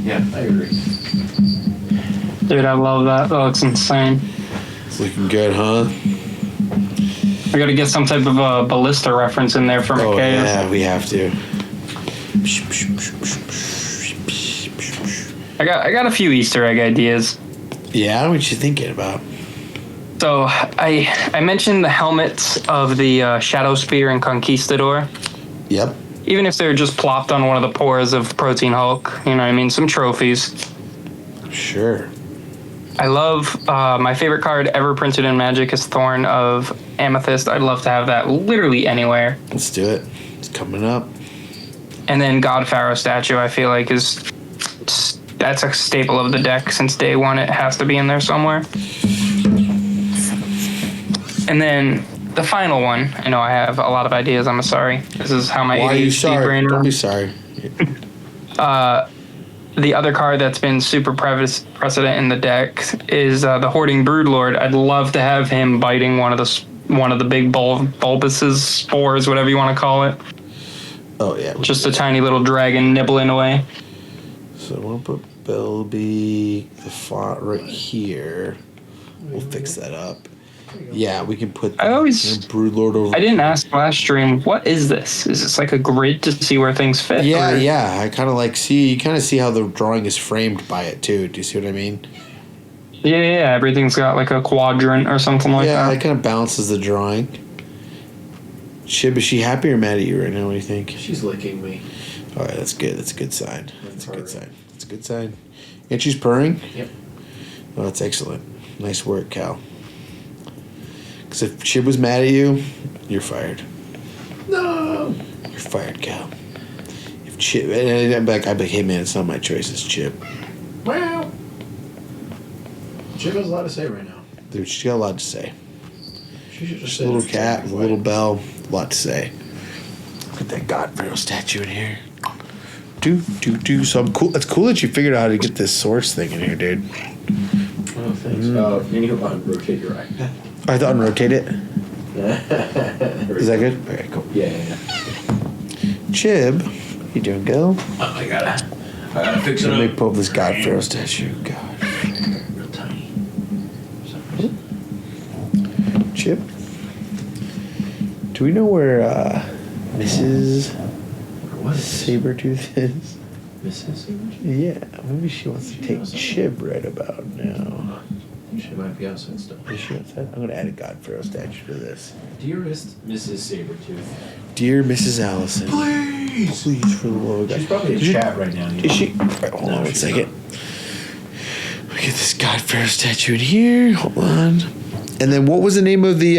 Yeah, I agree. Dude, I love that. That looks insane. It's looking good, huh? I gotta get some type of a ballista reference in there for Oh, McKay. yeah, we have to. I got a few Easter egg ideas. Yeah, what you thinking about? So I mentioned the helmets of the Shadow Spear and Conquistador. Yep. Even if they're just plopped on one of the pores of Protean Hulk, you know what I mean? Some trophies. Sure. I love, my favorite card ever printed in Magic is Thorn of Amethyst. I'd love to have that literally anywhere. Let's do it. It's coming up. And then God Pharaoh statue, I feel like that's a staple of the deck since day one. It has to be in there somewhere. And then the final one, I know I have a lot of ideas. I'm sorry. This is how my ADHD brain Don't be runs. sorry. The other card that's been super precedent in the deck is the Hoarding Broodlord. I'd love to have him biting one of the big bulbouses, spores, whatever you want to call it. Oh, yeah. Just a tiny little dragon nibbling away. So I want to put BELBE, the font right here. We'll fix that up. Yeah, we can put the Broodlord over. I didn't ask last stream, what is this? Is this like a grid to see where things fit? Yeah, yeah. I kind of like you kind of see how the drawing is framed by it too. Do you see what I mean? Yeah. Everything's got like a quadrant or something like that. Yeah, it kind of balances the drawing. Chib, is she happy or mad at you right now? What do you think? She's licking me. All right, that's good. That's a good sign. That's a good sign. That's a good sign. And she's purring? Yep. Oh, that's excellent. Nice work, Cal. Because if Chib was mad at you, you're fired. No. You're fired, Cal. If Chib, and I'm like, hey man, it's not my choice. It's Chib. Well, Chib has a lot to say right now. Dude, she's got a lot to say. She should just Just a little cat with a little bell. A lot to say. Put that God Pharaoh statue in here. Do. So I'm cool. It's cool that you figured out how to get this source thing in here, dude. Oh, thanks. You need to rotate your iPad. I thought rotate it. Is that good? Okay, cool. Yeah. Chib, how you doing, girl? Oh, I gotta fix it Let me up. pull up this God Pharaoh statue. God. Real tiny. Chib, do we know where Mrs. What is Sabertooth is? Mrs. Sabertooth? Yeah, maybe she wants to take Chib right about now. She might be outside still. Is she outside? I'm going to add a God Pharaoh statue to this. Dearest Mrs. Sabertooth. Dear Mrs. Allison. Please! Please, for the love of God. She's probably in chat right now. Is she? Right, hold on one second. Let me get this God Pharaoh statue in here. Hold on. And then what was the name of the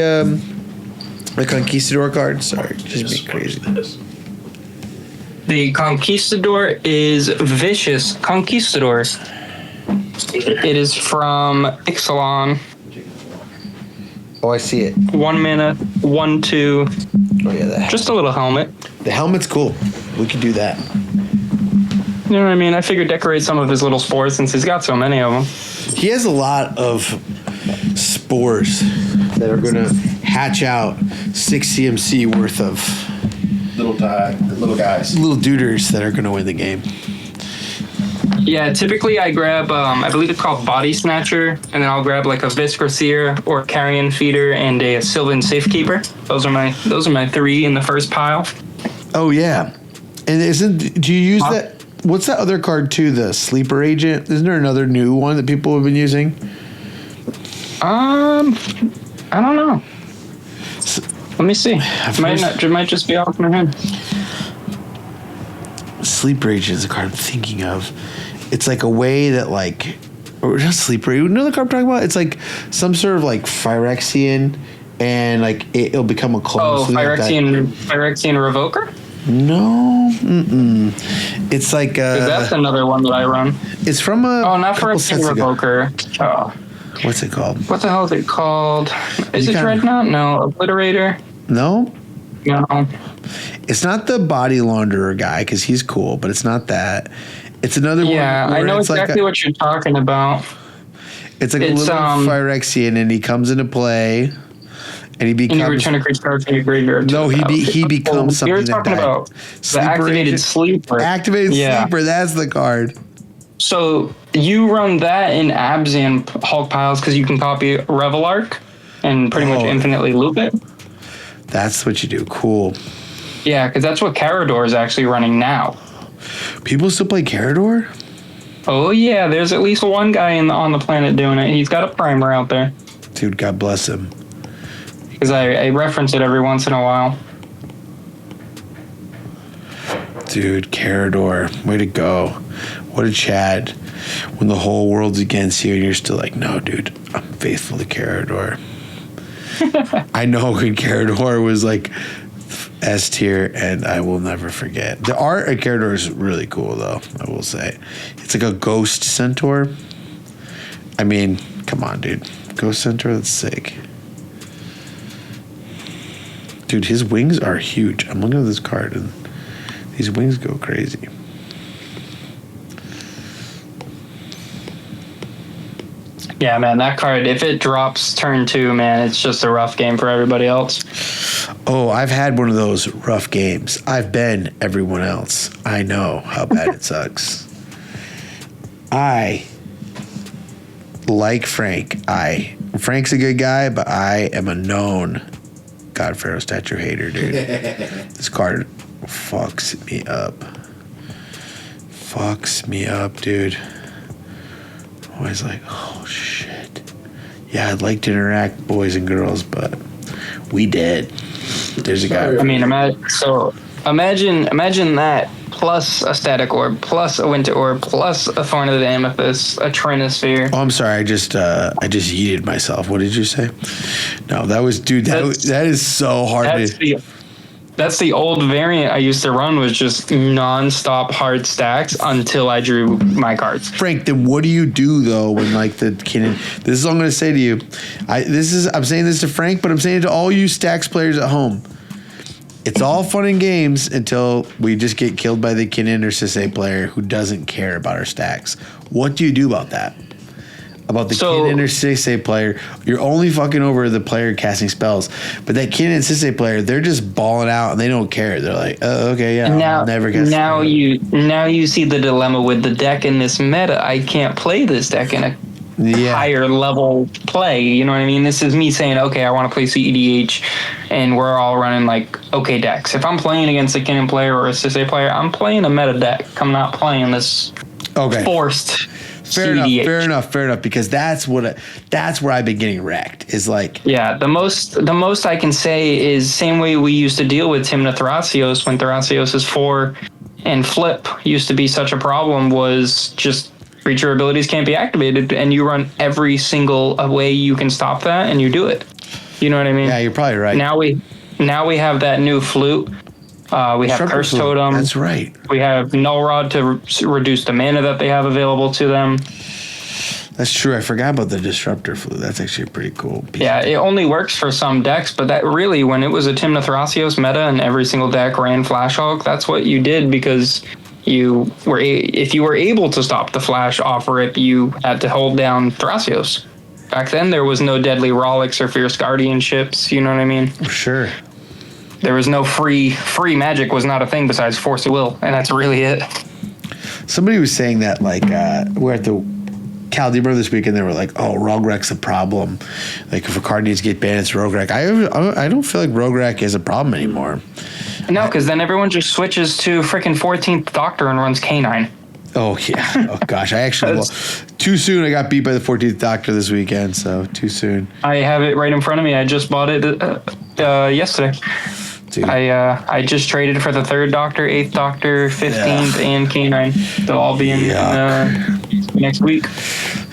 Conquistador card? Sorry, just be crazy. The Conquistador is Vicious Conquistador. It is from Ixalan. Oh, I see it. 1 mana, 1/2. Oh yeah, Just a little helmet. the helmet's cool. We could do that. You know what I mean? I figured decorate some of his little spores since he's got so many of them. He has a lot of spores that are going to hatch out 6 CMC worth of Little guys. little duders that are going to win the game. Yeah, typically I grab, I believe it's called Body Snatcher, and then I'll grab like a Visceraseer or Carrion Feeder and a Sylvan Safekeeper. Those are my 3 in the first pile. Oh yeah, and do you use that? What's that other card too? The Sleeper Agent. Isn't there another new one that people have been using? I don't know. Let me see. It might just be off my head. Sleeper Agent is a card I'm thinking of. It's like a way that or not Sleeper. You know the card I'm talking about? It's like some sort of like Phyrexian, and like it'll become a clone. Oh, Phyrexian Revoker? No, it's like that's another one that I run. It's from a not Phyrexian Revoker. Oh, what's it called? What the hell is it called? Is it Dreadnought? No, Obliterator. No. No. It's not the Body Launderer guy because he's cool, but it's not that. It's another one. Yeah, I know exactly what you're talking about. It's like a little Phyrexian, and he comes into play, and he becomes. And you return a creature card from your graveyard. No, he becomes something. You're talking about the Activated Sleeper. Activated Sleeper. That's the card. So you run that in Abzan Hulk piles because you can copy Revelark and pretty much infinitely loop it. That's what you do. Cool. Yeah, because that's what Carador is actually running now. People still play Carador? Oh yeah, there's at least one guy on the planet doing it. He's got a primer out there. Dude, God bless him. Because I reference it every once in a while. Dude, Carador, way to go. What a Chad. When the whole world's against you and you're still like, no, dude, I'm faithful to Carador. I know when Carador was like S tier, and I will never forget. The art of Carador is really cool, though, I will say. It's like a ghost centaur. I mean, come on, dude. Ghost centaur, that's sick. Dude, his wings are huge. I'm looking at this card, and these wings go crazy. Yeah, man, that card, if it drops turn 2, man, it's just a rough game for everybody else. Oh, I've had one of those rough games. I've been everyone else. I know how bad it sucks. I like Frank. Frank's a good guy, but I am a known God Pharaoh statue hater, dude. This card fucks me up. Fucks me up, dude. Always like, oh shit. Yeah, I'd like to interact, boys and girls, but we did. There's a guy. I mean, imagine that plus a static orb, plus a winter orb, plus a thorn of the amethyst, a trinisphere. Oh, I'm sorry. I just yeeted myself. What did you say? No, that was, dude. That is so hard. That's the old variant I used to run, was just non-stop hard stacks until I drew my cards. Frank, then what do you do though when like the Kinnan? This is what I'm going to say to you. I'm saying this to Frank, but I'm saying it to all you stacks players at home. It's all fun and games until we just get killed by the Kinnan or Sisay player who doesn't care about our stacks. What do you do about that? About the Kinnan or Sisay player, you're only fucking over the player casting spells. But that Kinnan and Sisay player, they're just balling out and they don't care. They're like, oh, okay, yeah, I'll never cast. Now you see the dilemma with the deck in this meta. I can't play this deck in a higher level play. You know what I mean? This is me saying, okay, I want to play CEDH, and we're all running like okay decks. If I'm playing against a Kinnan player or a Sisay player, I'm playing a meta deck. I'm not playing this forced. Fair enough. Because that's where I've been getting wrecked. Is like, yeah, the most I can say is same way we used to deal with Tymna Thrasios when Thrasios' 4 and flip used to be such a problem, was just creature abilities can't be activated, and you run every single way you can stop that, and you do it. You know what I mean? Yeah, you're probably right. Now we have that new flute. We have Curse Totem. That's right. We have Null Rod to reduce the mana that they have available to them. That's true. I forgot about the Disruptor Flute. That's actually a pretty cool piece. Yeah, it only works for some decks, but that really, when it was a Tymna Thrasios meta and every single deck ran Flash Hulk, that's what you did, because if you were able to stop the Flash off rip, you had to hold down Thrasios. back then there was no deadly relics or fierce guardianships. You know what I mean? Sure. There was no free magic was not a thing besides force of will, and that's really it. Somebody was saying that, like, we're at the Cal, do you remember this weekend they were like, oh, Rogue Wreck's a problem. Like, if a card needs to get banned, it's Rogue Wreck. I don't feel like Rogue Wreck is a problem anymore. No, because then everyone just switches to freaking 14th Doctor and runs K9. Oh, yeah. Oh, gosh. I actually, well, too soon. I got beat by the 14th Doctor this weekend, so too soon. I have it right in front of me. I just bought it yesterday. Dude. I just traded for the 3rd Doctor, 8th Doctor, 15th, and K9. They'll all be in next week.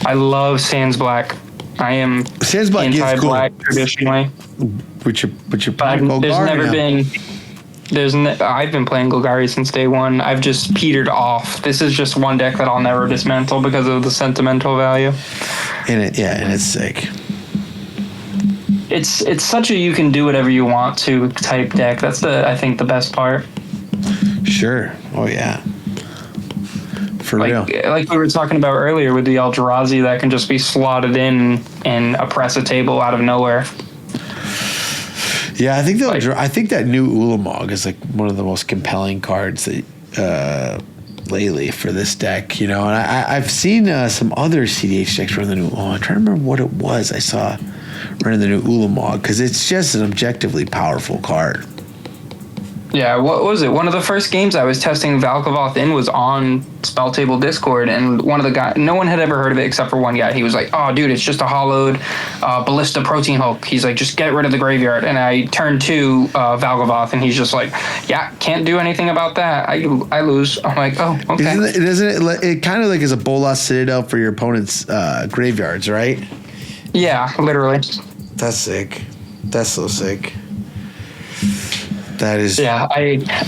I love Sans Black. I am Sans Black anti-black cool. traditionally. But you're there's never been... I've been playing Golgari since day one. I've just petered off. This is just one deck that I'll never dismantle because of the sentimental value. And it's sick. It's such a you can do whatever you want to type deck. That's I think the best part. Sure. Oh yeah. For real. Like we were talking about earlier with the Eldrazi that can just be slotted in and oppress a table out of nowhere. Yeah, I think that new Ulamog is like one of the most compelling cards that lately for this deck, you know. And I've seen some other CDH decks run the new. Oh, I'm trying to remember what it was I saw running the new Ulamog because it's just an objectively powerful card. Yeah, what was it? One of the first games I was testing Valkavoth in was on Spell Table Discord, and one of the guys, no one had ever heard of it except for one guy. He was like, oh, dude, it's just a hollowed Ballista Protean Hulk. He's like, just get rid of the graveyard. And I turned to Valkavoth, and he's just like, yeah, can't do anything about that. I lose. I'm like, oh, okay. Isn't it kind of like is a Bolas Citadel for your opponent's graveyards, right? Yeah, literally. That's sick. That's so sick. That is. Yeah,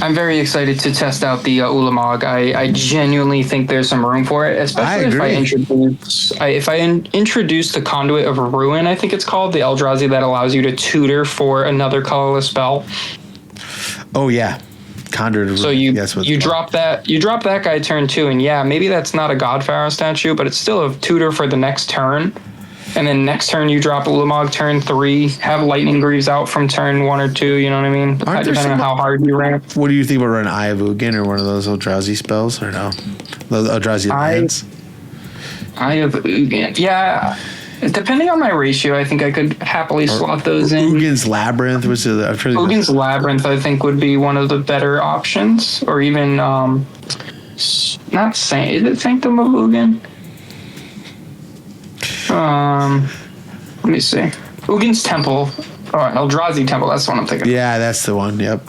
I'm very excited to test out the Ulamog. I genuinely think there's some room for it, especially if I introduce the Conduit of Ruin, I think it's called, the Eldrazi that allows you to tutor for another colorless spell. Oh yeah, Conduit of Ruin. So you drop that guy turn 2, and yeah, maybe that's not a Godpharaoh statue, but it's still a tutor for the next turn. And then next turn you drop Ulamog turn 3, have Lightning Greaves out from turn 1 or 2, you know what I mean? Depending on how hard you ramp. What do you think about running Eye of Ugin or one of those Eldrazi spells, or no? Those Eldrazi lands? Eye of Ugin. Yeah, depending on my ratio, I think I could happily slot those in. Ugin's Labyrinth was Ugin's Labyrinth, I think, would be one of the better options. Or even, not is it Sanctum of Ugin? Let me see. Ugin's Temple. Oh, Eldrazi Temple. That's the one I'm thinking. Yeah, that's the one. Yep.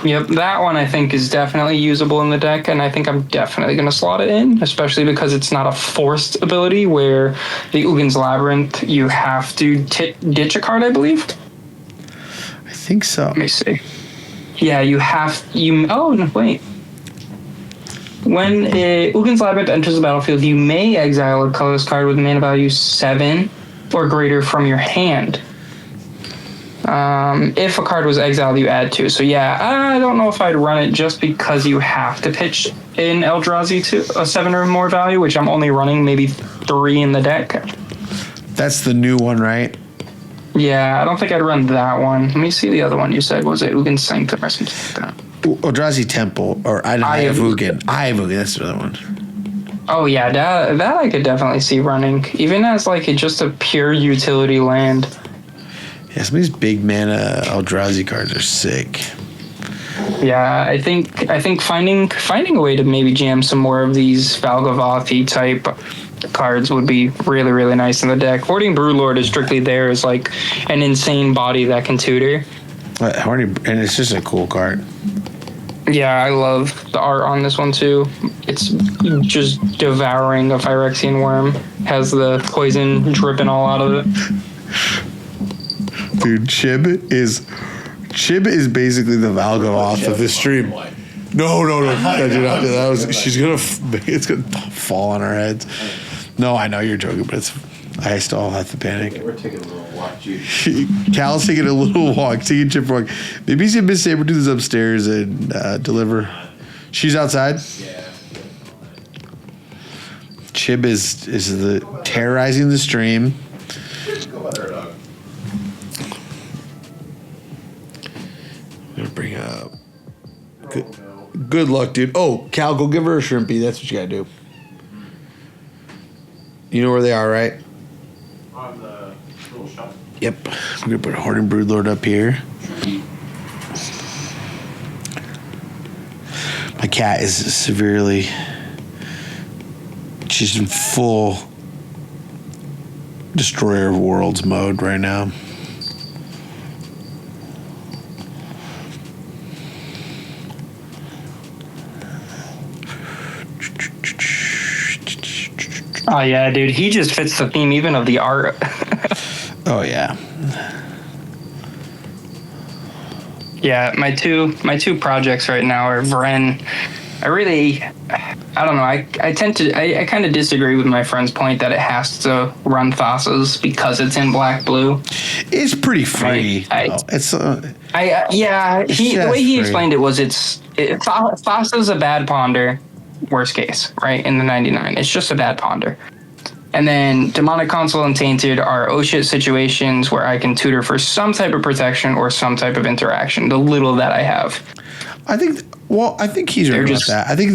That one I think is definitely usable in the deck, and I think I'm definitely going to slot it in, especially because it's not a forced ability where the Ugin's Labyrinth, you have to ditch a card, I believe. I think so. Let me see. Yeah, oh, no, wait. When Ugin's Labyrinth enters the battlefield, you may exile a colorless card with mana value 7 or greater from your hand. If a card was exiled, you add 2. So yeah, I don't know if I'd run it just because you have to pitch in Eldrazi to a 7 or more value, which I'm only running maybe 3 in the deck. That's the new one, right? Yeah, I don't think I'd run that one. Let me see the other one you said. Was it Ugin's Sanctum or something like that? Eldrazi Temple, or Eye of Ugin. Eye of Ugin, that's the other one. Oh yeah, that I could definitely see running, even as like just a pure utility land. Yeah, some of these big mana Eldrazi cards are sick. Yeah, I think finding a way to maybe jam some more of these Valgavothi type cards would be really, really nice in the deck. Hoarding Brewlord is strictly there as like an insane body that can tutor. And it's just a cool card. Yeah, I love the art on this one too. It's just devouring a Phyrexian worm. Has the poison dripping all out of it. Dude, Chib is basically the Valgavoth of this stream. No, do not do that. It's gonna fall on our heads. No, I know you're joking, but I still have to panic. We're taking a little walk, Cal's taking a little walk, taking Chip walk. Maybe he's gonna miss Sabretooth upstairs and deliver. She's outside? Yeah. Chib is terrorizing the stream. bring up. Good luck, dude. Oh, Cal, go give her a shrimpy. That's what you gotta do. You know where they are, right? On the little shop. Yep. I'm gonna put Hardened Broodlord up here. My cat is severely. She's in full Destroyer of Worlds mode right now. Oh yeah, dude, he just fits the theme even of the art. Oh yeah. Yeah, my two projects right now are Vren. I don't know. I kind of disagree with my friend's point that it has to run Thassa's because it's in black blue. It's pretty free. The way he explained it was Thassa's a bad ponder, worst case, right? In the 99, it's just a bad ponder. And then Demonic Console and Tainted are oh shit situations where I can tutor for some type of protection or some type of interaction, the little that I have. I think he's right about that. I think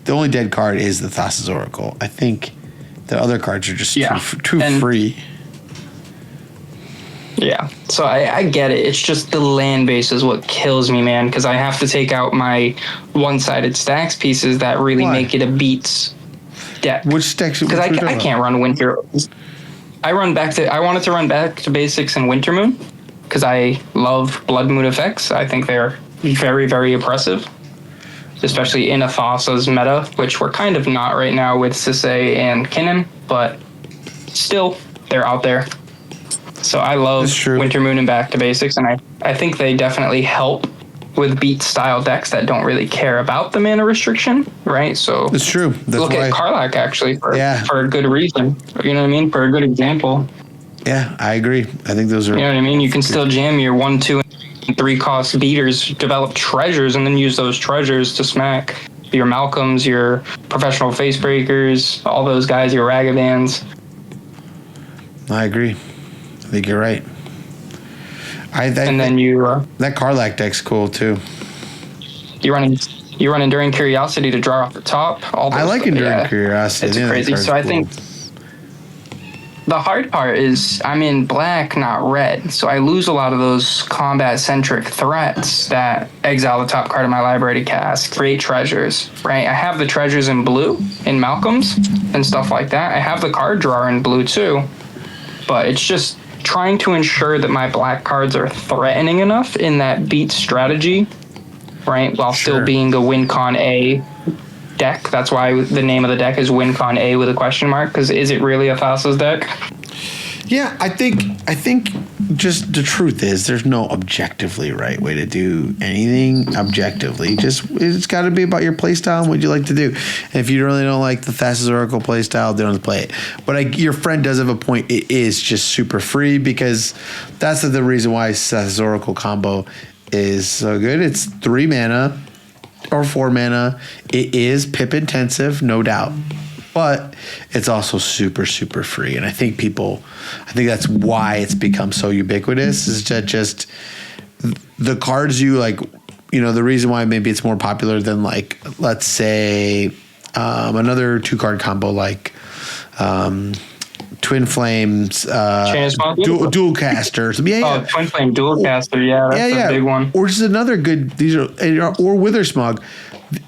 the only dead card is the Thassa's Oracle. I think the other cards are just too free. Yeah, so I get it. It's just the land base is what kills me, man, because I have to take out my one-sided stacks pieces that really make it a beats deck. Which stacks? Because I can't run Winter. I wanted to run back to basics in Winter Moon because I love Blood Moon effects. I think they're very, very oppressive, especially in a Thassa's meta, which we're kind of not right now with Sisay and Kinnan, but still, they're out there. So I love Winter Moon and Back to Basics, and I think they definitely help with beat-style decks that don't really care about the mana restriction, right? So it's true. Look at Karlach, actually, for a good reason. You know what I mean? For a good example. Yeah, I agree. I think those are... You know what I mean? You can still jam your 1, 2, and 3 cost beaters, develop treasures, and then use those treasures to smack your Malcolms, your professional face breakers, all those guys, your Ragavans. I agree. I think you're right. That Karlach deck's cool too. You run Enduring Curiosity to draw off the top. I like Enduring Curiosity. It's crazy. So I think the hard part is I'm in black, not red. So I lose a lot of those combat-centric threats that exile the top card of my library to cast, create treasures, right? I have the treasures in blue, in Malcolm's, and stuff like that. I have the card drawer in blue too. But it's just trying to ensure that my black cards are threatening enough in that beat strategy, right? While still being a WinCon A deck. That's why the name of the deck is WinCon A with a question mark, because is it really a Thassa's deck? Yeah, I think just the truth is there's no objectively right way to do anything objectively. It's got to be about your playstyle and what you like to do. And if you really don't like the Thassa's Oracle playstyle, don't play it. But your friend does have a point. It is just super free because that's the reason why Thassa's Oracle combo is so good. It's 3 mana or 4 mana. It is pip intensive, no doubt. But it's also super, super free. And I think that's why it's become so ubiquitous is that just the cards you like, the reason why maybe it's more popular than like, let's say, another 2-card combo like Twin Flames, dual casters. Oh, Twin Flame dual caster. Yeah, that's a big one. Or just another good, or Wither Smog.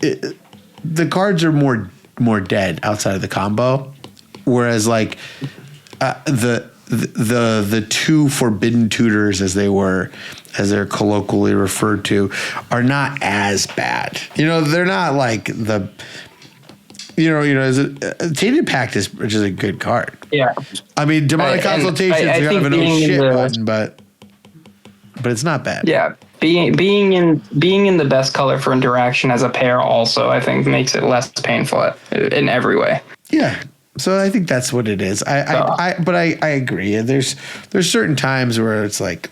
The cards are more dead outside of the combo, whereas like the 2 forbidden tutors as they're colloquially referred to are not as bad. They're not like the Tainted Pact is just a good card. Yeah, I mean Demonic Consultation is kind of an oh shit button, but it's not bad. Yeah. Being in the best color for interaction as a pair also, I think, makes it less painful in every way. Yeah. So I think that's what it is. I agree. There's certain times where it's like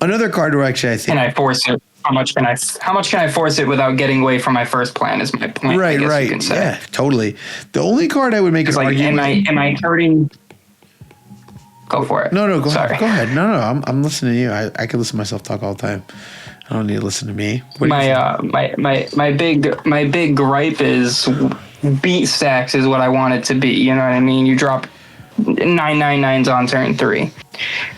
another card where actually I think. Can I force it? How much can I force it without getting away from my first plan? Is my point. Right. You can say. Yeah. Totally. The only card I would make an argument. Am I hurting? Go for it. No, go ahead. No, I'm listening to you. I could listen to myself talk all the time. I don't need to listen to me. My big gripe is beat stacks is what I want it to be. You know what I mean? You drop 999s on turn 3.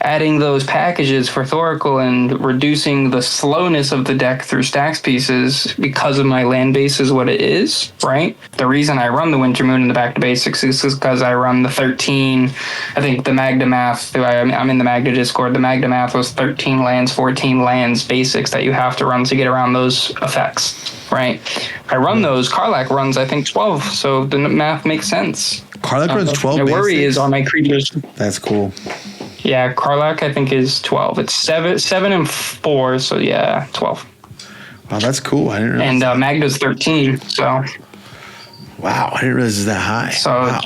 Adding those packages for Thoracle and reducing the slowness of the deck through stacks pieces because of my land base is what it is, right? The reason I run the Winter Moon in the Back to Basics is because I run the 13. I think the Magda Math, I'm in the Magda Discord, the Magda Math was 13 lands, 14 lands basics that you have to run to get around those effects, right? I run those. Karlach runs, I think, 12, so the math makes sense. Karlach runs 12 My worry basics? is on my creatures. That's cool. Yeah, Karlach I think is 12. It's 7 and 4, so yeah, 12. Wow, that's cool. I didn't realize. And that. Magda's 13, so. Wow, I didn't realize it was that high. So, wow.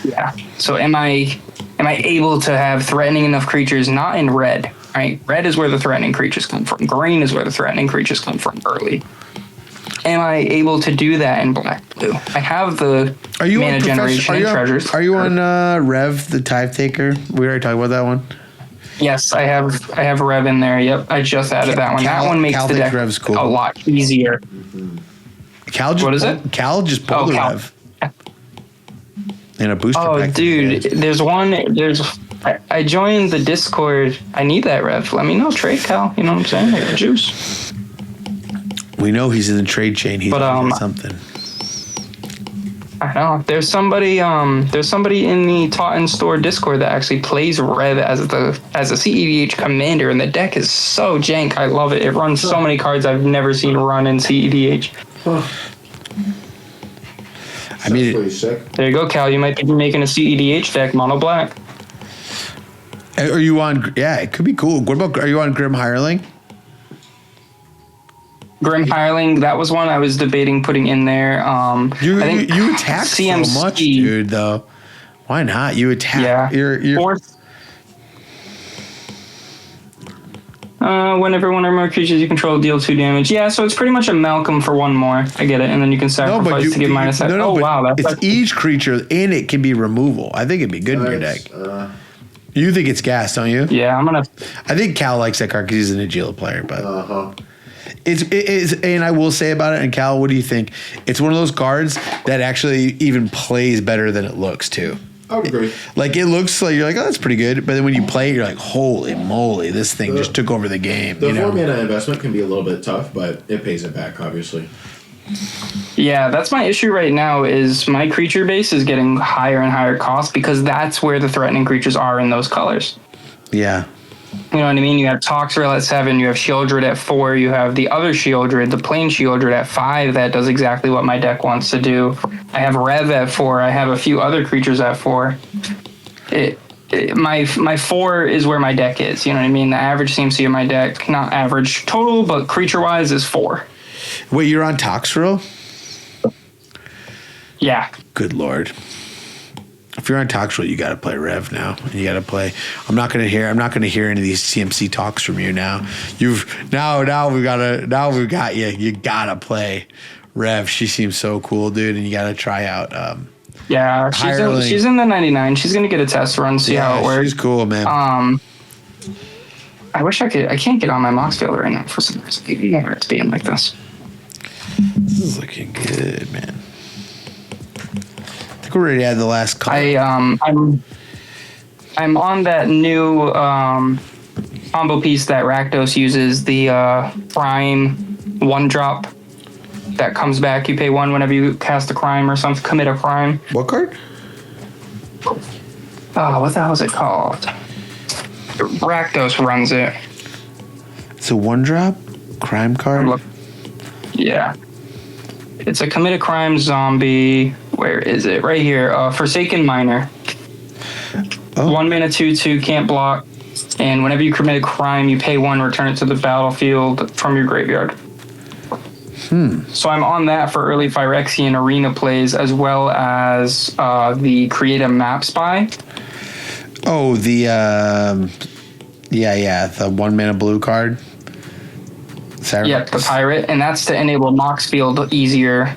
Yeah. So am I able to have threatening enough creatures not in red, right? Red is where the threatening creatures come from. Green is where the threatening creatures come from early. Am I able to do that in black blue? I have the mana generation and treasures. Are you on Rev, the Tithe Taker? We already talked about that one. Yes, I have Rev in there. Yep, I just added that one. That one makes the deck Rev's cool. a lot easier. Cal just pulled the Rev. And a booster pack. Dude, I joined the Discord. I need that Rev. Let me know. Trade Cal. You know what I'm saying? I got juice. We know he's in the trade chain. He's doing something. I know. There's somebody in the Taunton Store Discord that actually plays Rev as a CEDH commander, and the deck is so jank. I love it. It runs so many cards I've never seen run in CEDH. I mean, there you go, Cal. You might be making a CEDH deck, mono black. Are you on? Yeah, it could be cool. What about? Are you on Grim Hireling? Grim Hireling, that was one I was debating putting in there. You attack CMC. So much, dude. Though, why not? You attack. Yeah. You're fourth. Whenever one or more creatures you control deal 2 damage. Yeah, so it's pretty much a Malcolm for 1 more. I get it, and then you can sacrifice to give -. Wow, it's each creature, and it can be removal. I think it'd be good in your deck. You think it's gas, don't you? Yeah, I think Cal likes that card because he's an Agila player, but. It is, and I will say about it, and Cal, what do you think? It's one of those cards that actually even plays better than it looks, too. I would agree. Like, it looks like, you're like, oh, that's pretty good, but then when you play it, you're like, holy moly, this thing just took over the game. The 4-mana investment can be a little bit tough, but it pays it back, obviously. Yeah, that's my issue right now is my creature base is getting higher and higher cost because that's where the threatening creatures are in those colors. Yeah. You know what I mean? You have Toxrill at 7, you have Shieldred at 4, you have the other Shieldred, the plain Shieldred at 5 that does exactly what my deck wants to do. I have Rev at 4, I have a few other creatures at 4. My 4 is where my deck is, you know what I mean? The average CMC of my deck, not average total, but creature-wise is 4. Wait, you're on Toxrill? Yeah. Good Lord. If you're on Toxrill, you got to play Rev now. You got to play. I'm not going to hear any of these CMC talks from you now. Now we've got you. You got to play Rev. She seems so cool, dude, and you got to try out. Yeah, she's in the 99. She's going to get a test run, see how it works. She's cool, man. I wish I could. I can't get on my Mox Field right now for some reason. It's being like this. This is looking good, man. I think we're ready to add the last color. I'm on that new combo piece that Rakdos uses, the Prime 1-drop that comes back. You pay 1 whenever you cast a crime or something, commit a crime. What card? Oh, what the hell is it called? Rakdos runs it. It's a 1-drop crime card? Yeah. It's a commit a crime zombie. Where is it? Right here. Forsaken Miner. 1 mana 2/2, can't block. And whenever you commit a crime, you pay 1, return it to the battlefield from your graveyard. So I'm on that for early Phyrexian arena plays, as well as the create a map spy. Oh, the the 1 mana blue card. Yeah, the pirate, and that's to enable Mox Field easier,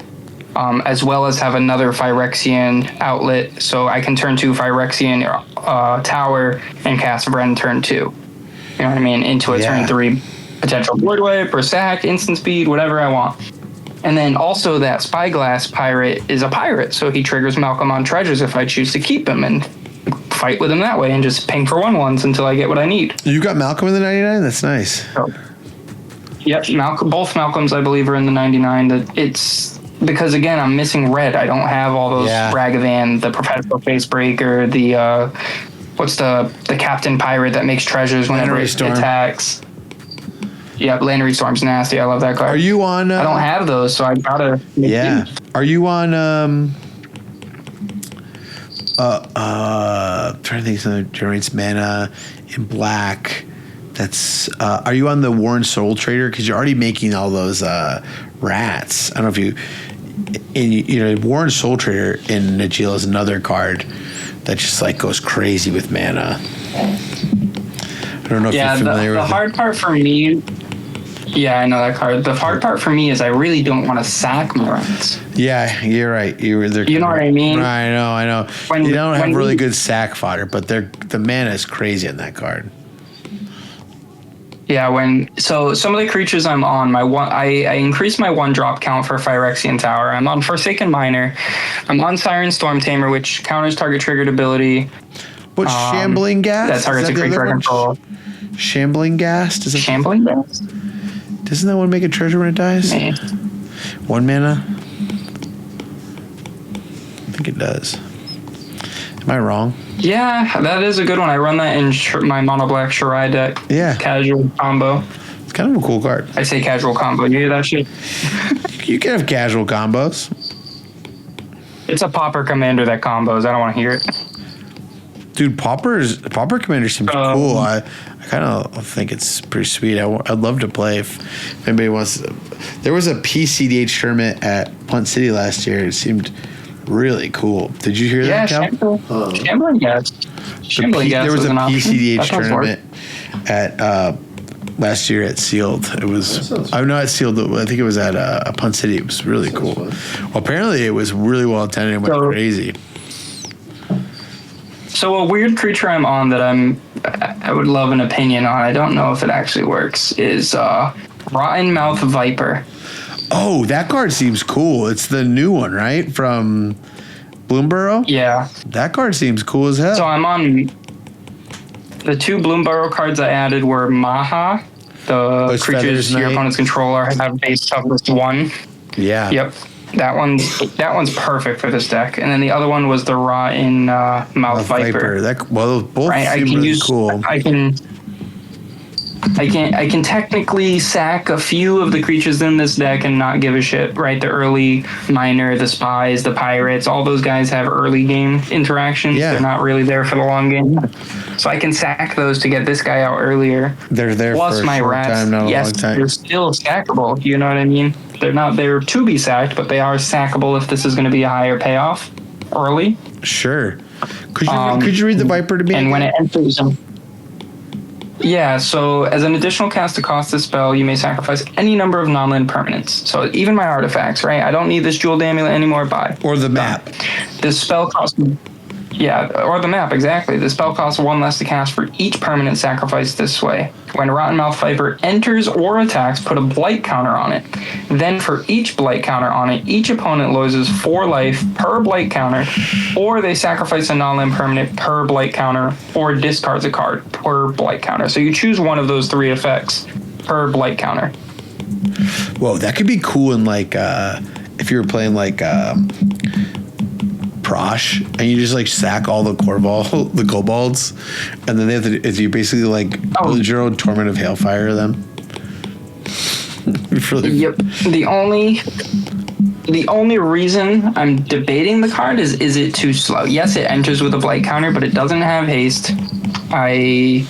as well as have another Phyrexian outlet, so I can turn 2 Phyrexian tower and cast Vren turn 2. You know what I mean? Into a turn 3 potential Void Whip or Sack, instant speed, whatever I want. And then also that Spyglass pirate is a pirate, so he triggers Malcolm on treasures if I choose to keep him and fight with him that way and just ping for 1/1s until I get what I need. You got Malcolm in the 99? That's nice. So, yep, both Malcolms I believe are in the 99. It's because again I'm missing red. I don't have all those Ragavan, the Professional Facebreaker, the what's the Captain Pirate that makes treasures whenever it attacks. Yeah, Lannery Storm's nasty. I love that card. Are you on? I don't have those, so I gotta. Are you on? Trying to think something that generates mana in black. That's. Are you on the Warren Soul Trader? Because you're already making all those rats. I don't know if you. Warren Soul Trader in Najil is another card that just like goes crazy with mana. I don't know if you're familiar with it. The hard part for me. Yeah, I know that card. The hard part for me is I really don't want to sack my rats. Yeah, you're right. You know what I mean? I know. You don't have really good sack fodder, but the mana is crazy on that card. Yeah, so some of the creatures I'm on, I increased my 1-drop count for Phyrexian Tower. I'm on Forsaken Miner. I'm on Siren Storm Tamer, which counters target triggered ability. What Shambling Ghast? That targets a creature I control. Shambling Ghast? Shambling Ghast? Doesn't that one make a treasure when it dies? Man. 1 mana? I think it does. Am I wrong? Yeah, that is a good one. I run that in my mono black Shirai deck. Yeah. Casual combo. It's kind of a cool card. I say casual combo. You hear that shit? You can have casual combos. It's a Pauper Commander that combos. I don't want to hear it. Dude, Pauper Commander seems cool. I kind of think it's pretty sweet. I'd love to play if anybody wants to. There was a PCDH tournament at Punt City last year. It seemed really cool. Did you hear that, Cal? Shambling Ghast. There was a PCDH tournament at last year at Sealed. It was. I'm not at Sealed. I think it was at Punt City. It was really cool. Well, apparently it was really well attended and went crazy. So a weird creature I'm on that I would love an opinion on. I don't know if it actually works. Is Rotten Mouth Viper. Oh, that card seems cool. It's the new one, right? From Bloomburrow? Yeah. That card seems cool as hell. So I'm on the 2 Bloomburrow cards I added were Maha. The creatures your opponent's controller have base toughness 1. Yeah. Yep. That one's perfect for this deck. And then the other one was the Rotten Mouth Viper. Both seem really cool. I can technically sack a few of the creatures in this deck and not give a shit, right? The early miner, the spies, the pirates, all those guys have early game interactions. Yeah. They're not really there for the long game. So I can sack those to get this guy out earlier. They're there plus for my a short rats, time, not a yes, long time. they're still sackable. You know what I mean? They're not there to be sacked, but they are sackable if this is going to be a higher payoff early. Sure. Could you read the Viper to me? And when it enters them. Yeah, so as an additional cast to cost this spell, you may sacrifice any number of non-land permanents. So even my artifacts, right? I don't need this Jeweled Amulet anymore. Bye. Or the map. This spell costs... Yeah, or the map, exactly. The spell costs 1 less to cast for each permanent sacrificed this way. When Rotten Mouth Viper enters or attacks, put a blight counter on it. Then for each blight counter on it, each opponent loses 4 life per blight counter, or they sacrifice a non-land permanent per blight counter, or discards a card per blight counter. So you choose one of those 3 effects per blight counter. Whoa, that could be cool in like if you were playing like Prosh, and you just like sack all the the kobolds, and then they have to, you basically like build your own Torment of Hailfire them. Yep. The only reason I'm debating the card is it too slow? Yes, it enters with a blight counter, but it doesn't have haste. I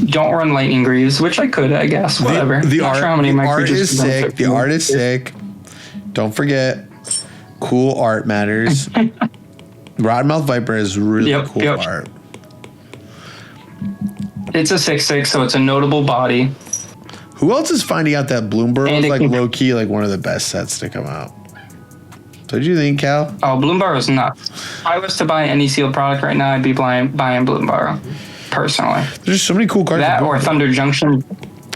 don't run Lightning Greaves, which I could, I guess. Whatever. The art is sick. The art is sick. Don't forget. Cool art matters. Rotten Mouth Viper is really cool art. It's a 6/6, so it's a notable body. Who else is finding out that Bloomburrow is like low key like one of the best sets to come out? What do you think, Cal? Oh, Bloomburrow's nuts. If I was to buy any sealed product right now, I'd be buying Bloomburrow. Personally, there's so many cool cards. That or Thunder Junction.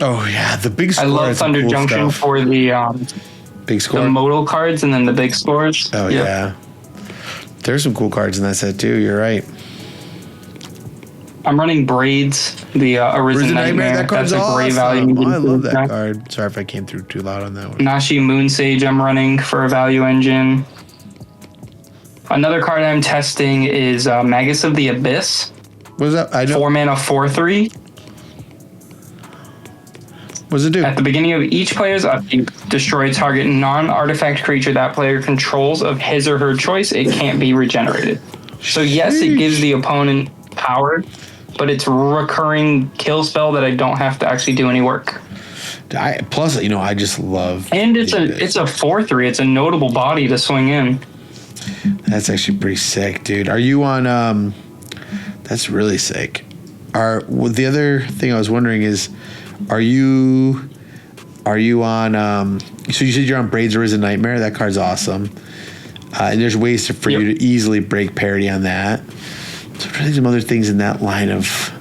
Oh yeah, the big score. I love has some Thunder cool Junction stuff. for the Big score. the modal cards and then the big scores. Oh Yep. yeah, there's some cool cards in that set too. You're right. I'm running Braids, the Arisen Nightmare. That card's That's a great awesome. value. Oh, I love that card. Sorry if I came through too loud on that one. Nashi Moonsage I'm running for a value engine. Another card I'm testing is Magus of the Abyss. What is that? I know. 4 mana, 4/3. What does it do? At the beginning of each player's upkeep, destroy target non-artifact creature that player controls of his or her choice. It can't be regenerated. So yes, it gives the opponent power, but it's a recurring kill spell that I don't have to actually do any work. Plus, I just love. And it's a 4/3. It's a notable body to swing in. That's actually pretty sick, dude. Are you on? That's really sick. The other thing I was wondering is, are you on? So you said you're on Braids Arisen Nightmare. That card's awesome. And there's ways for you to easily break parity on that. So I'm trying to think some other things in that line of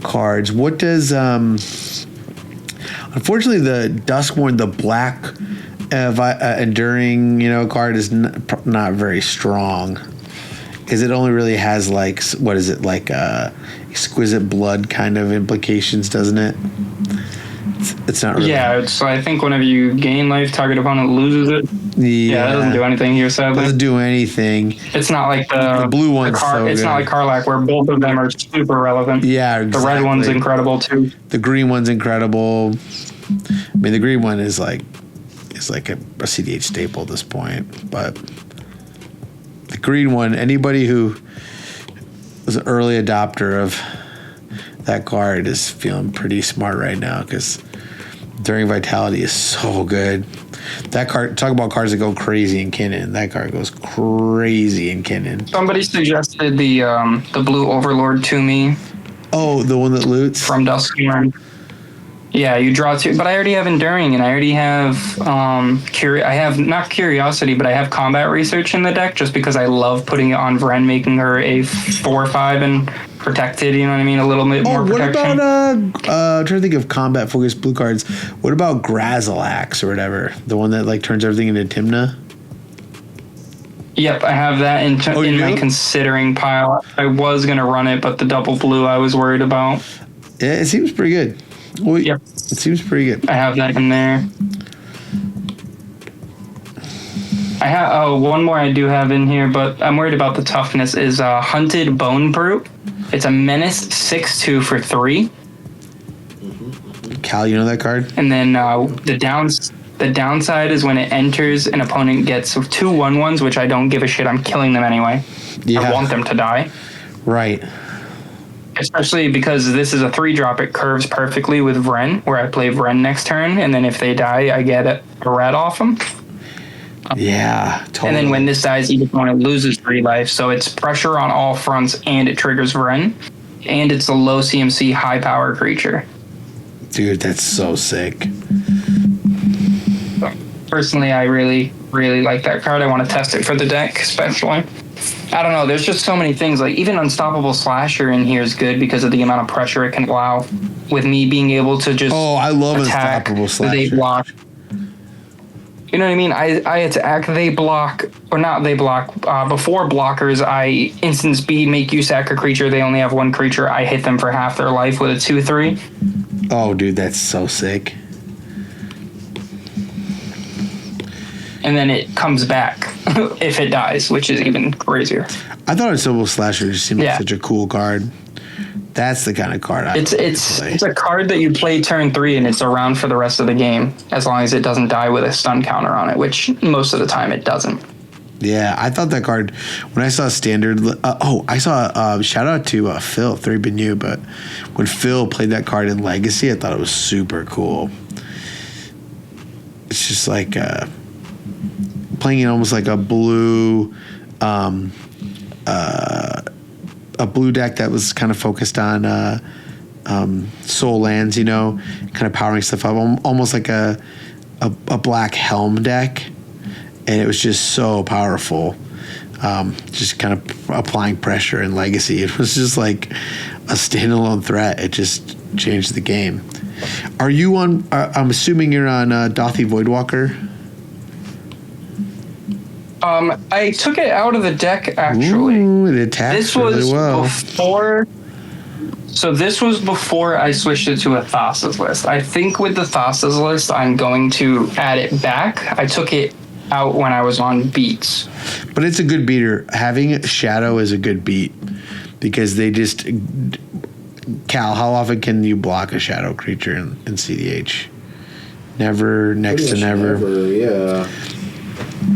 cards. What does unfortunately the Duskmourn, the black enduring card is not very strong, because it only really has exquisite blood kind of implications, doesn't it? It's not really. Yeah, so I think whenever you gain life, target opponent loses it. Yeah, it doesn't do anything here, sadly. Doesn't do anything. It's not like the blue one's it's not like Karlach, where both of them are super relevant. Yeah, exactly. The red one's incredible too. The green one's incredible. I mean, the green one is like a CDH staple at this point. But the green one, anybody who was an early adopter of that card is feeling pretty smart right now, because During Vitality is so good. That card, talk about cards that go crazy in Kinnan. That card goes crazy in Kinnan. Somebody suggested the blue Overlord to me. Oh, the one that loots? From Duskmourn. Yeah, you draw 2, but I already have Enduring, and I already have I have not Curiosity, but I have Combat Research in the deck, just because I love putting it on Vren, making her a 4/5 and protected. You know what I mean? A little bit more protection. What about I'm trying to think of combat focused blue cards. What about Grazilax or whatever? The one that turns everything into Timna? Yep, I have that in my considering pile. I was gonna run it, but the double blue I was worried about. Yeah, it seems pretty good. Well, yep. It seems pretty good. I have that in there. I have one more I do have in here, but I'm worried about the toughness. Is Hunted Bone Brute. It's a menace 6/2 for 3. Cal, you know that card? And then the downside is when it enters, an opponent gets 2 1/1s, which I don't give a shit. I'm killing them anyway. Yeah. I want them to die. Right. Especially because this is a 3-drop. It curves perfectly with Vren, where I play Vren next turn, and then if they die, I get a red off them. Yeah, totally. And then when this dies, each opponent loses 3 life. So it's pressure on all fronts, and it triggers Vren. And it's a low CMC, high power creature. Dude, that's so sick. Personally, I really, really like that card. I want to test it for the deck, especially. I don't know. There's just so many things. Even Unstoppable Slasher in here is good because of the amount of pressure it can allow. With me being able to just I love attack, Unstoppable Slasher. they block. You know what I mean? I attack, they block, or not they block. Before blockers, I instant speed, make you sack a creature. They only have 1 creature. I hit them for half their life with a 2/3. Oh, dude, that's so sick. And then it comes back if it dies, which is even crazier. I thought Unstoppable Slasher just seemed like such a cool card. That's the kind of card I It's a card that you play turn 3 and it's around for the rest of the game, as long as it doesn't die with a stun counter on it, which most of the time it doesn't. Yeah, I thought that card, when I saw Standard, I saw, shout out to Phil, 3Benu, but when Phil played that card in Legacy, I thought it was super cool. It's just like playing it almost like a blue, a blue deck that was kind of focused on soul lands, kind of powering stuff up, almost like a black helm deck. And it was just so powerful, just kind of applying pressure in Legacy. It was just like a standalone threat. It just changed the game. Are you on? I'm assuming you're on Dothy Voidwalker. I took it out of the deck actually. Ooh, it attacks really well. Before. So this was before I switched it to a Thassa's list. I think with the Thassa's list, I'm going to add it back. I took it out when I was on beats. But it's a good beater. Having Shadow is a good beat because they just... Cal, how often can you block a Shadow creature in CDH? Never, next to never. Yeah.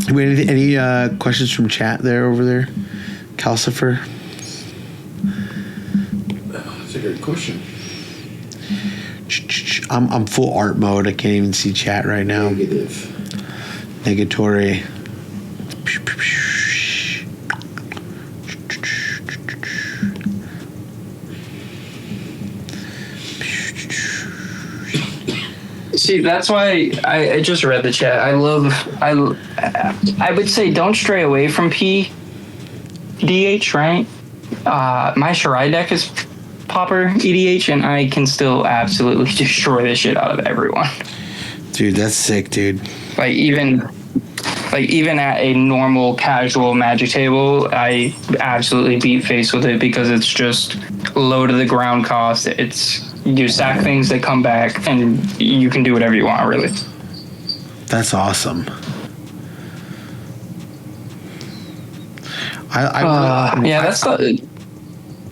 Any questions from chat over there? Calcifer? That's a good question. I'm full art mode. I can't even see chat right now. Negatory. See, that's why I just read the chat. I would say don't stray away from PDH, right? My Shirai deck is Pauper EDH, and I can still absolutely destroy the shit out of everyone. Dude, that's sick, dude. Like even at a normal casual Magic table, I absolutely beat face with it because it's just low to the ground cost. You sack things, they come back, and you can do whatever you want, really. That's awesome. That's the...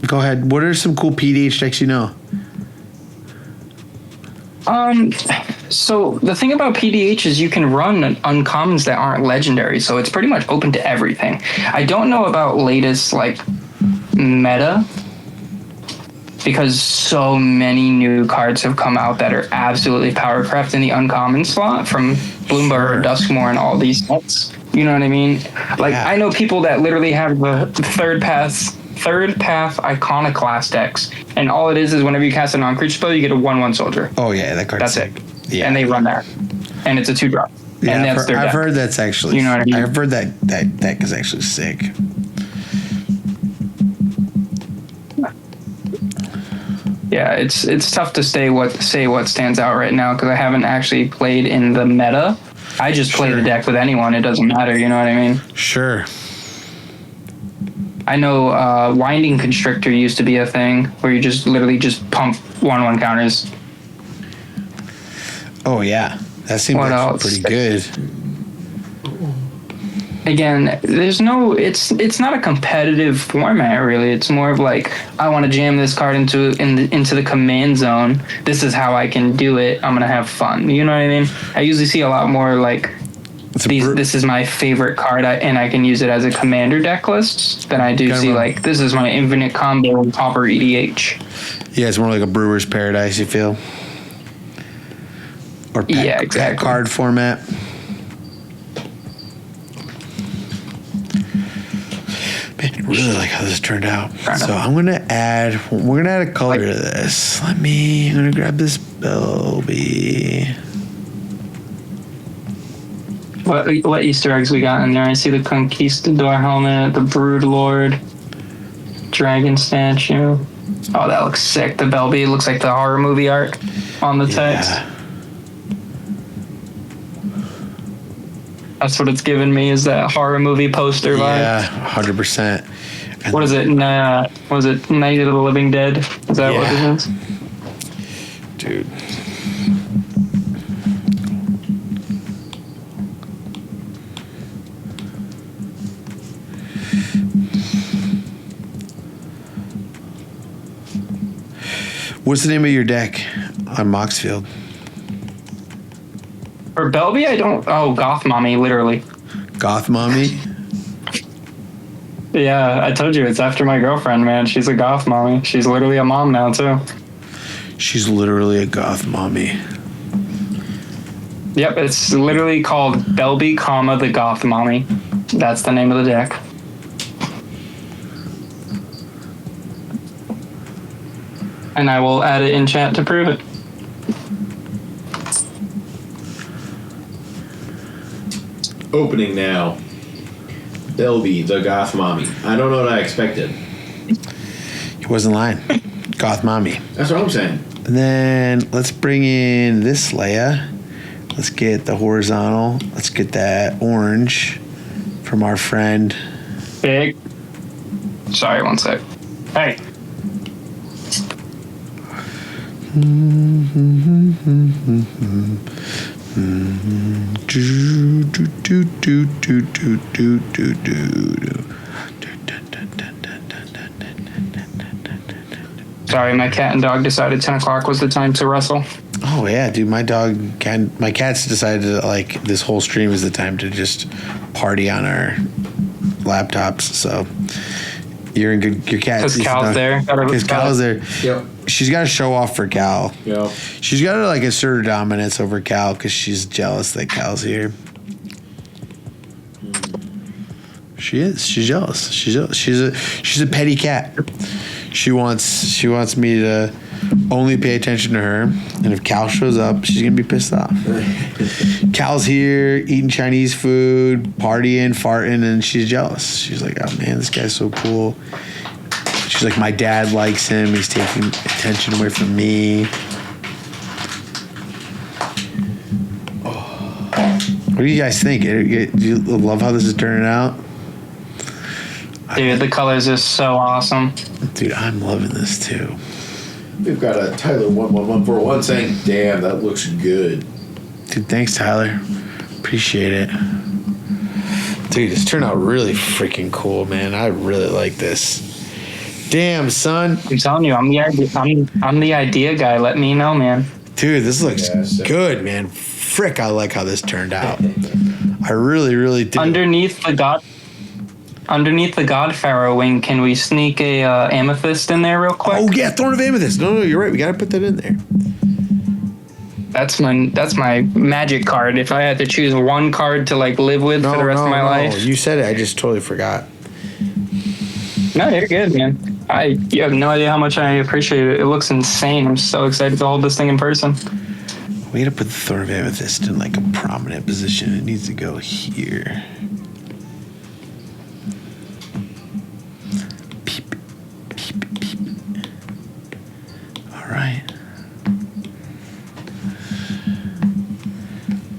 Go ahead. What are some cool PDH decks you know? So the thing about PDH is you can run uncommons that aren't legendary, so it's pretty much open to everything. I don't know about latest meta, because so many new cards have come out that are absolutely powercraft in the uncommon slot from Bloomberg or Duskmoor and all these sets. You know what I mean? I know people that literally have the third path Iconoclast decks, and all it is whenever you cast a non-creature spell, you get a 1/1 soldier. Oh yeah, that card's that's sick. it. Yeah, and they run that, and it's a 2-drop. Yeah, and that's I've heard that's actually. You know what I mean? I've heard that deck is actually sick. Yeah, it's tough to say what stands out right now because I haven't actually played in the meta. I just play the deck with anyone. It doesn't matter. You know what I mean? Sure. I know Winding Constrictor used to be a thing where you just literally just pump 1/1 counters. Oh yeah, that seems pretty good. Again, it's not a competitive format really. It's more of I want to jam this card into the command zone. This is how I can do it. I'm gonna have fun. You know what I mean? I usually see a lot more this is my favorite card and I can use it as a commander deck list than I do see this is my infinite combo Pauper EDH. Yeah, it's more like a Brewer's Paradise. You feel? Or pet card format. Man, I really like how this turned out. So we're gonna add a color to this. I'm gonna grab this BELBE. What Easter eggs we got in there? I see the Conquistador helmet, the Brood Lord, Dragon statue. Oh, that looks sick. The BELBE looks like the horror movie art on the text. That's what it's given me, is that horror movie poster vibe. Yeah, 100%. What is it? Was it Night of the Living Dead? Is that what it is? Dude. What's the name of your deck on Moxfield? For BELBE, I don't... Oh, Goth Mommy, literally. Goth Mommy? Yeah, I told you, it's after my girlfriend, man. She's a Goth Mommy. She's literally a mom now, too. She's literally a Goth Mommy. Yep, it's literally called BELBE, the Goth Mommy. That's the name of the deck. And I will add it in chat to prove it. Opening now. BELBE, the Goth Mommy. I don't know what I expected. He wasn't lying. Goth Mommy. That's what I'm saying. And then let's bring in this Leia. Let's get the horizontal. Let's get that orange from our friend. Big. Sorry, one sec. Hey. Sorry, my cat and dog decided 10 o'clock was the time to wrestle. Oh yeah, dude, my cats decided to, like, this whole stream is the time to just party on our laptops. So you're in good. Your cat. Because Cal's there. Because Cal's there. Yep. She's got to show off for Cal. Yep. She's got to, like, assert her dominance over Cal because she's jealous that Cal's here. She is. She's jealous. She's a petty cat. She wants me to only pay attention to her, and if Cal shows up, she's gonna be pissed off. Cal's here eating Chinese food, partying, farting, and she's jealous. She's like, "Oh man, this guy's so cool." She's like, "My dad likes him. He's taking attention away from me." What do you guys think? Do you love how this is turning out? Dude, the colors are so awesome. Dude, I'm loving this too. We've got a Tyler11141 saying, "Damn, that looks good." Dude, thanks, Tyler. Appreciate it. Dude, this turned out really freaking cool, man. I really like this. Damn, son. I'm telling you, I'm the idea guy. Let me know, man. Dude, this looks good, man. Frick, I like how this turned out. I really, really do. Underneath the God Pharaoh wing, can we sneak a amethyst in there real quick? Oh yeah, Thorn of Amethyst. No, you're right. We gotta put that in there. That's my magic card. If I had to choose one card to like live with for the rest of my life. You said it. I just totally forgot. No, you're good, man. You have no idea how much I appreciate it. It looks insane. I'm so excited to hold this thing in person. We gotta put the Thorn of Amethyst in like a prominent position. It needs to go here. Peep, peep, peep. All right.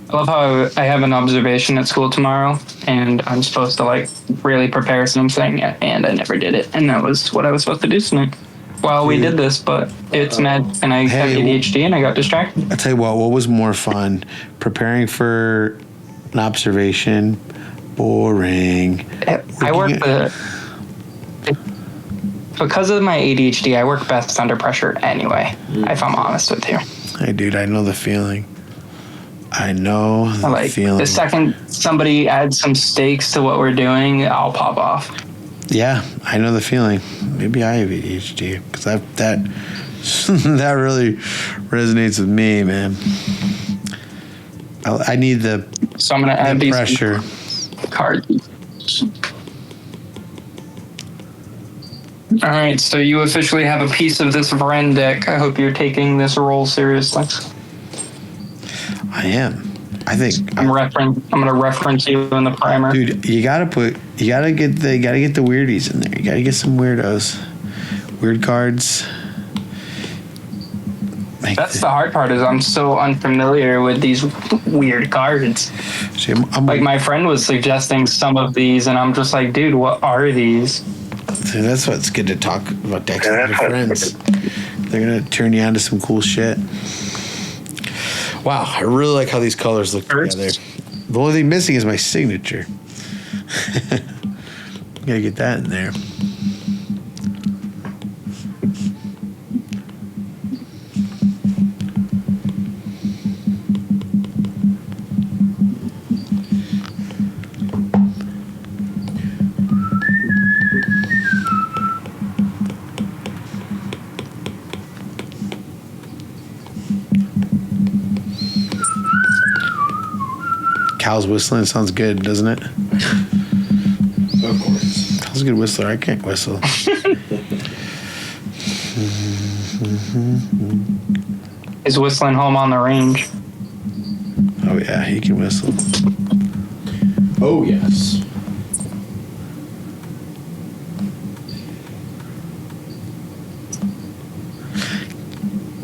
I love how I have an observation at school tomorrow, and I'm supposed to like really prepare something, and I never did it, and that was what I was supposed to do tonight. Well, we did this, but it's mad, and I have ADHD, and I got distracted. I tell you what was more fun? Preparing for an observation. Boring. I work because of my ADHD, I work best under pressure anyway, if I'm honest with you. Hey, dude, I know the feeling. I know the feeling. The second somebody adds some stakes to what we're doing, I'll pop off. Yeah, I know the feeling. Maybe I have ADHD because that really resonates with me, man. I need the so I'm gonna add these pressure cards. All right, so you officially have a piece of this Vren deck. I hope you're taking this role seriously. I am. I think I'm gonna reference you in the primer. Dude, you gotta get the weirdies in there. You gotta get some weirdos. Weird cards. That's the hard part is I'm so unfamiliar with these weird cards. See, like my friend was suggesting some of these and I'm just like, dude, what are these? See, that's what's good to talk about decks with your friends. They're gonna turn you on to some cool shit. Wow, I really like how these colors look together. The only thing missing is my signature. Gotta get that in there. Cal's whistling sounds good, doesn't it? Of course. Cal's a good whistler. I can't whistle. Is whistling home on the range? Oh yeah, he can whistle. Oh yes.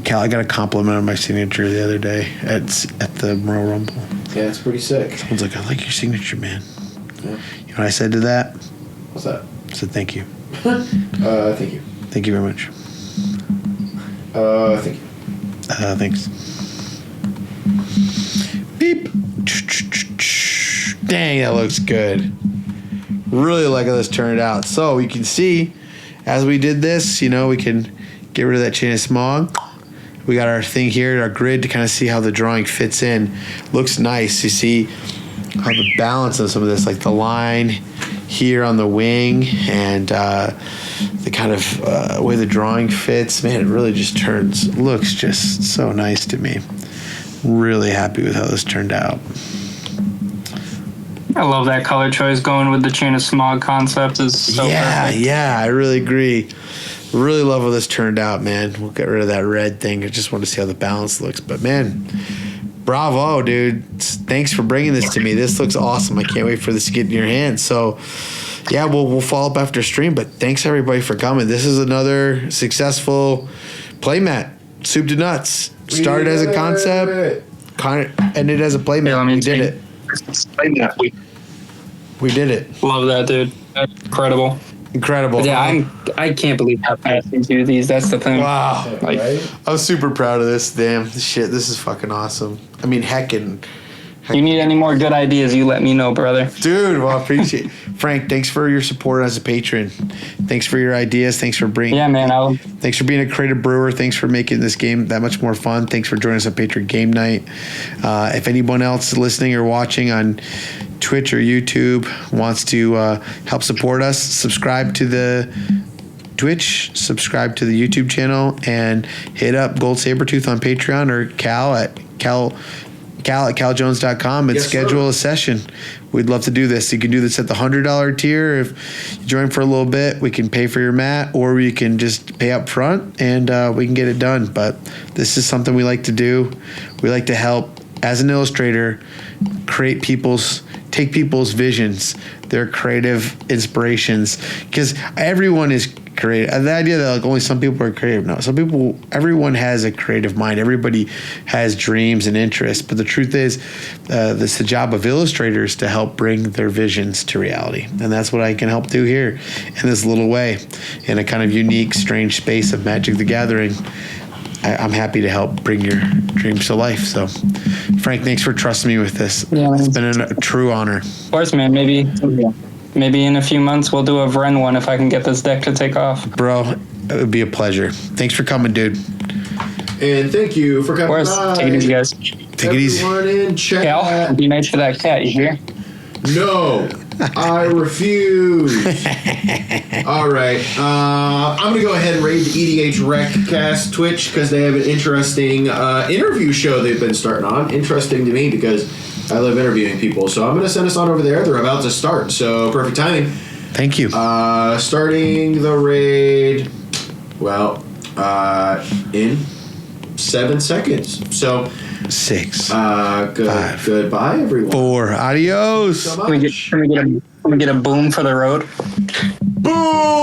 Cal, I got a compliment on my signature the other day at the Royal Rumble. Yeah, it's pretty sick. Someone's like, I like your signature, man. Yeah. You know what I said to that? What's that? I said, thank you. Thank you. Thank you very much. Thank you. Thanks. Beep. Dang, that looks good. Really like how this turned out. So you can see, as we did this, you know, we can get rid of that chain of smog. We got our thing here, our grid, to kind of see how the drawing fits in. Looks nice. You see how the balance of some of this, like the line here on the wing and the kind of way the drawing fits. Man, it really just looks just so nice to me. Really happy with how this turned out. I love that color choice. Going with the chain of smog concept is so perfect. Yeah, I really agree. Really love how this turned out, man. We'll get rid of that red thing. I just want to see how the balance looks. But, man, bravo, dude. Thanks for bringing this to me. This looks awesome. I can't wait for this to get in your hands. So, yeah, we'll follow up after stream. But thanks, everybody, for coming. This is another successful playmat. Soup to nuts. Started as a concept, ended as a playmat. We did it. Playmat. We did it. Love that, dude. That's incredible. Incredible. Yeah, I can't believe how fast you do these. That's the thing. Wow. Like, I'm super proud of this. Damn, shit, this is fucking awesome. I mean, heckin'. you need any more good ideas, you let me know, brother. Dude, well, I appreciate it. Frank, thanks for your support as a patron. Thanks for your ideas. Thanks for bringing. Yeah, man. Thanks for being a creative brewer. Thanks for making this game that much more fun. Thanks for joining us on Patron Game Night. If anyone else listening or watching on Twitch or YouTube wants to help support us, subscribe to the Twitch, subscribe to the YouTube channel, and hit up Gold Sabertooth on Patreon or Cal at caljones.com and schedule a session. We'd love to do this. You can do this at the $100 tier. If you join for a little bit, we can pay for your mat, or you can just pay up front and we can get it done. But this is something we like to do. We like to help, as an illustrator, take people's visions, their creative inspirations, because everyone is creative. The idea that like only some people are creative, no. Everyone has a creative mind. Everybody has dreams and interests. But the truth is, it's the job of illustrators to help bring their visions to reality. And that's what I can help do here in this little way, in a kind of unique, strange space of Magic the Gathering. I'm happy to help bring your dreams to life. So, Frank, thanks for trusting me with this. Yeah, it's been a true honor. Of course, man. Maybe in a few months we'll do a Vren one if I can get this deck to take off. Bro, it would be a pleasure. Thanks for coming, dude. And thank you for coming by. Take it easy, guys. Take it easy. In chat. Cal, be nice for that cat, you hear? No, I refuse. All right. I'm going to go ahead and raid the EDH Recast Twitch because they have an interesting interview show they've been starting on. Interesting to me because I love interviewing people. So I'm going to send us on over there. They're about to start. So perfect timing. Thank you. Starting the raid, well, in 7 seconds. So 6. Goodbye, everyone. 4. Adios. Can we get a boom for the road? Boom!